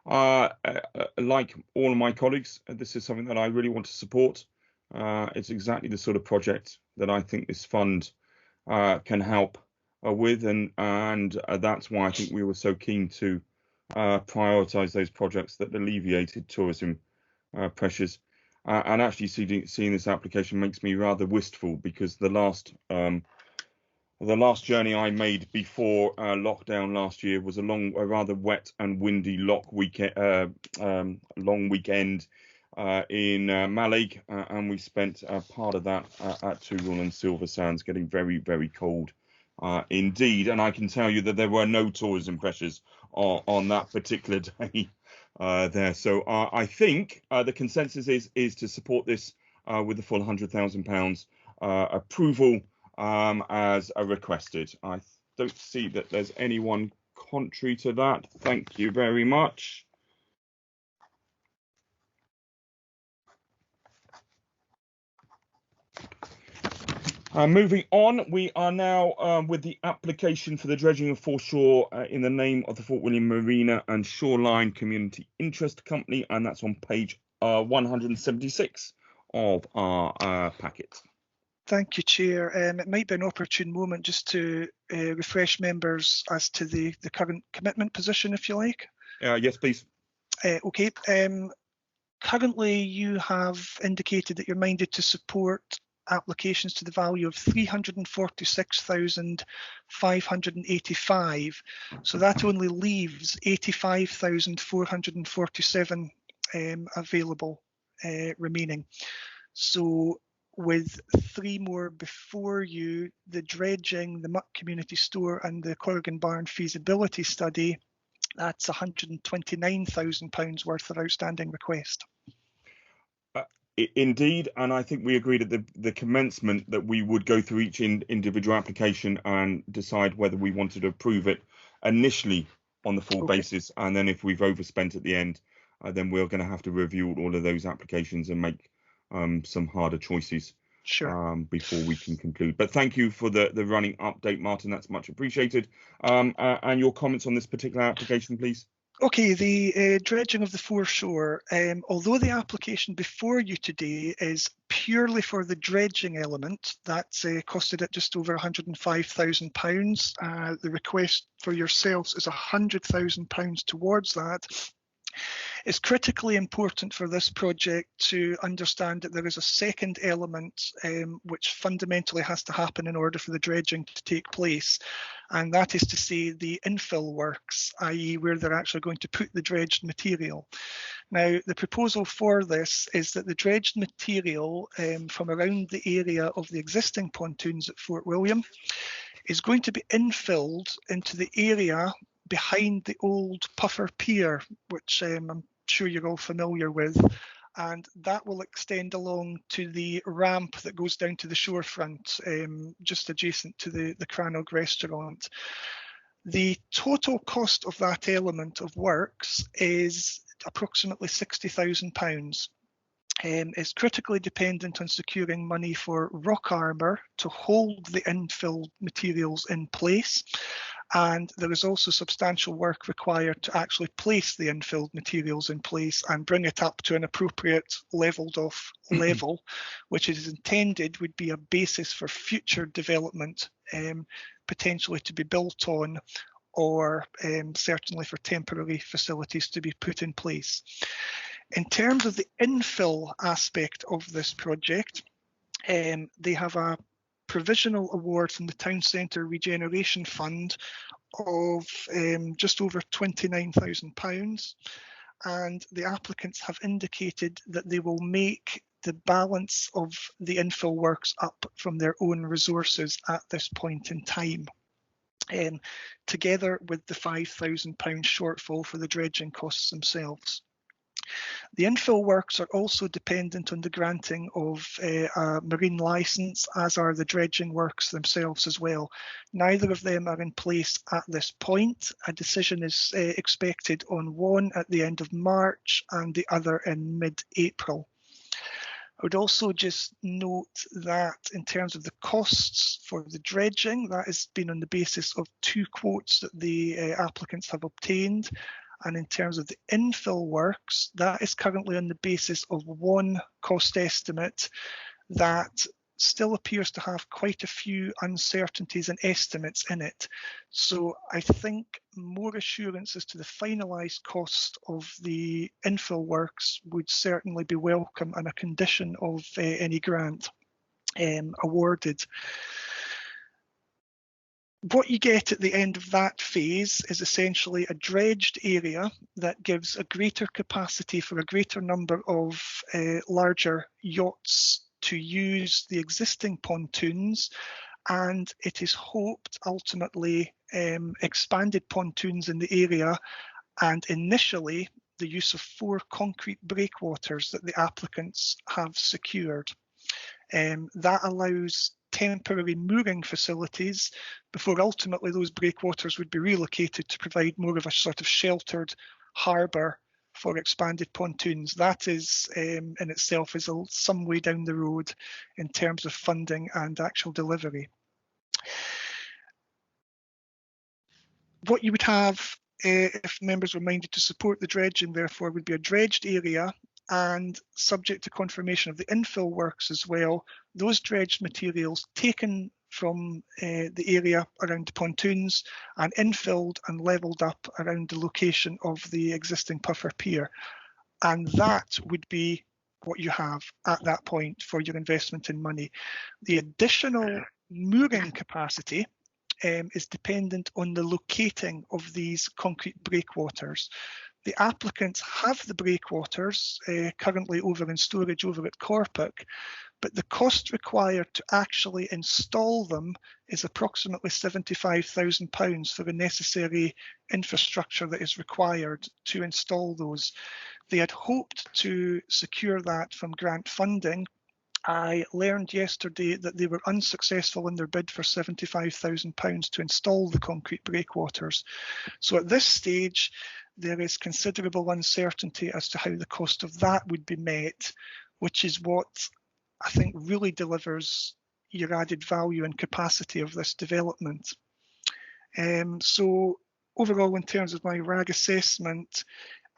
Like all of my colleagues, this is something that I really want to support. It's exactly the sort of project that I think this fund can help with, and that's why I think we were so keen to prioritise those projects that alleviated tourism pressures. And actually seeing this application makes me rather wistful, because the last journey I made before lockdown last year was a rather wet and windy long weekend in Mallaig, and we spent part of that at Toogle and Silver Sands, getting very, very cold indeed. And I can tell you that there were no tourism pressures on that particular day there. So I think the consensus is to support this with the full £100,000 approval as requested. I don't see that there's anyone contrary to that. Thank you very much. Moving on, we are now with the application for the dredging of Foreshore in the name of the Fort William Marina and Shoreline Community Interest Company, and that's on page 176 of our packet. Thank you, Chair. It might be an opportune moment just to refresh members as to the current commitment position, if you like. Yes, please. Okay. Currently, you have indicated that you're minded to support applications to the value of 346,585. So that only leaves 85,447 available remaining. So with three more before you, the dredging, the Muck Community Store and the Corrigan Barn feasibility study, that's £129,000 worth of outstanding request. Indeed, and I think we agreed at the commencement that we would go through each individual application and decide whether we wanted to approve it initially on the full basis, and then if we've overspent at the end, then we're going to have to review all of those applications and make some harder choices before we can conclude. But thank you for the running update, Martin. That's much appreciated. And your comments on this particular application, please. Okay, the dredging of the Foreshore, although the application before you today is purely for the dredging element, that's costed at just over £105,000. The request for yourselves is £100,000 towards that. It's critically important for this project to understand that there is a second element which fundamentally has to happen in order for the dredging to take place, and that is to say the infill works, i.e. where they're actually going to put the dredged material. Now, the proposal for this is that the dredged material from around the area of the existing pontoons at Fort William is going to be infilled into the area behind the old Puffer Pier, which I'm sure you're all familiar with, and that will extend along to the ramp that goes down to the shorefront, just adjacent to the Crannog restaurant. The total cost of that element of works is approximately £60,000. It's critically dependent on securing money for rock armour to hold the infill materials in place, and there is also substantial work required to actually place the infilled materials in place and bring it up to an appropriate levelled off level, which is intended would be a basis for future development, potentially to be built on, or certainly for temporary facilities to be put in place. In terms of the infill aspect of this project, they have a provisional award from the Town Centre Regeneration Fund of just over £29,000, and the applicants have indicated that they will make the balance of the infill works up from their own resources at this point in time, together with the £5,000 shortfall for the dredging costs themselves. The infill works are also dependent on the granting of a marine licence, as are the dredging works themselves as well. Neither of them are in place at this point. A decision is expected on one at the end of March and the other in mid-April. I would also just note that in terms of the costs for the dredging, that has been on the basis of 2 quotes that the applicants have obtained. And in terms of the infill works, that is currently on the basis of 1 cost estimate that still appears to have quite a few uncertainties and estimates in it. So I think more assurance as to the finalised cost of the infill works would certainly be welcome and a condition of any grant awarded. What you get at the end of that phase is essentially a dredged area that gives a greater capacity for a greater number of larger yachts to use the existing pontoons, and it is hoped ultimately expanded pontoons in the area, and initially the use of 4 concrete breakwaters that the applicants have secured. That allows temporary mooring facilities before ultimately those breakwaters would be relocated to provide more of a sort of sheltered harbour for expanded pontoons. That is in itself is some way down the road in terms of funding and actual delivery. What you would have if members were minded to support the dredging, therefore, would be a dredged area, and subject to confirmation of the infill works as well, those dredged materials taken from the area around the pontoons and infilled and levelled up around the location of the existing Puffer Pier. And that would be what you have at that point for your investment in money. The additional mooring capacity is dependent on the locating of these concrete breakwaters. The applicants have the breakwaters currently over in storage over at Corpic, but the cost required to actually install them is approximately £75,000 for the necessary infrastructure that is required to install those. They had hoped to secure that from grant funding. I learned yesterday that they were unsuccessful in their bid for £75,000 to install the concrete breakwaters. So at this stage, there is considerable uncertainty as to how the cost of that would be met, which is what I think really delivers your added value and capacity of this development. So overall, in terms of my RAG assessment,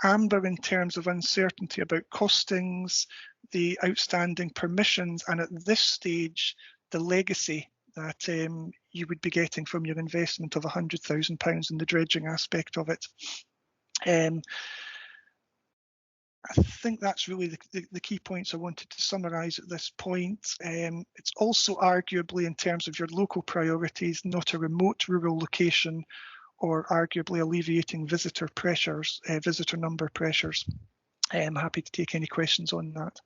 amber in terms of uncertainty about costings, the outstanding permissions, and at this stage, the legacy that you would be getting from your investment of £100,000 in the dredging aspect of it. I think that's really the key points I wanted to summarise at this point. It's also arguably, in terms of your local priorities, not a remote rural location, or arguably alleviating visitor pressures, visitor number pressures. I'm happy to take any questions on that.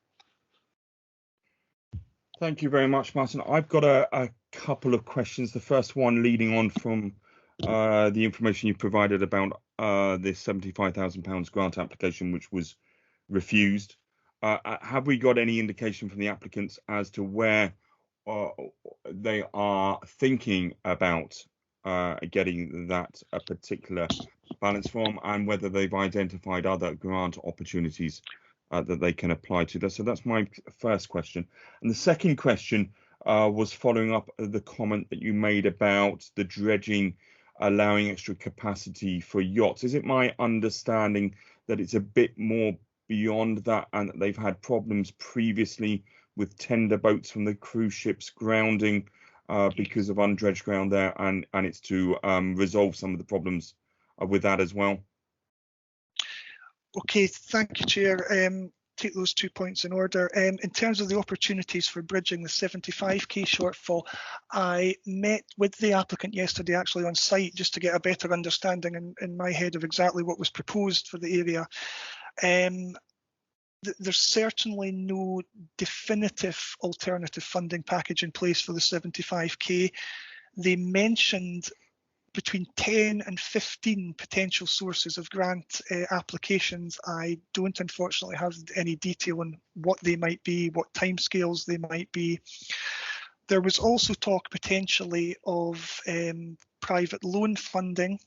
Thank you very much, Martin. I've got a couple of questions. The first one leading on from the information you provided about this £75,000 grant application, which was refused. Have we got any indication from the applicants as to where they are thinking about getting that particular balance from, and whether they've identified other grant opportunities that they can apply to? So that's my first question. And the second question was following up the comment that you made about the dredging allowing extra capacity for yachts. Is it my understanding that it's a bit more beyond that, and that they've had problems previously with tender boats from the cruise ships grounding because of undredged ground there, and it's to resolve some of the problems with that as well? Okay, thank you, Chair. Take those 2 points in order. In terms of the opportunities for bridging the 75k shortfall, I met with the applicant yesterday actually on site just to get a better understanding in my head of exactly what was proposed for the area. There's certainly no definitive alternative funding package in place for the 75k. They mentioned between 10 and 15 potential sources of grant applications. I don't unfortunately have any detail on what they might be, what timescales they might be. There was also talk potentially of private loan funding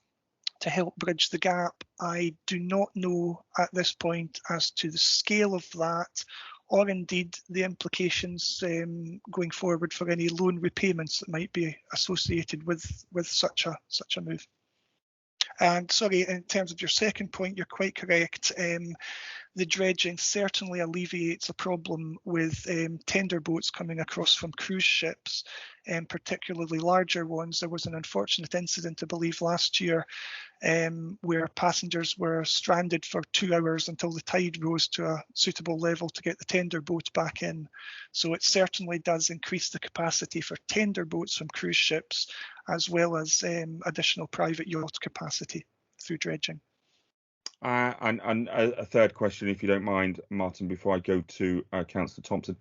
to help bridge the gap. I do not know at this point as to the scale of that, or indeed the implications going forward for any loan repayments that might be associated with such a move. And sorry, in terms of your second point, you're quite correct. The dredging certainly alleviates a problem with tender boats coming across from cruise ships, and particularly larger ones. There was an unfortunate incident, I believe, last year where passengers were stranded for 2 hours until the tide rose to a suitable level to get the tender boat back in. So it certainly does increase the capacity for tender boats from cruise ships, as well as additional private yacht capacity through dredging. And a third question, if you don't mind, Martin, before I go to Councillor Thompson.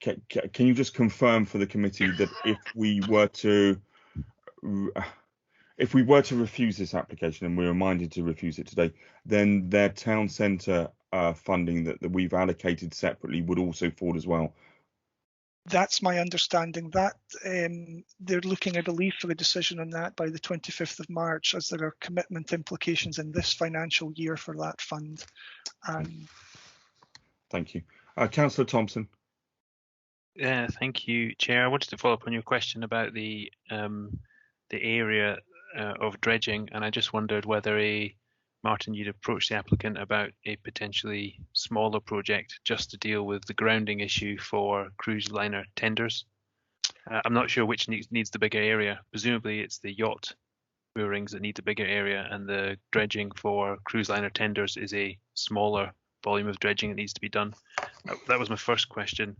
Can you just confirm for the committee that if we were to refuse this application, and we're reminded to refuse it today, then their town centre funding that we've allocated separately would also fall as well? That's my understanding. That they're looking, I believe, for a decision on that by the 25th of March, as there are commitment implications in this financial year for that fund. Thank you. Councillor Thompson. Yeah, thank you, Chair. I wanted to follow up on your question about the area of dredging, and I just wondered whether Martin, you'd approach the applicant about a potentially smaller project just to deal with the grounding issue for cruise liner tenders. I'm not sure which needs the bigger area. Presumably it's the yacht moorings that need the bigger area, and the dredging for cruise liner tenders is a smaller volume of dredging that needs to be done. That was my first question,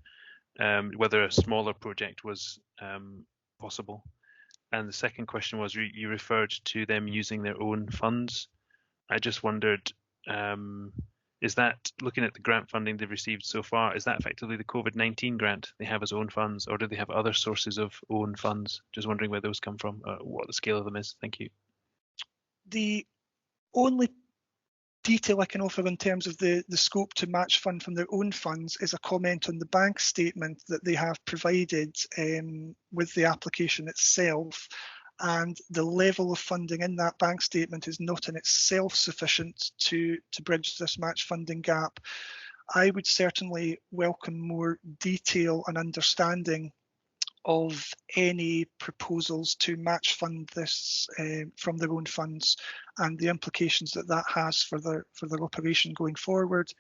whether a smaller project was possible. And the second question was, you referred to them using their own funds. I just wondered, is that, looking at the grant funding they've received so far, is that effectively the COVID-19 grant they have as own funds, or do they have other sources of own funds? Just wondering where those come from, what the scale of them is. Thank you. The only detail I can offer in terms of the scope to match fund from their own funds is a comment on the bank statement that they have provided with the application itself. And the level of funding in that bank statement is not in itself sufficient to bridge this match funding gap. I would certainly welcome more detail and understanding of any proposals to match fund this from their own funds, and the implications that has for their operation going forward,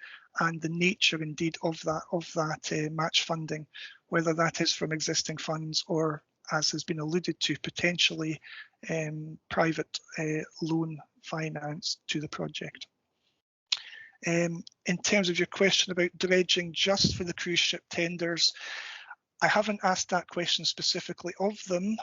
and the nature indeed of that match funding, whether that is from existing funds or, as has been alluded to, potentially private loan finance to the project. In terms of your question about dredging just for the cruise ship tenders, I haven't asked that question specifically of them.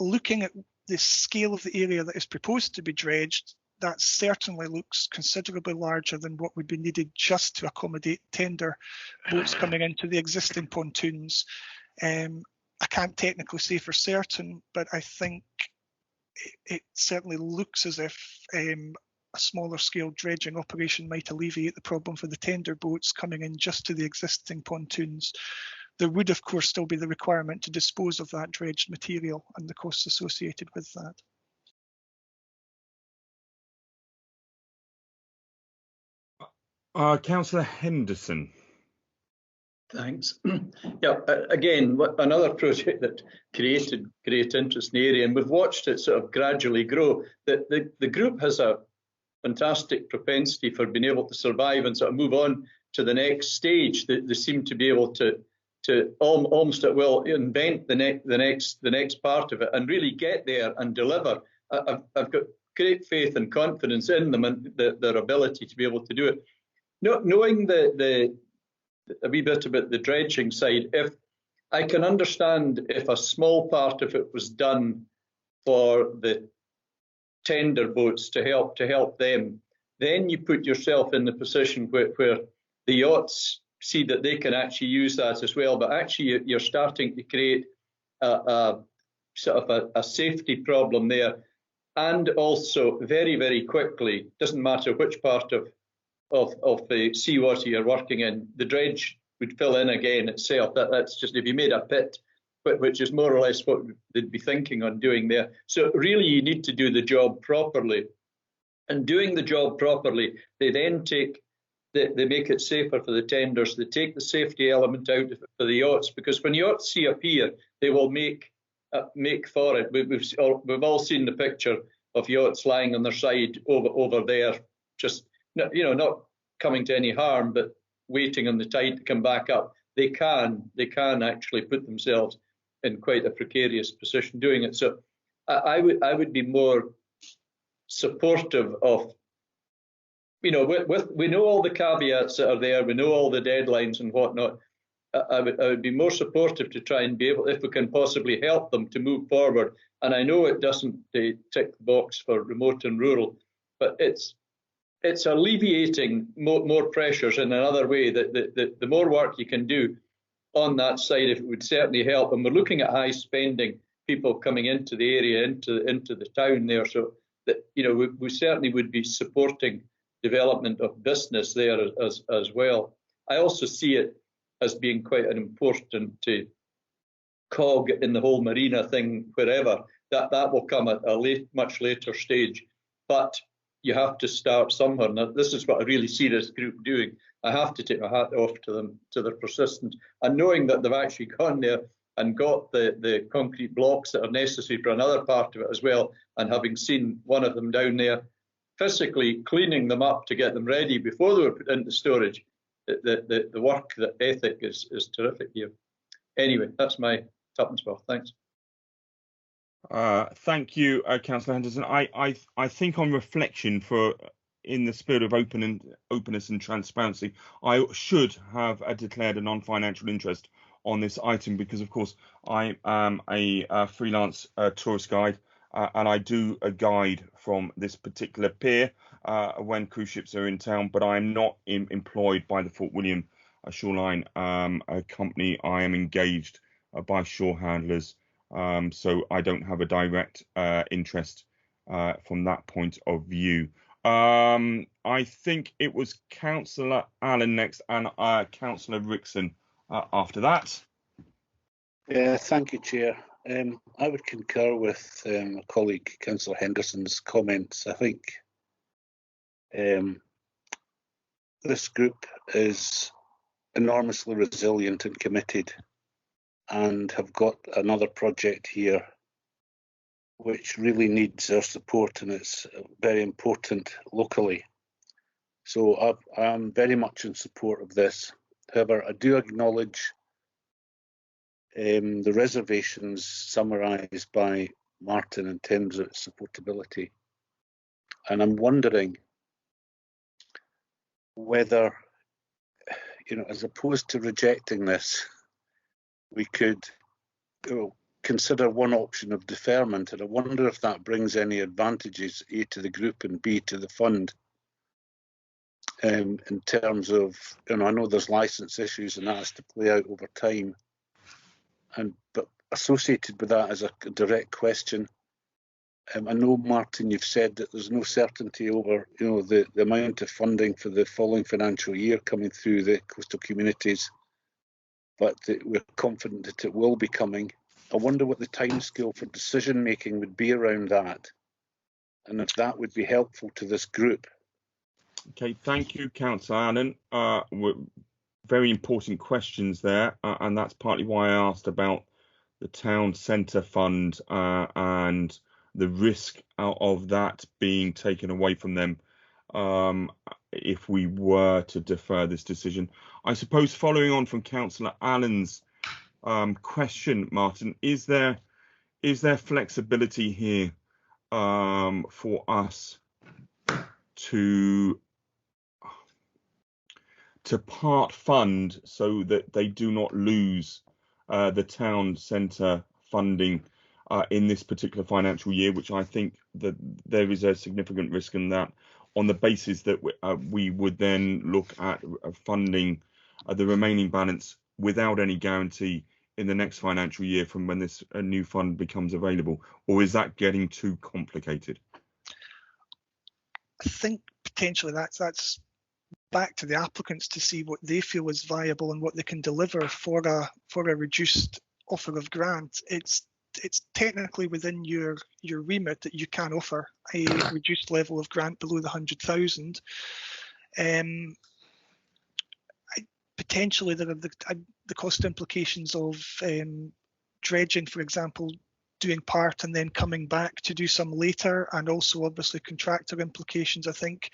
Looking at the scale of the area that is proposed to be dredged, that certainly looks considerably larger than what would be needed just to accommodate tender boats coming into the existing pontoons. I can't technically say for certain, but I think it certainly looks as if a smaller scale dredging operation might alleviate the problem for the tender boats coming in just to the existing pontoons. There would, of course, still be the requirement to dispose of that dredged material and the costs associated with that. Councillor Henderson. Thanks. Yeah, again, another project that created great interest in the area, and we've watched it sort of gradually grow. The group has a fantastic propensity for being able to survive and sort of move on to the next stage. They seem to be able to almost at will invent the next part of it and really get there and deliver. I've got great faith and confidence in them and their ability to be able to do it. Knowing a wee bit about the dredging side, if I can understand if a small part of it was done for the tender boats to help them, then you put yourself in the position where the yachts see that they can actually use that as well. But actually, you're starting to create a sort of a safety problem there, and also very, very quickly, doesn't matter which part of the seawater you're working in, the dredge would fill in again itself. That's just if you made a pit, which is more or less what they'd be thinking on doing there. So really, you need to do the job properly. And doing the job properly, they then they make it safer for the tenders. They take the safety element out of it for the yachts, because when yachts see a pier, they will make for it. We've all seen the picture of yachts lying on their side over there, just not coming to any harm, but waiting on the tide to come back up. They can actually put themselves in quite a precarious position doing it. So I would be more supportive of, we know all the caveats that are there, we know all the deadlines and whatnot. I would be more supportive to try and be able, if we can possibly help them to move forward. And I know it doesn't tick the box for remote and rural, but it's alleviating more pressures in another way. That the more work you can do on that side, it would certainly help. And we're looking at high spending people coming into the area, into the town there. So that we certainly would be supporting development of business there as well. I also see it as being quite an important cog in the whole Marina thing, wherever. That will come at a much later stage. But you have to start somewhere. Now, this is what a really serious group doing. I have to take my hat off to them, to their persistence. And knowing that they've actually gone there and got the concrete blocks that are necessary for another part of it as well, and having seen one of them down there, physically cleaning them up to get them ready before they were put into storage. The work, the ethic is terrific here. Anyway, that's my tuppence worth. Thanks. Thank you, Councillor Henderson. I think on reflection, in the spirit of openness and transparency, I should have declared a non-financial interest on this item, because of course I am a freelance tourist guide, and I do a guide from this particular pier when cruise ships are in town, but I am not employed by the Fort William Shoreline company. I am engaged by shore handlers, so I don't have a direct interest from that point of view. I think it was Councillor Allen next, and Councillor Rickson after that. Thank you, Chair. I would concur with my colleague Councillor Henderson's comments. I think this group is enormously resilient and committed, and have got another project here which really needs our support, and it's very important locally. So I'm very much in support of this. However, I do acknowledge the reservations summarised by Martin in terms of its supportability. And I'm wondering whether, as opposed to rejecting this, we could consider one option of deferment. And I wonder if that brings any advantages, A, to the group and B, to the fund. In terms of, I know there's license issues and that has to play out over time. But associated with that is a direct question. I know, Martin, you've said that there's no certainty over, the amount of funding for the following financial year coming through the coastal communities, but we're confident that it will be coming. I wonder what the timescale for decision making would be around that, and if that would be helpful to this group. Okay, thank you, Councillor Heinen. Very important questions there, and that's partly why I asked about the town centre fund and the risk of that being taken away from them if we were to defer this decision. I suppose following on from Councillor Allen's question, Martin, is there flexibility here for us to part fund so that they do not lose the town centre funding in this particular financial year, which I think that there is a significant risk in that, on the basis that we would then look at funding the remaining balance without any guarantee in the next financial year from when this new fund becomes available? Or is that getting too complicated? I think potentially that's back to the applicants to see what they feel is viable and what they can deliver for a reduced offer of grant. It's technically within your remit that you can offer a reduced level of grant below the 100,000. Potentially there are the cost implications of dredging, for example, doing part and then coming back to do some later, and also obviously contractor implications. I think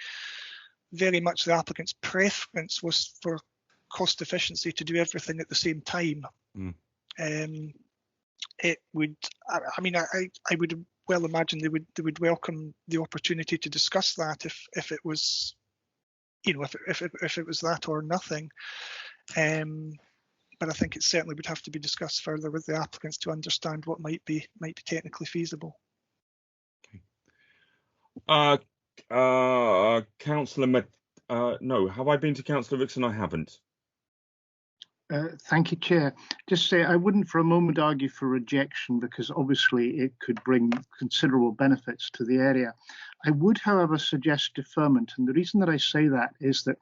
very much the applicant's preference was for cost efficiency to do everything at the same time. It would, I mean, I would well imagine they would welcome the opportunity to discuss that if it was, if it was that or nothing. But I think it certainly would have to be discussed further with the applicants to understand what might be technically feasible. Okay. Councillor, no, have I been to Councillor Rickson? I haven't. Thank you, Chair. Just say I wouldn't for a moment argue for rejection, because obviously it could bring considerable benefits to the area. I would, however, suggest deferment, and the reason that I say that is that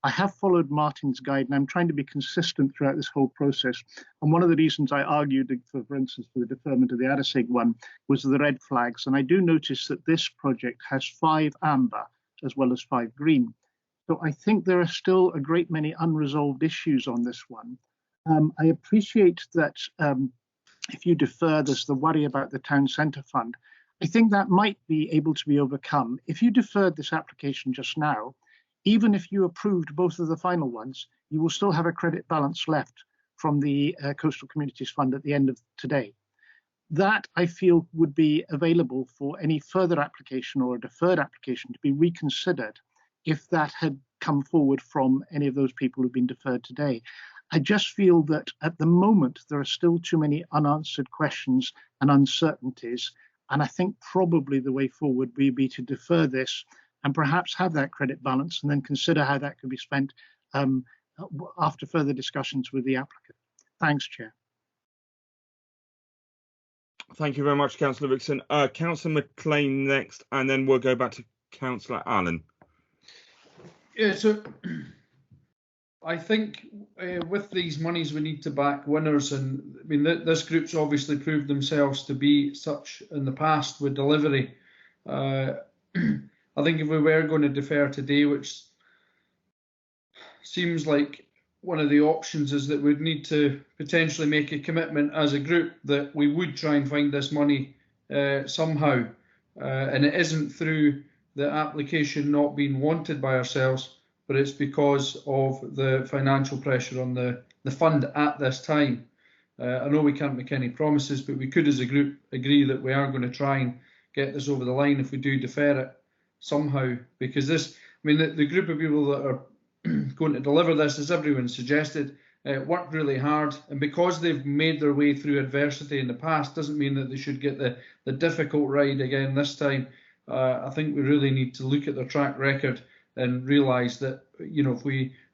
I have followed Martin's guide, and I'm trying to be consistent throughout this whole process. And one of the reasons I argued, for instance, for the deferment of the Adasig one was the red flags. And I do notice that this project has 5 amber as well as 5 green. So I think there are still a great many unresolved issues on this one. I appreciate that if you defer, there's the worry about the town centre fund. I think that might be able to be overcome. If you deferred this application just now, even if you approved both of the final ones, you will still have a credit balance left from the Coastal Communities Fund at the end of today. That, I feel, would be available for any further application or a deferred application to be reconsidered if that had come forward from any of those people who've been deferred today. I just feel that at the moment, there are still too many unanswered questions and uncertainties. And I think probably the way forward would be to defer this and perhaps have that credit balance and then consider how that could be spent after further discussions with the applicant. Thanks, Chair. Thank you very much, Councillor Rickson. Councillor McLean next, and then we'll go back to Councillor Allen. Yeah, so I think with these monies we need to back winners, and I mean this group's obviously proved themselves to be such in the past with delivery. I think if we were going to defer today, which seems like one of the options, is that we'd need to potentially make a commitment as a group that we would try and find this money somehow, and it isn't through the application not being wanted by ourselves, but it's because of the financial pressure on the fund at this time. I know we can't make any promises, but we could as a group agree that we are going to try and get this over the line if we do defer it somehow, because this, I mean, the group of people that are going to deliver this, as everyone suggested, worked really hard, and because they've made their way through adversity in the past doesn't mean that they should get the difficult ride again this time. I think we really need to look at their track record and realise that,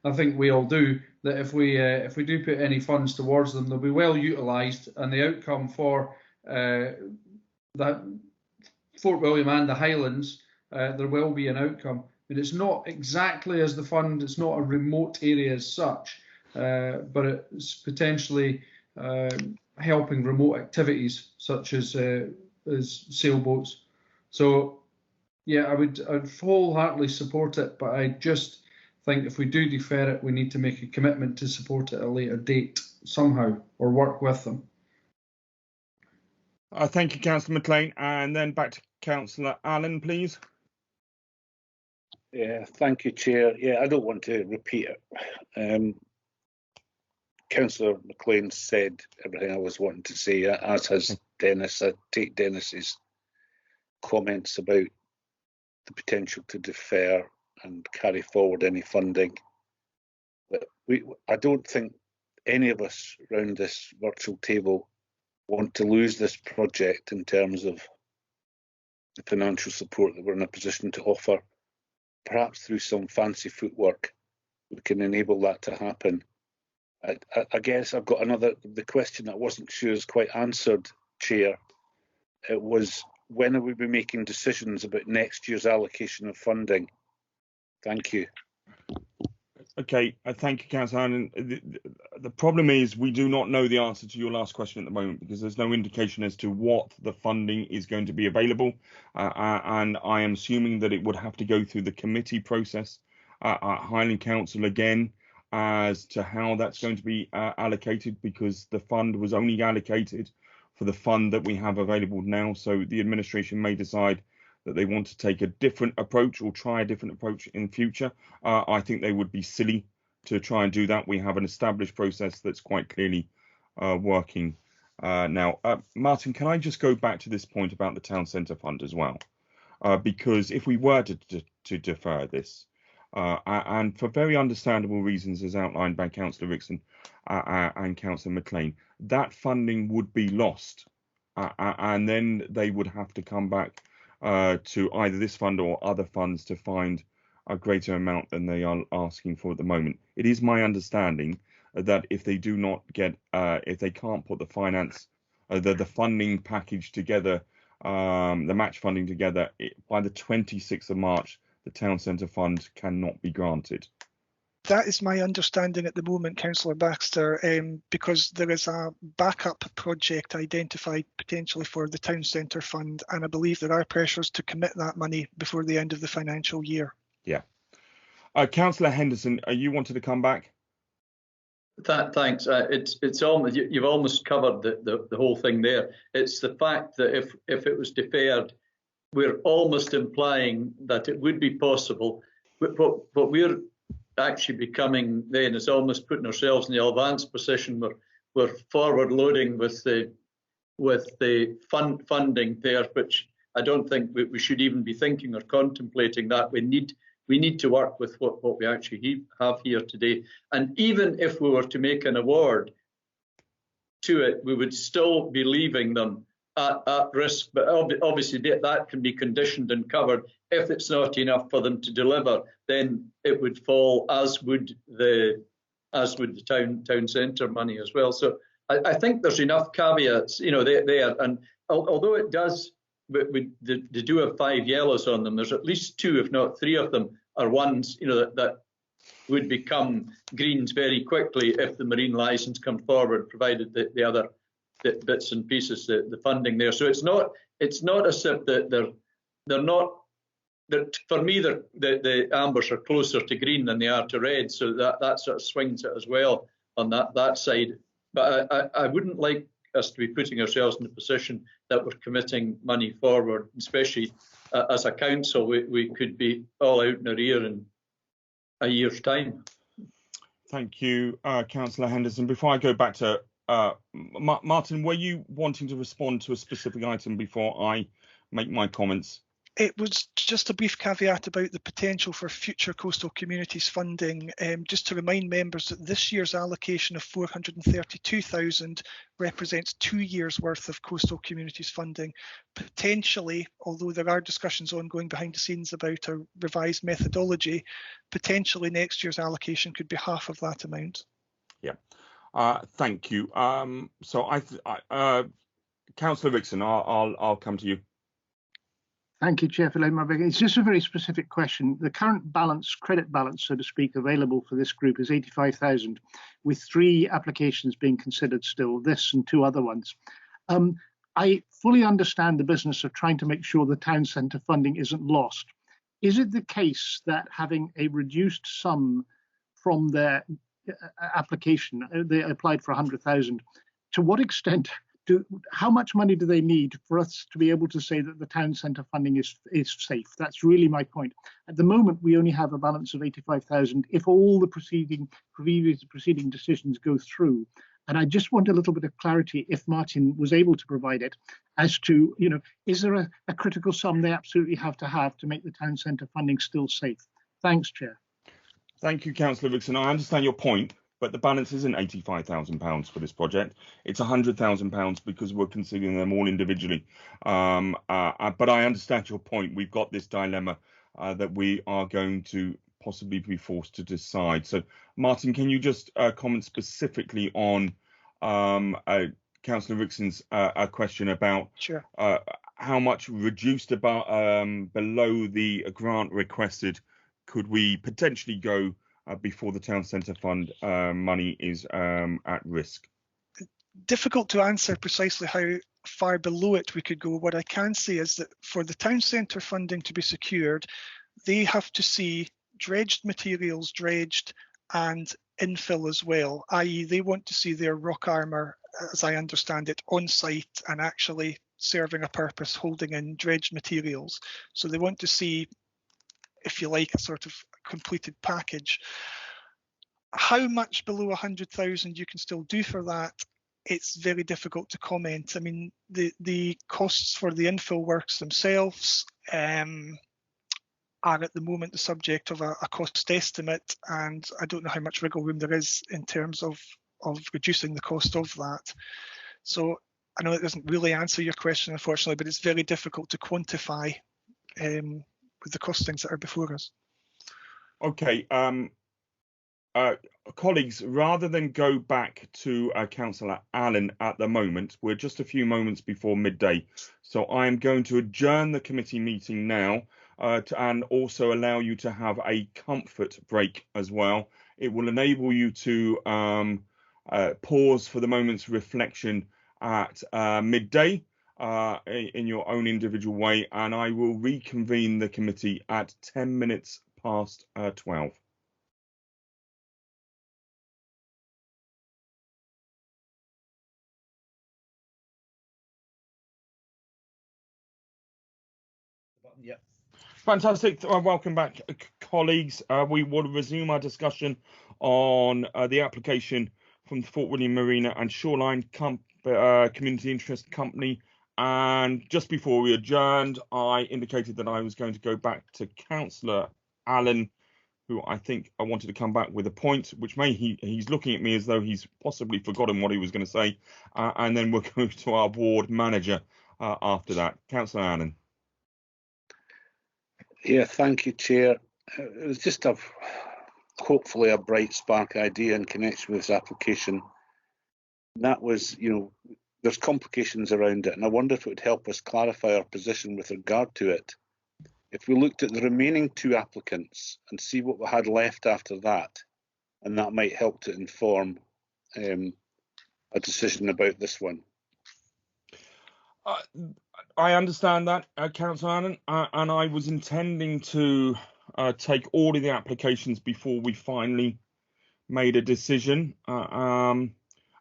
I think we all do, that if we do put any funds towards them, they'll be well utilised, and the outcome for that Fort William and the Highlands, there will be an outcome. And it's not exactly as the fund, it's not a remote area as such, but it's potentially helping remote activities such as sailboats. So yeah, I'd wholeheartedly support it, but I just think if we do defer it, we need to make a commitment to support it at a later date somehow, or work with them. Thank you, Councillor McLean, and then back to Councillor Allen, please. Yeah, thank you, Chair. Yeah, I don't want to repeat it. Councillor McLean said everything I was wanting to say, as has Dennis. I take Dennis's comments about the potential to defer and carry forward any funding. But I don't think any of us around this virtual table want to lose this project in terms of the financial support that we're in a position to offer. Perhaps through some fancy footwork, we can enable that to happen. I guess I've got the question I wasn't sure is quite answered, Chair. It was, when are we be making decisions about next year's allocation of funding? Thank you. Okay, thank you, Councillor Heinen. The problem is we do not know the answer to your last question at the moment, because there's no indication as to what the funding is going to be available, and I am assuming that it would have to go through the committee process at Highland Council again as to how that's going to be allocated, because the fund was only allocated for the fund that we have available now. So the administration may decide that they want to take a different approach or try a different approach in future. I think they would be silly to try and do that. We have an established process that's quite clearly working now. Martin, can I just go back to this point about the town centre fund as well? Because if we were to defer this, and for very understandable reasons as outlined by Councillor Rickson and Councillor McLean, that funding would be lost, and then they would have to come back to either this fund or other funds to find a greater amount than they are asking for at the moment. It is my understanding that if they do not get, if they can't put the finance, the funding package together, the match funding together, by the 26th of March, the town centre fund cannot be granted. That is my understanding at the moment, Councillor Baxter, because there is a backup project identified potentially for the town centre fund, and I believe there are pressures to commit that money before the end of the financial year. Yeah. Councillor Henderson, you wanted to come back? Thanks. It's almost, you've almost covered the whole thing there. It's the fact that if it was deferred, we're almost implying that it would be possible. What we're actually becoming then is almost putting ourselves in the advanced position where we're forward loading with the funding there, which I don't think we should even be thinking or contemplating that. We need to work with what we actually have here today. And even if we were to make an award to it, we would still be leaving them at risk. But obviously that can be conditioned and covered. If it's not enough for them to deliver, then it would fall, as would the town centre money as well. So I think there's enough caveats, there. And although it does, they do have 5 yellows on them, there's at least 2, if not 3 of them, are ones that would become greens very quickly if the marine licence comes forward, provided the other bits and pieces, the funding there. So it's not as if that they're not. For me, the ambers are closer to green than they are to red, so that sort of swings it as well on that side. But I wouldn't like us to be putting ourselves in a position that we're committing money forward, especially as a council. We could be all out in our ear in a year's time. Thank you, Councillor Henderson. Before I go back to Martin, were you wanting to respond to a specific item before I make my comments? It was just a brief caveat about the potential for future coastal communities funding. Just to remind members that this year's allocation of 432,000 represents 2 years worth of coastal communities funding. Potentially, although there are discussions ongoing behind the scenes about a revised methodology, potentially next year's allocation could be half of that amount. Yeah, thank you. So Councillor Rickson, I'll come to you. Thank you, Chair, for letting me back. It's just a very specific question. The current balance, credit balance, so to speak, available for this group is 85,000, with 3 applications being considered still, this and 2 other ones. I fully understand the business of trying to make sure the town centre funding isn't lost. Is it the case that having a reduced sum from their application, they applied for 100,000, to what extent how much money do they need for us to be able to say that the town centre funding is safe? That's really my point. At the moment, we only have a balance of 85,000 if all the previous proceeding decisions go through. And I just want a little bit of clarity, if Martin was able to provide it, as to, is there a critical sum they absolutely have to make the town centre funding still safe? Thanks, Chair. Thank you, Councillor Rickson. I understand your point, but the balance isn't £85,000 for this project. It's £100,000 because we're considering them all individually. But I understand your point. We've got this dilemma that we are going to possibly be forced to decide. So, Martin, can you just comment specifically on Councillor Rickson's question about Sure. How much reduced about below the grant requested could we potentially go before the town centre fund money is at risk? Difficult to answer precisely how far below it we could go. What I can say is that for the town centre funding to be secured, they have to see dredged materials dredged and infill as well, i.e. they want to see their rock armour, as I understand it, on site and actually serving a purpose, holding in dredged materials. So they want to see, if you like, a sort of completed package. How much below 100,000 you can still do for that, it's very difficult to comment. I mean, the costs for the infill works themselves are at the moment the subject of a cost estimate, and I don't know how much wriggle room there is in terms of reducing the cost of that. So I know it doesn't really answer your question, unfortunately, but it's very difficult to quantify with the costings that are before us. Okay, colleagues, rather than go back to Councillor Allen at the moment, we're just a few moments before midday. So I am going to adjourn the committee meeting now and also allow you to have a comfort break as well. It will enable you to pause for the moment's reflection at midday in your own individual way, and I will reconvene the committee at 10 minutes past 12. Yeah. Fantastic. Welcome back, colleagues. We will resume our discussion on the application from the Fort William Marina and Shoreline Community Interest Company. And just before we adjourned, I indicated that I was going to go back to Councillor Allen, who I think I wanted to come back with a point, which he's looking at me as though he's possibly forgotten what he was going to say. And then we'll go to our ward manager after that. Councillor Allen. Yeah, thank you, Chair. It was just hopefully a bright spark idea in connection with this application. And that was, there's complications around it, and I wonder if it would help us clarify our position with regard to it. If we looked at the remaining 2 applicants and see what we had left after that, and that might help to inform a decision about this one. I understand that, Councillor Allen, and I was intending to take all of the applications before we finally made a decision. And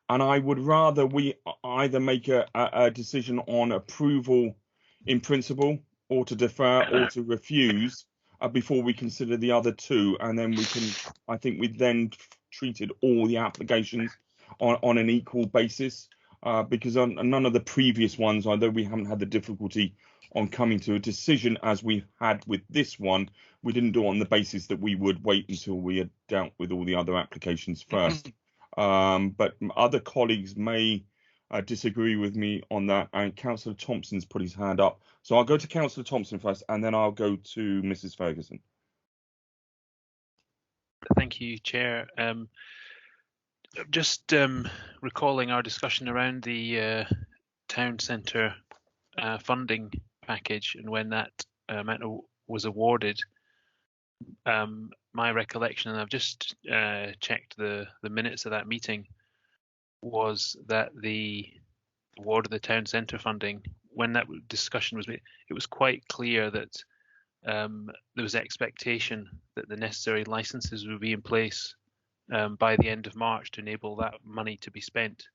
I would rather we either make a decision on approval in principle, or to defer, or to refuse before we consider the other 2, and then we can. I think we then treated all the applications on an equal basis. Because on none of the previous ones, although we haven't had the difficulty on coming to a decision as we had with this one. We didn't do it on the basis that we would wait until we had dealt with all the other applications first. But other colleagues may disagree with me on that, and Councillor Thompson's put his hand up. So I'll go to Councillor Thompson first, and then I'll go to Mrs. Ferguson. Thank you, Chair. Just recalling our discussion around the town centre funding package and when that amount was awarded. My recollection, and I've just checked the minutes of that meeting, was that the award of the town centre funding, when that discussion was made, it was quite clear that there was expectation that the necessary licences would be in place by the end of March to enable that money to be spent.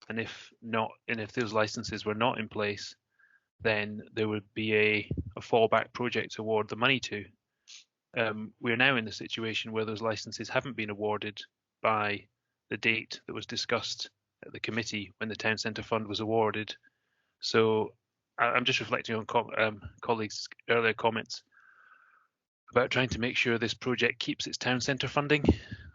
And if not, and if those licences were not in place, then there would be a fallback project to award the money to. We're now in the situation where those licences haven't been awarded by the date that was discussed at the committee when the town centre fund was awarded. So I'm just reflecting on colleagues' earlier comments about trying to make sure this project keeps its town centre funding.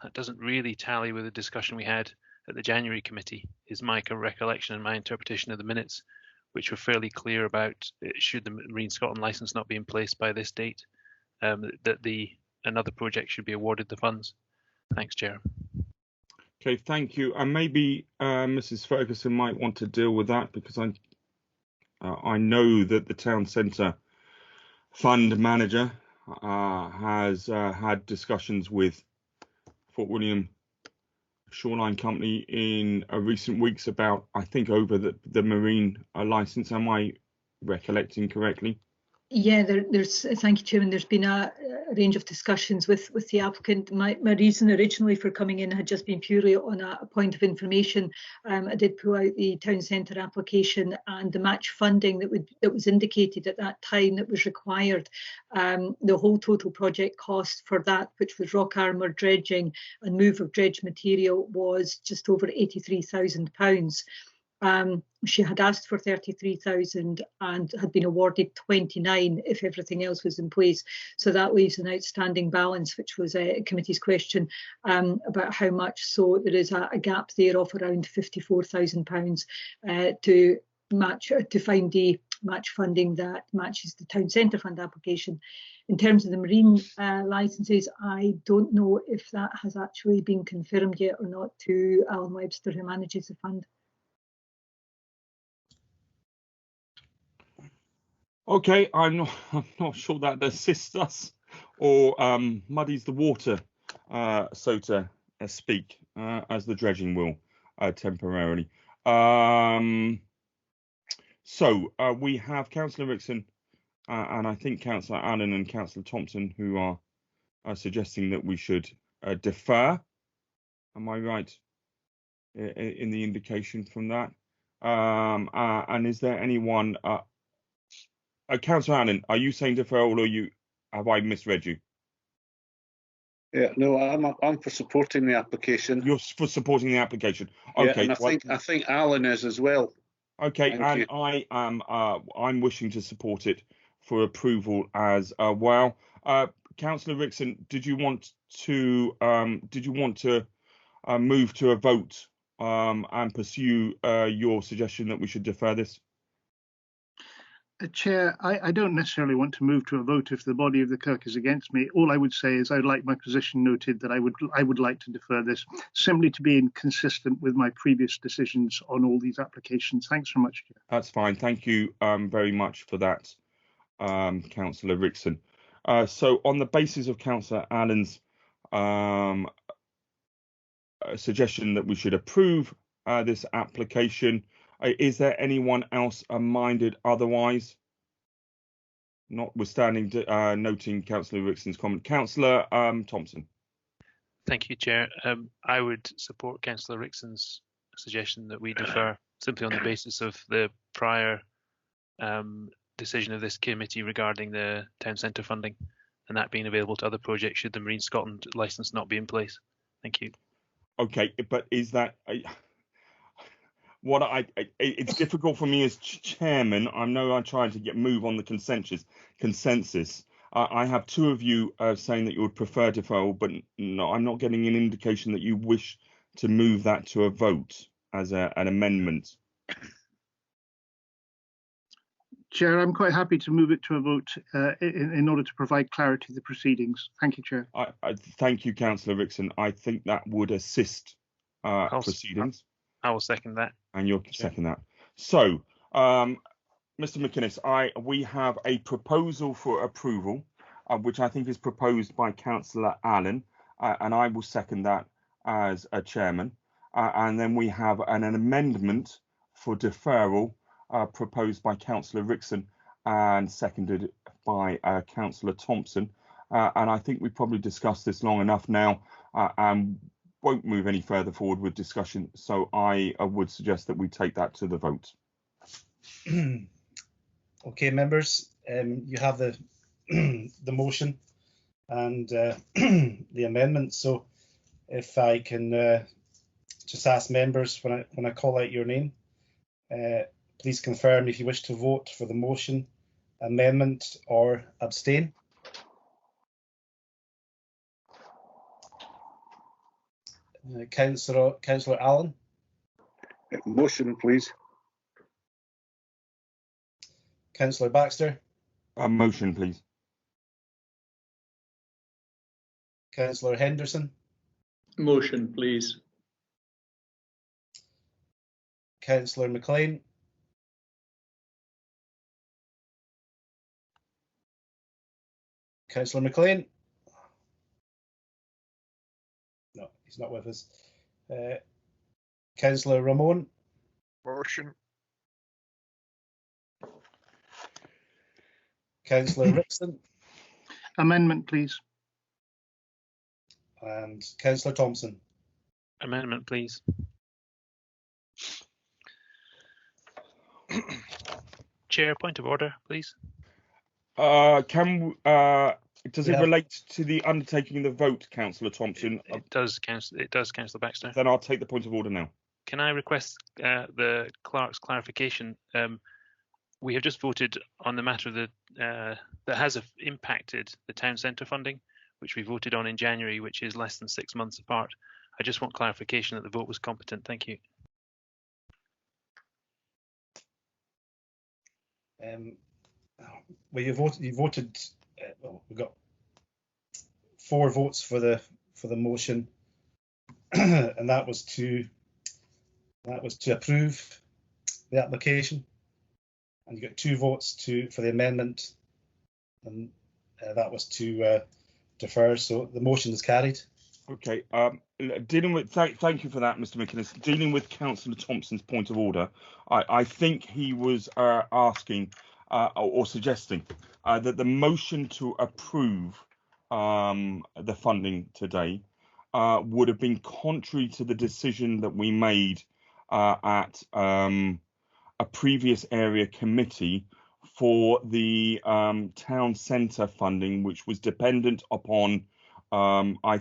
That doesn't really tally with the discussion we had at the January committee, is my recollection and my interpretation of the minutes, which were fairly clear about should the Marine Scotland licence not be in place by this date, that another project should be awarded the funds. Thanks, Chair. Okay, thank you. And maybe Mrs. Ferguson might want to deal with that, because I know that the town centre fund manager has had discussions with Fort William Shoreline Company in recent weeks about, I think, over the marine licence. Am I recollecting correctly? Yeah, there's thank you, Chairman. There's been a range of discussions with the applicant. My reason originally for coming in had just been purely on a point of information. I did pull out the town centre application and the match funding that was indicated at that time that was required. The whole total project cost for that, which was rock armour, dredging and move of dredge material, was just over £83,000. She had asked for 33,000 and had been awarded 29 if everything else was in place. So that leaves an outstanding balance, which was a committee's question about how much. So there is a gap there of around £54,000 to find the match funding that matches the town centre fund application. In terms of the marine licences, I don't know if that has actually been confirmed yet or not to Alan Webster, who manages the fund. Okay, I'm not sure that assists us or muddies the water, so to speak, as the dredging will temporarily. So we have Councillor Rickson and I think Councillor Allen and Councillor Thompson who are suggesting that we should defer. Am I right in the indication from that? And is there anyone? Councillor Heinen, are you saying deferral, or have I misread you? Yeah, no, I'm for supporting the application. You're for supporting the application. Okay, yeah, and I think Alan is as well. Okay, and I am I'm wishing to support it for approval as well. Councillor Rickson, did you want to move to a vote and pursue your suggestion that we should defer this? Chair, I don't necessarily want to move to a vote if the body of the Kirk is against me. All I would say is I'd like my position noted that I would like to defer this, simply to be consistent with my previous decisions on all these applications. Thanks very much, Chair. That's fine. Thank you very much for that, Councillor Rickson. So on the basis of Councillor Allen's suggestion that we should approve this application, is there anyone else minded otherwise? Notwithstanding noting Councillor Rickson's comment. Councillor Thompson. Thank you, Chair. I would support Councillor Rickson's suggestion that we defer simply on the basis of the prior decision of this committee regarding the town centre funding and that being available to other projects should the Marine Scotland licence not be in place. Thank you. Okay, but is that... it's difficult for me as chairman. I know I'm trying to move on the consensus. I have two of you saying that you would prefer deferral, but no, I'm not getting an indication that you wish to move that to a vote as an amendment. Chair, I'm quite happy to move it to a vote in order to provide clarity to the proceedings. Thank you, Chair. Thank you, Councillor Rickson. I think that would assist proceedings. I will second that. And you'll second that. So, Mr. McInnes, we have a proposal for approval, which I think is proposed by Councillor Allen, and I will second that as a chairman. And then we have an amendment for deferral proposed by Councillor Rickson and seconded by Councillor Thompson. And I think we probably discussed this long enough now and won't move any further forward with discussion. So I would suggest that we take that to the vote. Okay, members, you have the the motion and the amendment. So if I can just ask members when I call out your name, please confirm if you wish to vote for the motion, amendment, or abstain. Councillor Allen. Motion, please. Councillor Baxter. Motion, please. Councillor Henderson. Motion, please. Councillor McLean. Councillor McLean. No, he's not with us. Councillor Ramon. Motion. Councillor Rickson. Amendment, please. And Councillor Thompson. Amendment, please. Chair, point of order, please. Does it relate to the undertaking of the vote, Councillor Thompson? It does, Councillor Baxter. Then I'll take the point of order now. Can I request the clerk's clarification? We have just voted on the matter of that has impacted the town centre funding, which we voted on in January, which is less than 6 months apart. I just want clarification that the vote was competent. Thank you. Well, you voted. Well, we got 4 votes for the motion, and that was to approve the application, and you got 2 votes for the amendment, and that was to defer. So the motion is carried. Okay. Dealing with thank you for that, Mr. McInnes. Dealing with Councillor Thompson's point of order, I think he was asking or suggesting that the motion to approve the funding today would have been contrary to the decision that we made at a previous area committee for the town centre funding, which was dependent upon, I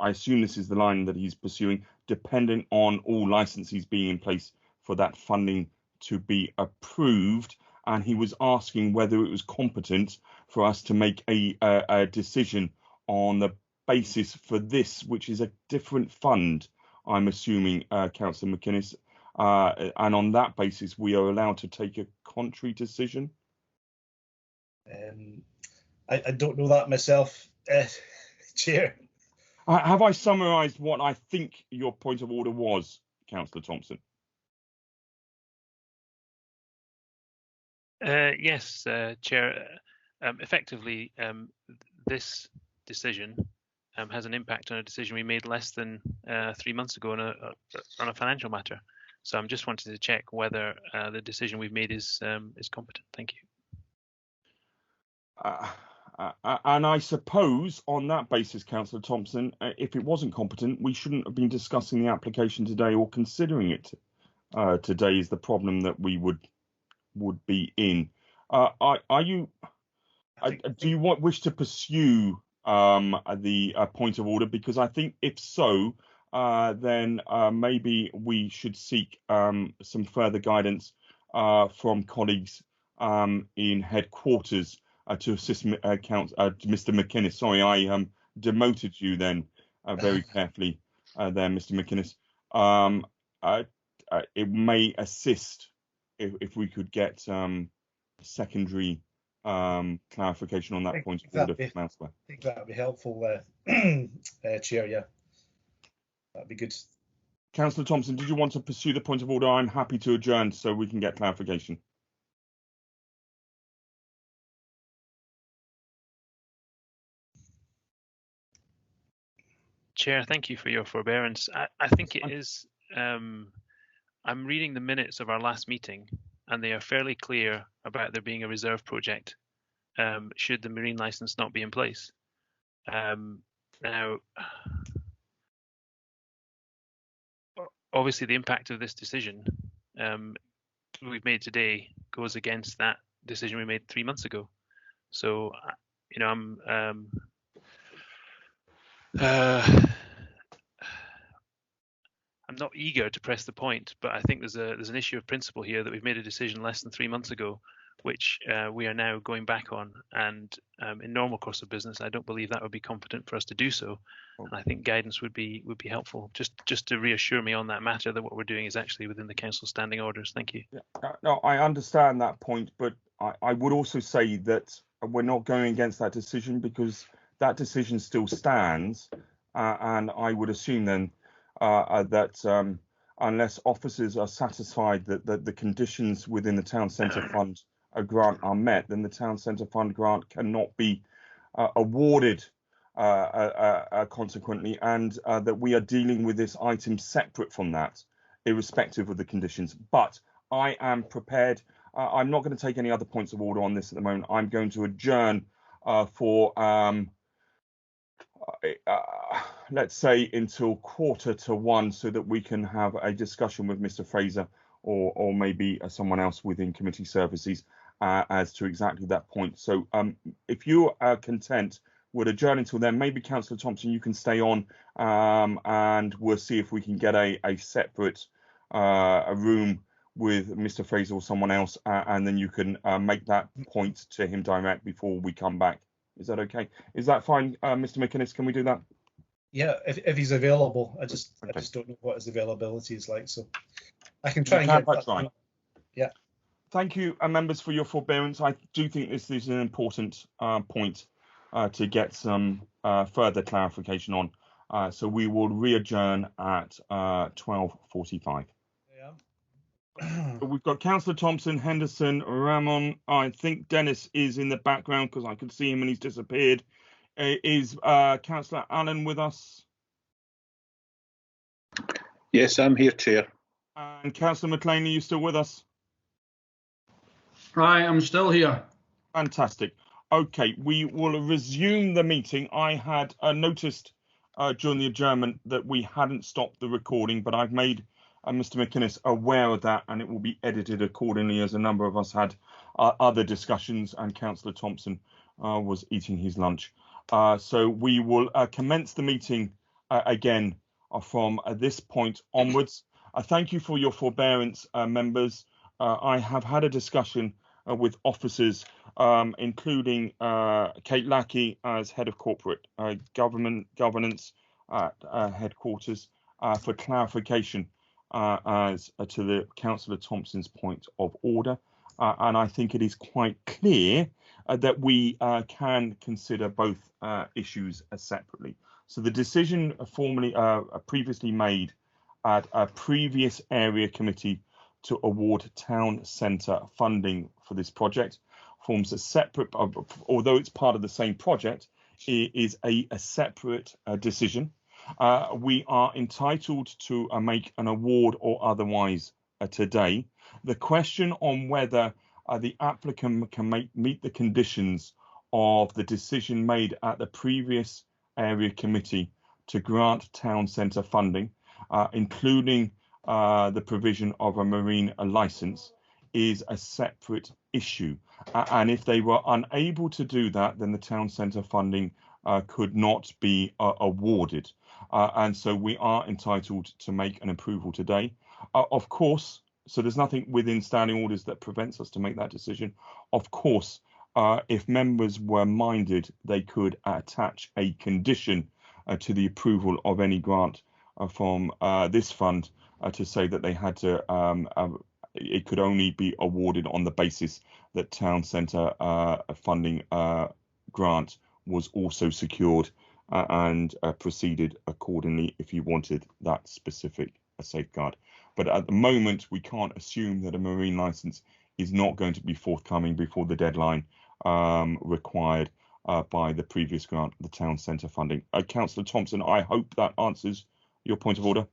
assume this is the line that he's pursuing, dependent on all licenses being in place for that funding to be approved. And he was asking whether it was competent for us to make a decision on the basis for this, which is a different fund, I'm assuming, Councillor McInnes. And on that basis, we are allowed to take a contrary decision. I don't know that myself, Chair. Have I summarised what I think your point of order was, Councillor Thompson? Yes, Chair. Effectively, this decision has an impact on a decision we made less than 3 months ago on a financial matter. So I'm just wanting to check whether the decision we've made is competent. Thank you. And I suppose on that basis, Councillor Thompson, if it wasn't competent, we shouldn't have been discussing the application today or considering it today is the problem that we would be in. Do you wish to pursue the point of order? Because I think if so, then maybe we should seek some further guidance from colleagues in headquarters to assist Mr. McInnes. Sorry, I demoted you then very carefully there, Mr. McInnes. It may assist if we could get secondary clarification on that point of order from elsewhere. I think that would be helpful, Chair. Yeah, that'd be good. Councillor Thompson, did you want to pursue the point of order? I'm happy to adjourn so we can get clarification. Chair, thank you for your forbearance. I think it is, I'm reading the minutes of our last meeting and they are fairly clear about there being a reserve project should the marine licence not be in place. Now, obviously the impact of this decision we've made today goes against that decision we made 3 months ago. So, you know, I'm not eager to press the point, but I think there's an issue of principle here that we've made a decision less than 3 months ago, which we are now going back on. And in normal course of business, I don't believe that would be competent for us to do so. And I think guidance would be helpful, just to reassure me on that matter that what we're doing is actually within the council's standing orders. Thank you. Yeah, no, I understand that point, but I would also say that we're not going against that decision because that decision still stands, and I would assume then that unless officers are satisfied that the conditions within the town centre fund grant are met, then the town centre fund grant cannot be awarded consequently, and that we are dealing with this item separate from that, irrespective of the conditions. But I am prepared. I'm not going to take any other points of order on this at the moment. I'm going to adjourn for let's say until 1:45 so that we can have a discussion with Mr. Fraser or maybe someone else within committee services as to exactly that point. So if you are content, we'll adjourn until then. Maybe Councillor Thompson, you can stay on and we'll see if we can get a separate a room with Mr. Fraser or someone else, and then you can make that point to him direct before we come back. Is that okay? Is that fine, Mr. McInnes? Can we do that? Yeah, if he's available. I just don't know what his availability is like, so I can try and get that. Right. Yeah. Thank you, members, for your forbearance. I do think this is an important point to get some further clarification on. So we will re-adjourn at 12:45. We've got Councillor Thompson, Henderson, Ramon. I think Dennis is in the background because I could see him and he's disappeared. Is Councillor Allen with us? Yes, I'm here, Chair. And Councillor McLean, are you still with us? Hi, I'm still here. Fantastic. Okay, we will resume the meeting. I had noticed during the adjournment that we hadn't stopped the recording, but I've made Mr. McInnes aware of that, and it will be edited accordingly, as a number of us had other discussions and Councillor Thompson was eating his lunch. So we will commence the meeting again from this point onwards. Thank you for your forbearance, members. I have had a discussion with officers, including Kate Lackey as Head of Corporate Governance at headquarters for clarification as to the Councillor Thompson's point of order. And I think it is quite clear that we can consider both issues separately. So the decision formally previously made at a previous area committee to award town centre funding for this project forms a separate, although it's part of the same project, it is a separate decision. We are entitled to make an award or otherwise today. The question on whether the applicant can meet the conditions of the decision made at the previous area committee to grant town centre funding, including the provision of a marine licence, is a separate issue. And if they were unable to do that, then the town centre funding could not be awarded. and so we are entitled to make an approval today. Of course, so there's nothing within standing orders that prevents us to make that decision. Of course, if members were minded, they could attach a condition to the approval of any grant from this fund to say that they had to, it could only be awarded on the basis that town centre funding grant was also secured and proceeded accordingly if you wanted that specific safeguard. But at the moment, we can't assume that a marine licence is not going to be forthcoming before the deadline required by the previous grant, the town centre funding. Councillor Thompson, I hope that answers your point of order.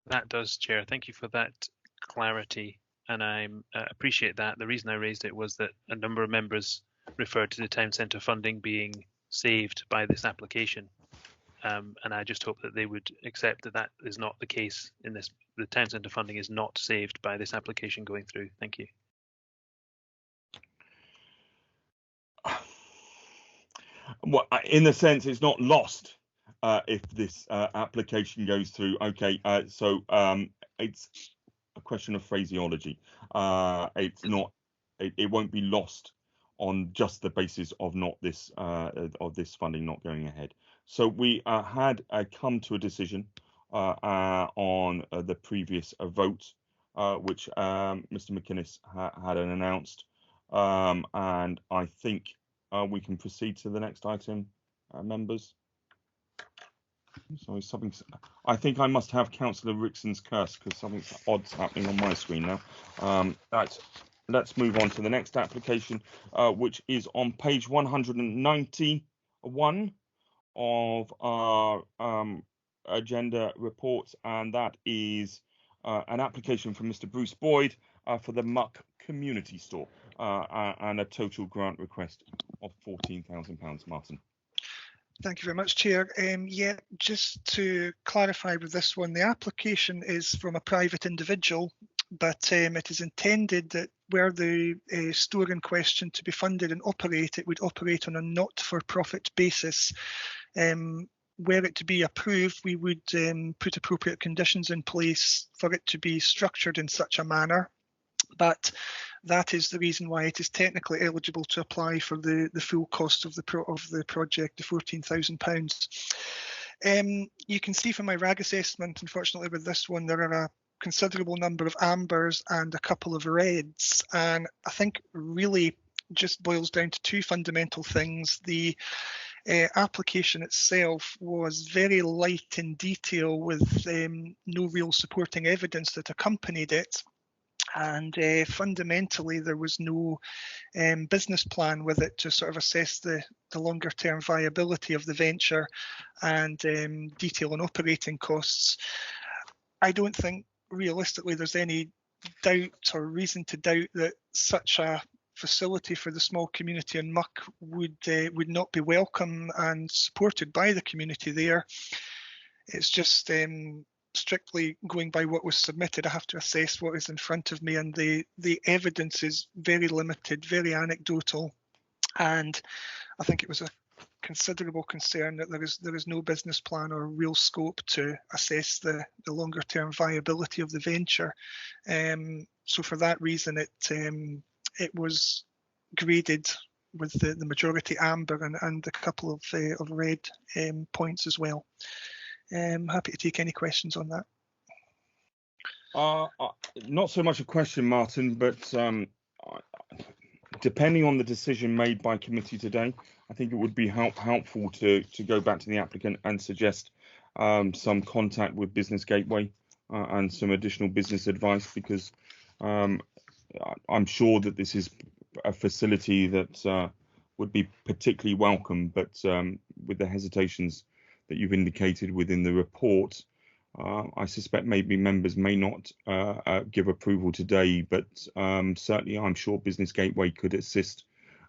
That does, Chair. Thank you for that clarity, and I appreciate that. The reason I raised it was that a number of members referred to the town centre funding being saved by this application. And I just hope that they would accept that that is not the case in this. The town centre funding is not saved by this application going through. Thank you. Well, in the sense, it's not lost if this application goes through. Okay, so it's a question of phraseology. It's not. It won't be lost on just the basis of not this of this funding not going ahead. So we had come to a decision on the previous vote, which Mr. McInnes had announced, and I think we can proceed to the next item, members. Sorry, something. I think I must have Councillor Rixon's curse because something odd's happening on my screen now. Let's move on to the next application, which is on page 191 of our agenda report, and that is an application from Mr. Bruce Boyd for the Muck Community Store and a total grant request of £14,000. Martin. Thank you very much, Chair. Yeah, just to clarify with this one, the application is from a private individual, but it is intended that were the store in question to be funded and operate, it would operate on a not-for-profit basis. Were it to be approved, we would put appropriate conditions in place for it to be structured in such a manner. But that is the reason why it is technically eligible to apply for the full cost of the project, the £14,000. You can see from my RAG assessment, unfortunately with this one, there are a considerable number of ambers and a couple of reds, and I think really just boils down to two fundamental things. The application itself was very light in detail with no real supporting evidence that accompanied it. And fundamentally, there was no business plan with it to sort of assess the longer term viability of the venture and detail on operating costs. I don't think realistically there's any doubt or reason to doubt that such a facility for the small community in Muck would not be welcome and supported by the community there. It's just strictly going by what was submitted. I have to assess what is in front of me, and the evidence is very limited, very anecdotal, and I think it was a considerable concern that there is no business plan or real scope to assess the longer term viability of the venture. So for that reason, it was graded with the majority amber and a couple of red points as well. I'm happy to take any questions on that. Not so much a question, Martin, but depending on the decision made by committee today, I think it would be helpful to go back to the applicant and suggest some contact with Business Gateway and some additional business advice, because I'm sure that this is a facility that would be particularly welcome, but with the hesitations that you've indicated within the report, I suspect maybe members may not give approval today, but certainly I'm sure Business Gateway could assist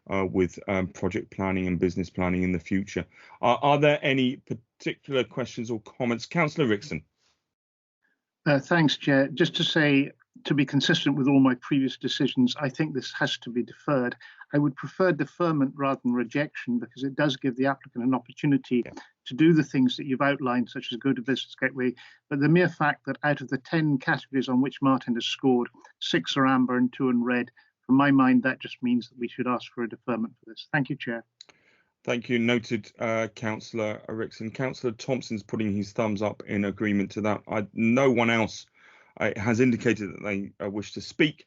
with project planning and business planning in the future. Are there any particular questions or comments? Councillor Rixon. Thanks, Chair. Just to say, to be consistent with all my previous decisions, I think this has to be deferred. I would prefer deferment rather than rejection, because it does give the applicant an opportunity to do the things that you've outlined, such as go to Business Gateway. But the mere fact that out of the 10 categories on which Martin has scored, 6 are amber and 2 in red, from my mind, that just means that we should ask for a deferment for this. Thank you, Chair. Thank you. Noted, Councillor Erickson. Councillor Thompson's putting his thumbs up in agreement to that. No one else has indicated that they wish to speak.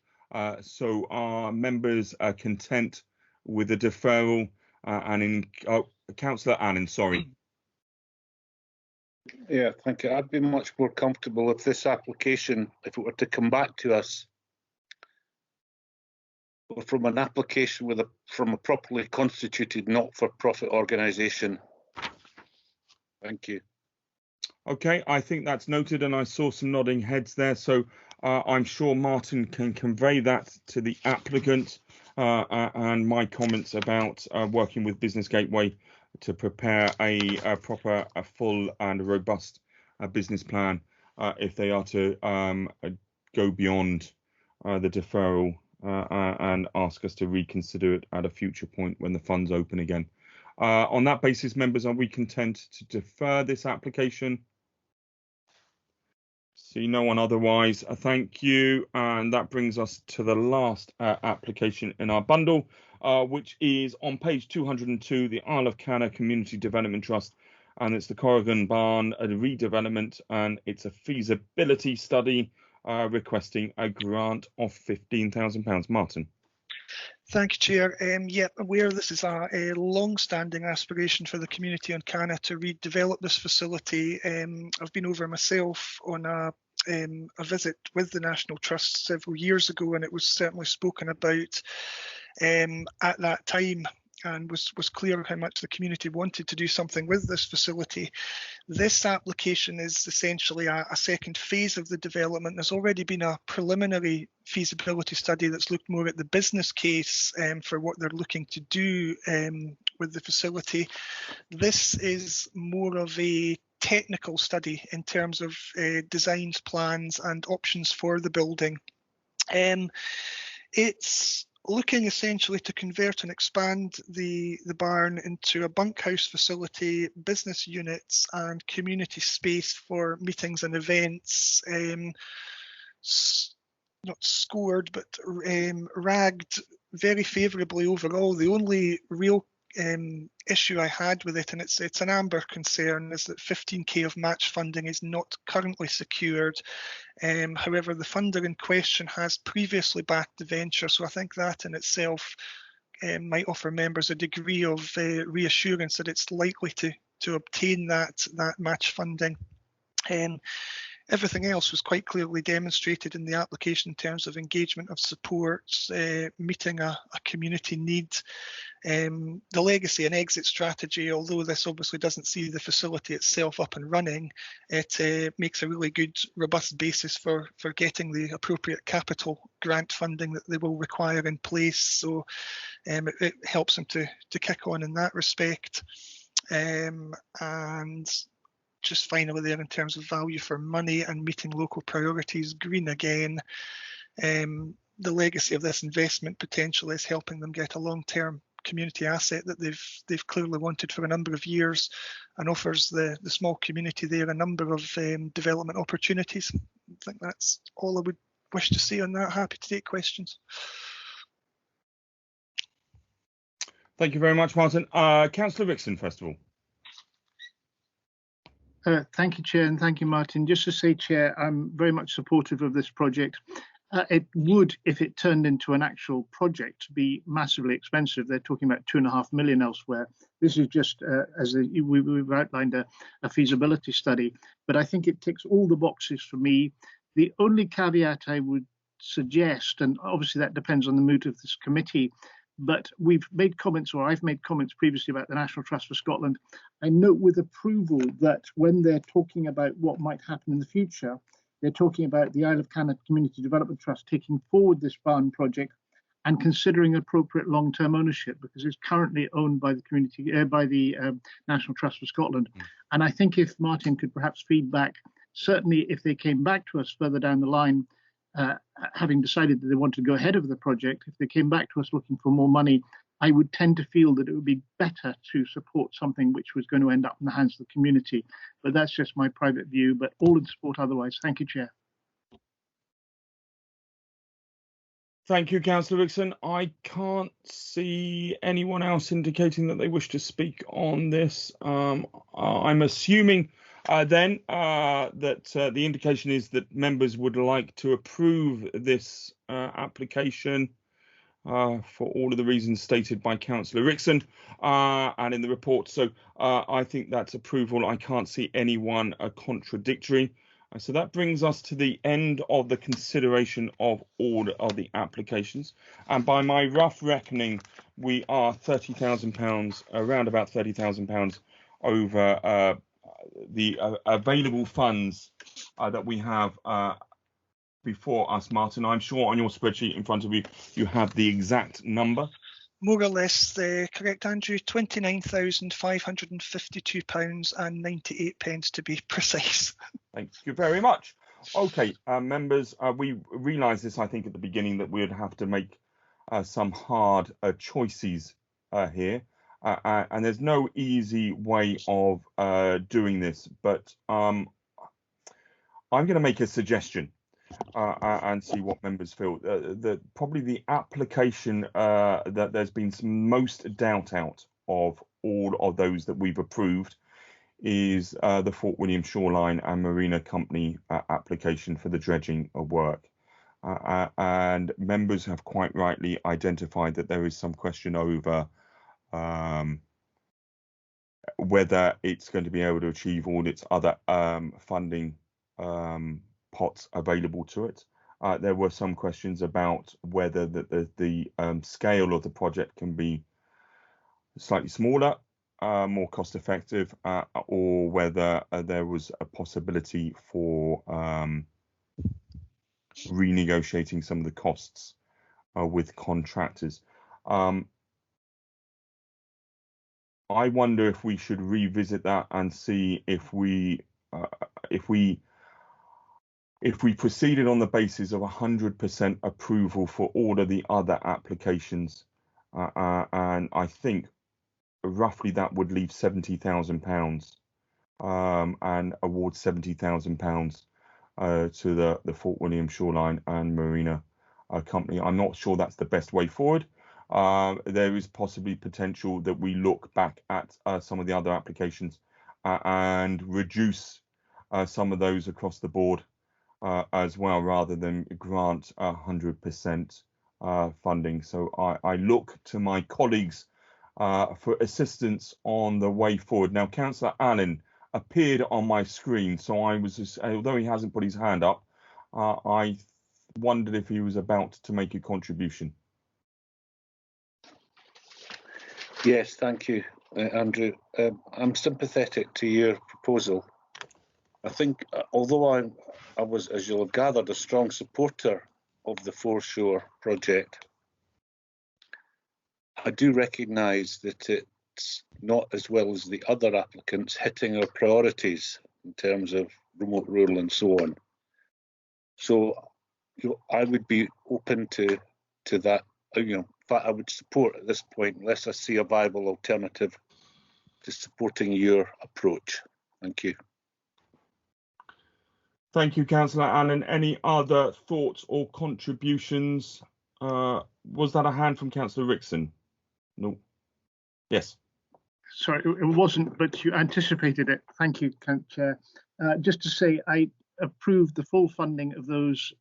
So are members content with the deferral? Councillor Annan, sorry. Yeah, thank you. I'd be much more comfortable if this application, if it were to come back to us from an application from a properly constituted not-for-profit organisation. Thank you. Okay, I think that's noted, and I saw some nodding heads there. So I'm sure Martin can convey that to the applicant, and my comments about working with Business Gateway to prepare a proper, full and robust business plan if they are to go beyond the deferral and ask us to reconsider it at a future point when the funds open again. On that basis, members, are we content to defer this application? See no one otherwise. Thank you. And that brings us to the last application in our bundle, which is on page 202, the Isle of Canna Community Development Trust. And it's the Corrigan Barn redevelopment, and it's a feasibility study requesting a grant of £15,000. Martin. Thank you, Chair. Yeah, aware this is a long-standing aspiration for the community on Canna to redevelop this facility. I've been over myself on a visit with the National Trust several years ago, and it was certainly spoken about at that time, and was clear how much the community wanted to do something with this facility. This application is essentially a second phase of the development. There's already been a preliminary feasibility study that's looked more at the business case for what they're looking to do with the facility. This is more of a technical study in terms of designs, plans and options for the building. It's looking essentially to convert and expand the barn into a bunkhouse facility, business units and community space for meetings and events. Not scored, but ragged very favourably overall. The only real issue I had with it, and it's an amber concern, is that 15k of match funding is not currently secured. However, the funder in question has previously backed the venture, so I think that in itself might offer members a degree of reassurance that it's likely to obtain that match funding. Everything else was quite clearly demonstrated in the application in terms of engagement of supports, meeting a community need. The legacy and exit strategy, although this obviously doesn't see the facility itself up and running, it makes a really good, robust basis for getting the appropriate capital grant funding that they will require in place. So it helps them to kick on in that respect. And just finally there, in terms of value for money and meeting local priorities, green again. The legacy of this investment potentially is helping them get a long-term community asset that they've clearly wanted for a number of years, and offers the small community there a number of development opportunities. I think that's all I would wish to see on that. Happy to take questions. Thank you very much, Martin. Councillor Rickson, first of all. Thank you, Chair, and thank you, Martin. Just to say, Chair, I'm very much supportive of this project. It would, if it turned into an actual project, be massively expensive. They're talking about £2.5 million elsewhere. This is just, as we've outlined, a feasibility study. But I think it ticks all the boxes for me. The only caveat I would suggest, and obviously that depends on the mood of this committee, but we've made comments, or I've made comments previously about the National Trust for Scotland. I note with approval that when they're talking about what might happen in the future, they're talking about the Isle of Canna Community Development Trust taking forward this barn project and considering appropriate long-term ownership, because it's currently owned by the community, by the National Trust for Scotland. And I think if Martin could perhaps feedback, certainly if they came back to us further down the line, having decided that they want to go ahead of the project, if they came back to us looking for more money, I would tend to feel that it would be better to support something which was going to end up in the hands of the community. But that's just my private view, but all in support otherwise. Thank you, Chair. Thank you, Councillor Rickson. I can't see anyone else indicating that they wish to speak on this. I'm assuming then that the indication is that members would like to approve this application for all of the reasons stated by Councillor Rickson and in the report. So I think that's approval. I can't see anyone contradictory. So that brings us to the end of the consideration of all of the applications. And by my rough reckoning, we are £30,000, around about £30,000 over the available funds that we have before us, Martin. I'm sure on your spreadsheet in front of you, you have the exact number. More or less correct, Andrew. £29,552.98 to be precise. Thank you very much. Okay, members, we realised this, I think, at the beginning that we would have to make some hard choices here. And there's no easy way of doing this, but I'm going to make a suggestion. And see what members feel. Probably the application that there's been some most doubt out of all of those that we've approved is the Fort William Shoreline and Marina Company application for the dredging of work. And members have quite rightly identified that there is some question over whether it's going to be able to achieve all its other funding pots available to it. There were some questions about whether the scale of the project can be slightly smaller, more cost effective, or whether there was a possibility for renegotiating some of the costs with contractors. I wonder if we should revisit that and see if we proceeded on the basis of 100% approval for all of the other applications, and I think roughly that would leave £70,000 and award £70,000 to the Fort William Shoreline and Marina Company. I'm not sure that's the best way forward. There is possibly potential that we look back at some of the other applications and reduce some of those across the board as well, rather than grant 100% funding. So I look to my colleagues for assistance on the way forward. Now, Councillor Allen appeared on my screen, so I was just, although he hasn't put his hand up, I wondered if he was about to make a contribution. Yes, thank you, Andrew. I'm sympathetic to your proposal. I think, although I was, as you'll have gathered, a strong supporter of the Foreshore project, I do recognise that it's not, as well as the other applicants, hitting our priorities in terms of remote, rural and so on. So I would be open to that. In fact, I would support at this point, unless I see a viable alternative to supporting your approach. Thank you. Thank you, Councillor Allen. Any other thoughts or contributions? Was that a hand from Councillor Rickson? No. Yes. Sorry, it wasn't, but you anticipated it. Thank you, Chair. Just to say, I approved the full funding of those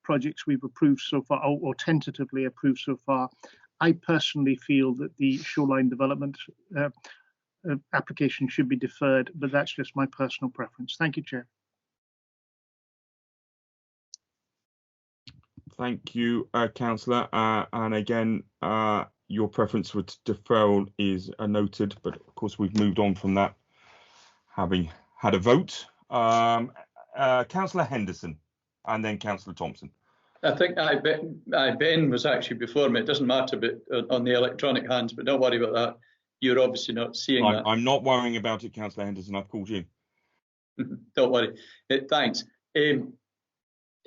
projects we've approved so far, or tentatively approved so far. I personally feel that the shoreline development application should be deferred, but that's just my personal preference. Thank you, Chair. Thank you, Councillor. And again, your preference for deferral is noted, but of course we've moved on from that, having had a vote. Councillor Henderson, and then Councillor Thompson. I think Ben was actually before me. It doesn't matter, but on the electronic hands, but don't worry about that. You're obviously not seeing that. I'm not worrying about it, Councillor Henderson. I've called you. Don't worry. Thanks.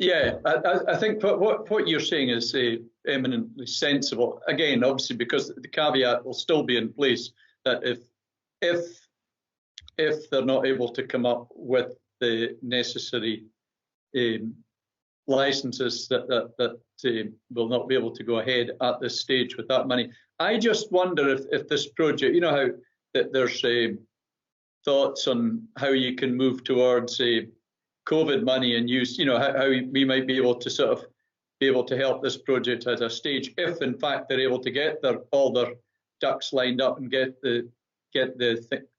Yeah, I think what you're saying is eminently sensible. Again, obviously, because the caveat will still be in place that if they're not able to come up with the necessary licenses, that will not be able to go ahead at this stage with that money. I just wonder if this project, you know how that there's thoughts on how you can move towards COVID money and use, you know, how we might be able to sort of be able to help this project at a stage if in fact they're able to get all their ducks lined up and get the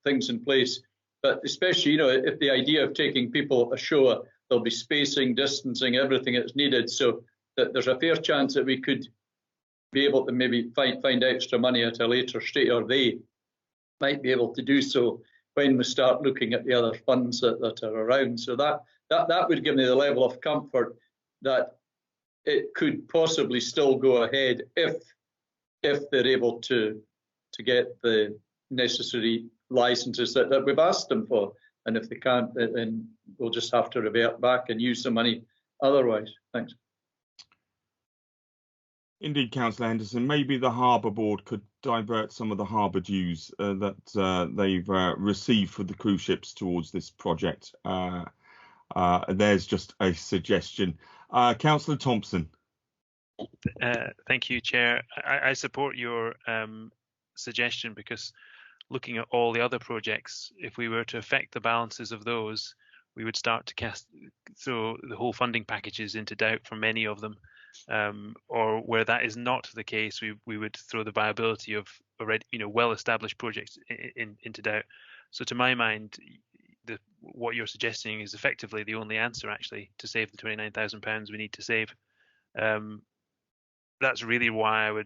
things in place. But especially, you know, if the idea of taking people ashore, there'll be spacing, distancing, everything that's needed, so that there's a fair chance that we could be able to maybe find extra money at a later stage, or they might be able to do so when we start looking at the other funds that are around. So that would give me the level of comfort that it could possibly still go ahead if they're able to get the necessary licenses that we've asked them for. And if they can't, then we'll just have to revert back and use the money otherwise. Thanks. Indeed, Councillor Henderson, maybe the Harbour Board could divert some of the harbour dues that they've received for the cruise ships towards this project. There's just a suggestion. Councillor Thompson. Thank you, Chair. I support your suggestion, because looking at all the other projects, if we were to affect the balances of those, we would start to throw the whole funding packages into doubt for many of them. Or where that is not the case, we would throw the viability of already, you know, well-established projects into doubt. So to my mind, what you're suggesting is effectively the only answer, actually, to save the £29,000 we need to save. That's really why I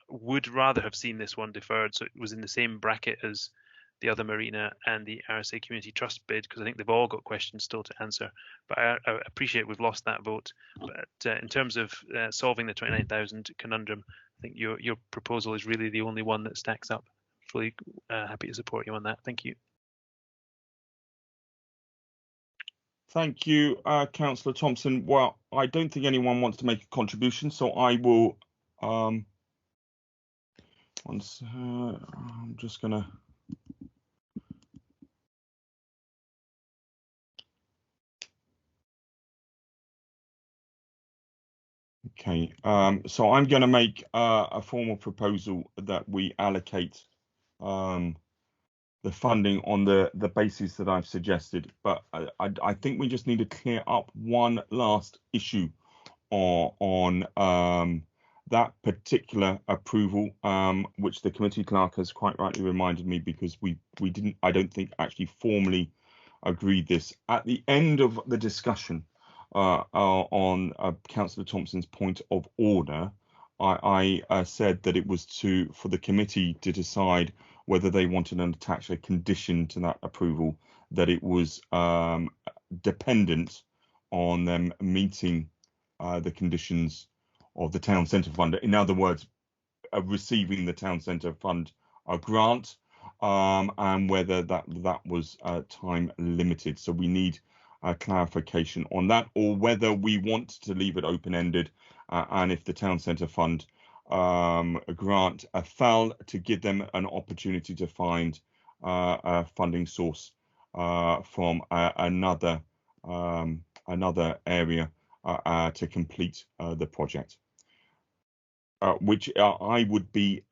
would rather have seen this one deferred, so it was in the same bracket as the other Marina and the RSA Community Trust bid, because I think they've all got questions still to answer. But I appreciate we've lost that vote. But in terms of solving the 29,000 conundrum, I think your proposal is really the only one that stacks up. Fully happy to support you on that. Thank you. Thank you, Councillor Thompson. Well, I don't think anyone wants to make a contribution, so I will. I'm just going to. Okay, so I'm going to make a formal proposal that we allocate the funding on the basis that I've suggested, but I think we just need to clear up one last issue on that particular approval, which the committee clerk has quite rightly reminded me, because we didn't, I don't think, actually formally agreed this. At the end of the discussion on Councillor Thompson's point of order, I said that it was for the committee to decide whether they wanted to attach a condition to that approval, that it was dependent on them meeting the conditions of the town centre fund. In other words, receiving the town centre fund grant, and whether that was time limited. So we need clarification on that, or whether we want to leave it open-ended, and if the town centre fund grant failed, to give them an opportunity to find a funding source from another area to complete the project. Which I would be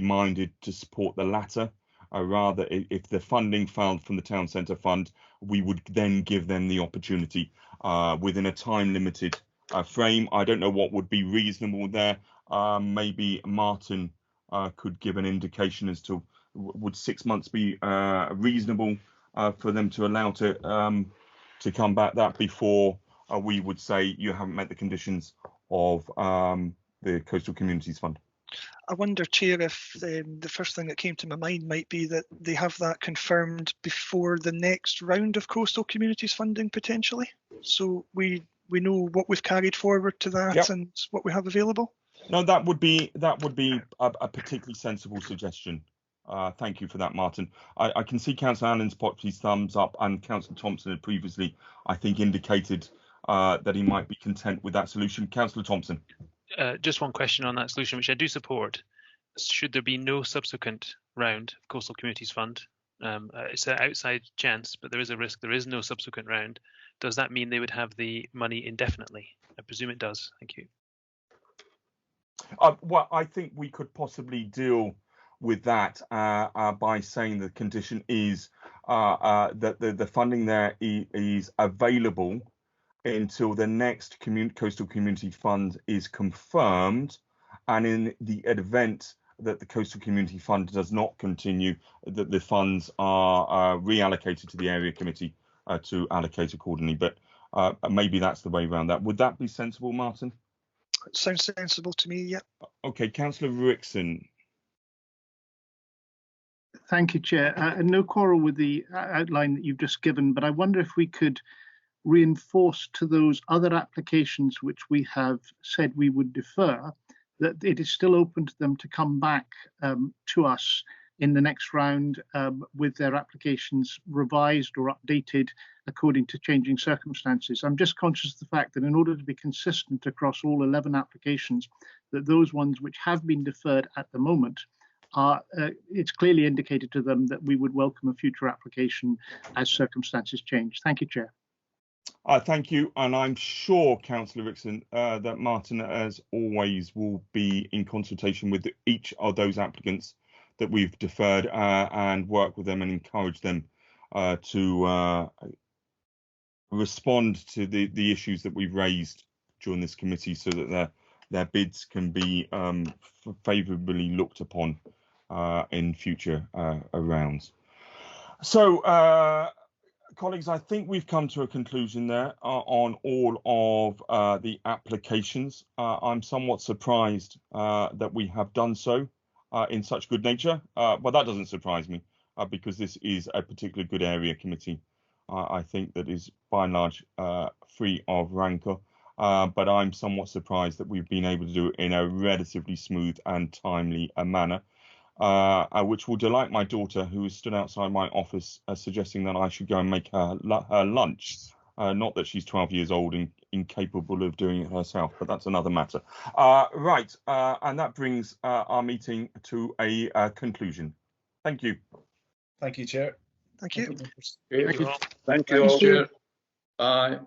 minded to support the latter. Rather, if the funding failed from the town centre fund, we would then give them the opportunity within a time limited frame. I don't know what would be reasonable there. Maybe Martin could give an indication as to, would 6 months be reasonable for them to allow to come back that before we would say you haven't met the conditions of the Coastal Communities Fund. I wonder, Chair, if the first thing that came to my mind might be that they have that confirmed before the next round of Coastal Communities funding, potentially. So we know what we've carried forward to that. Yep. And what we have available. No, that would be a particularly sensible suggestion. Thank you for that, Martin. I can see Councillor Allen's popped his thumbs up, and Councillor Thompson had previously, I think, indicated that he might be content with that solution. Councillor Thompson. Just one question on that solution, which I do support. Should there be no subsequent round of Coastal Communities Fund? It's an outside chance, but there is a risk there is no subsequent round. Does that mean they would have the money indefinitely? I presume it does. Thank you. Well, I think we could possibly deal with that by saying the condition is that the funding there is available until the next Coastal Community Fund is confirmed, and in the event that the Coastal Community Fund does not continue, that the funds are reallocated to the area committee to allocate accordingly. But maybe that's the way around that. Would that be sensible, Martin? Sounds sensible to me, yeah. Okay, Councillor Rickson. Thank you, Chair. No quarrel with the outline that you've just given, but I wonder if we could reinforce to those other applications which we have said we would defer, that it is still open to them to come back to us in the next round with their applications revised or updated according to changing circumstances. I'm just conscious of the fact that in order to be consistent across all 11 applications, that those ones which have been deferred at the moment are, it's clearly indicated to them that we would welcome a future application as circumstances change. Thank you, Chair. Thank you, and I'm sure, Councillor Rickson, that Martin, as always, will be in consultation with each of those applicants that we've deferred and work with them and encourage them to respond to the issues that we've raised during this committee, so that their bids can be favourably looked upon in future rounds. So, colleagues, I think we've come to a conclusion there on all of the applications. I'm somewhat surprised that we have done so in such good nature, but that doesn't surprise me because this is a particularly good area committee. I think that is by and large free of rancour, but I'm somewhat surprised that we've been able to do it in a relatively smooth and timely manner. Which will delight my daughter, who has stood outside my office suggesting that I should go and make her lunch. Not that she's 12 years old and incapable of doing it herself, but that's another matter. Right, and that brings our meeting to a conclusion. Thank you. Thank you, Chair. Thank you. Thank you. Thank you all. Chair. Bye.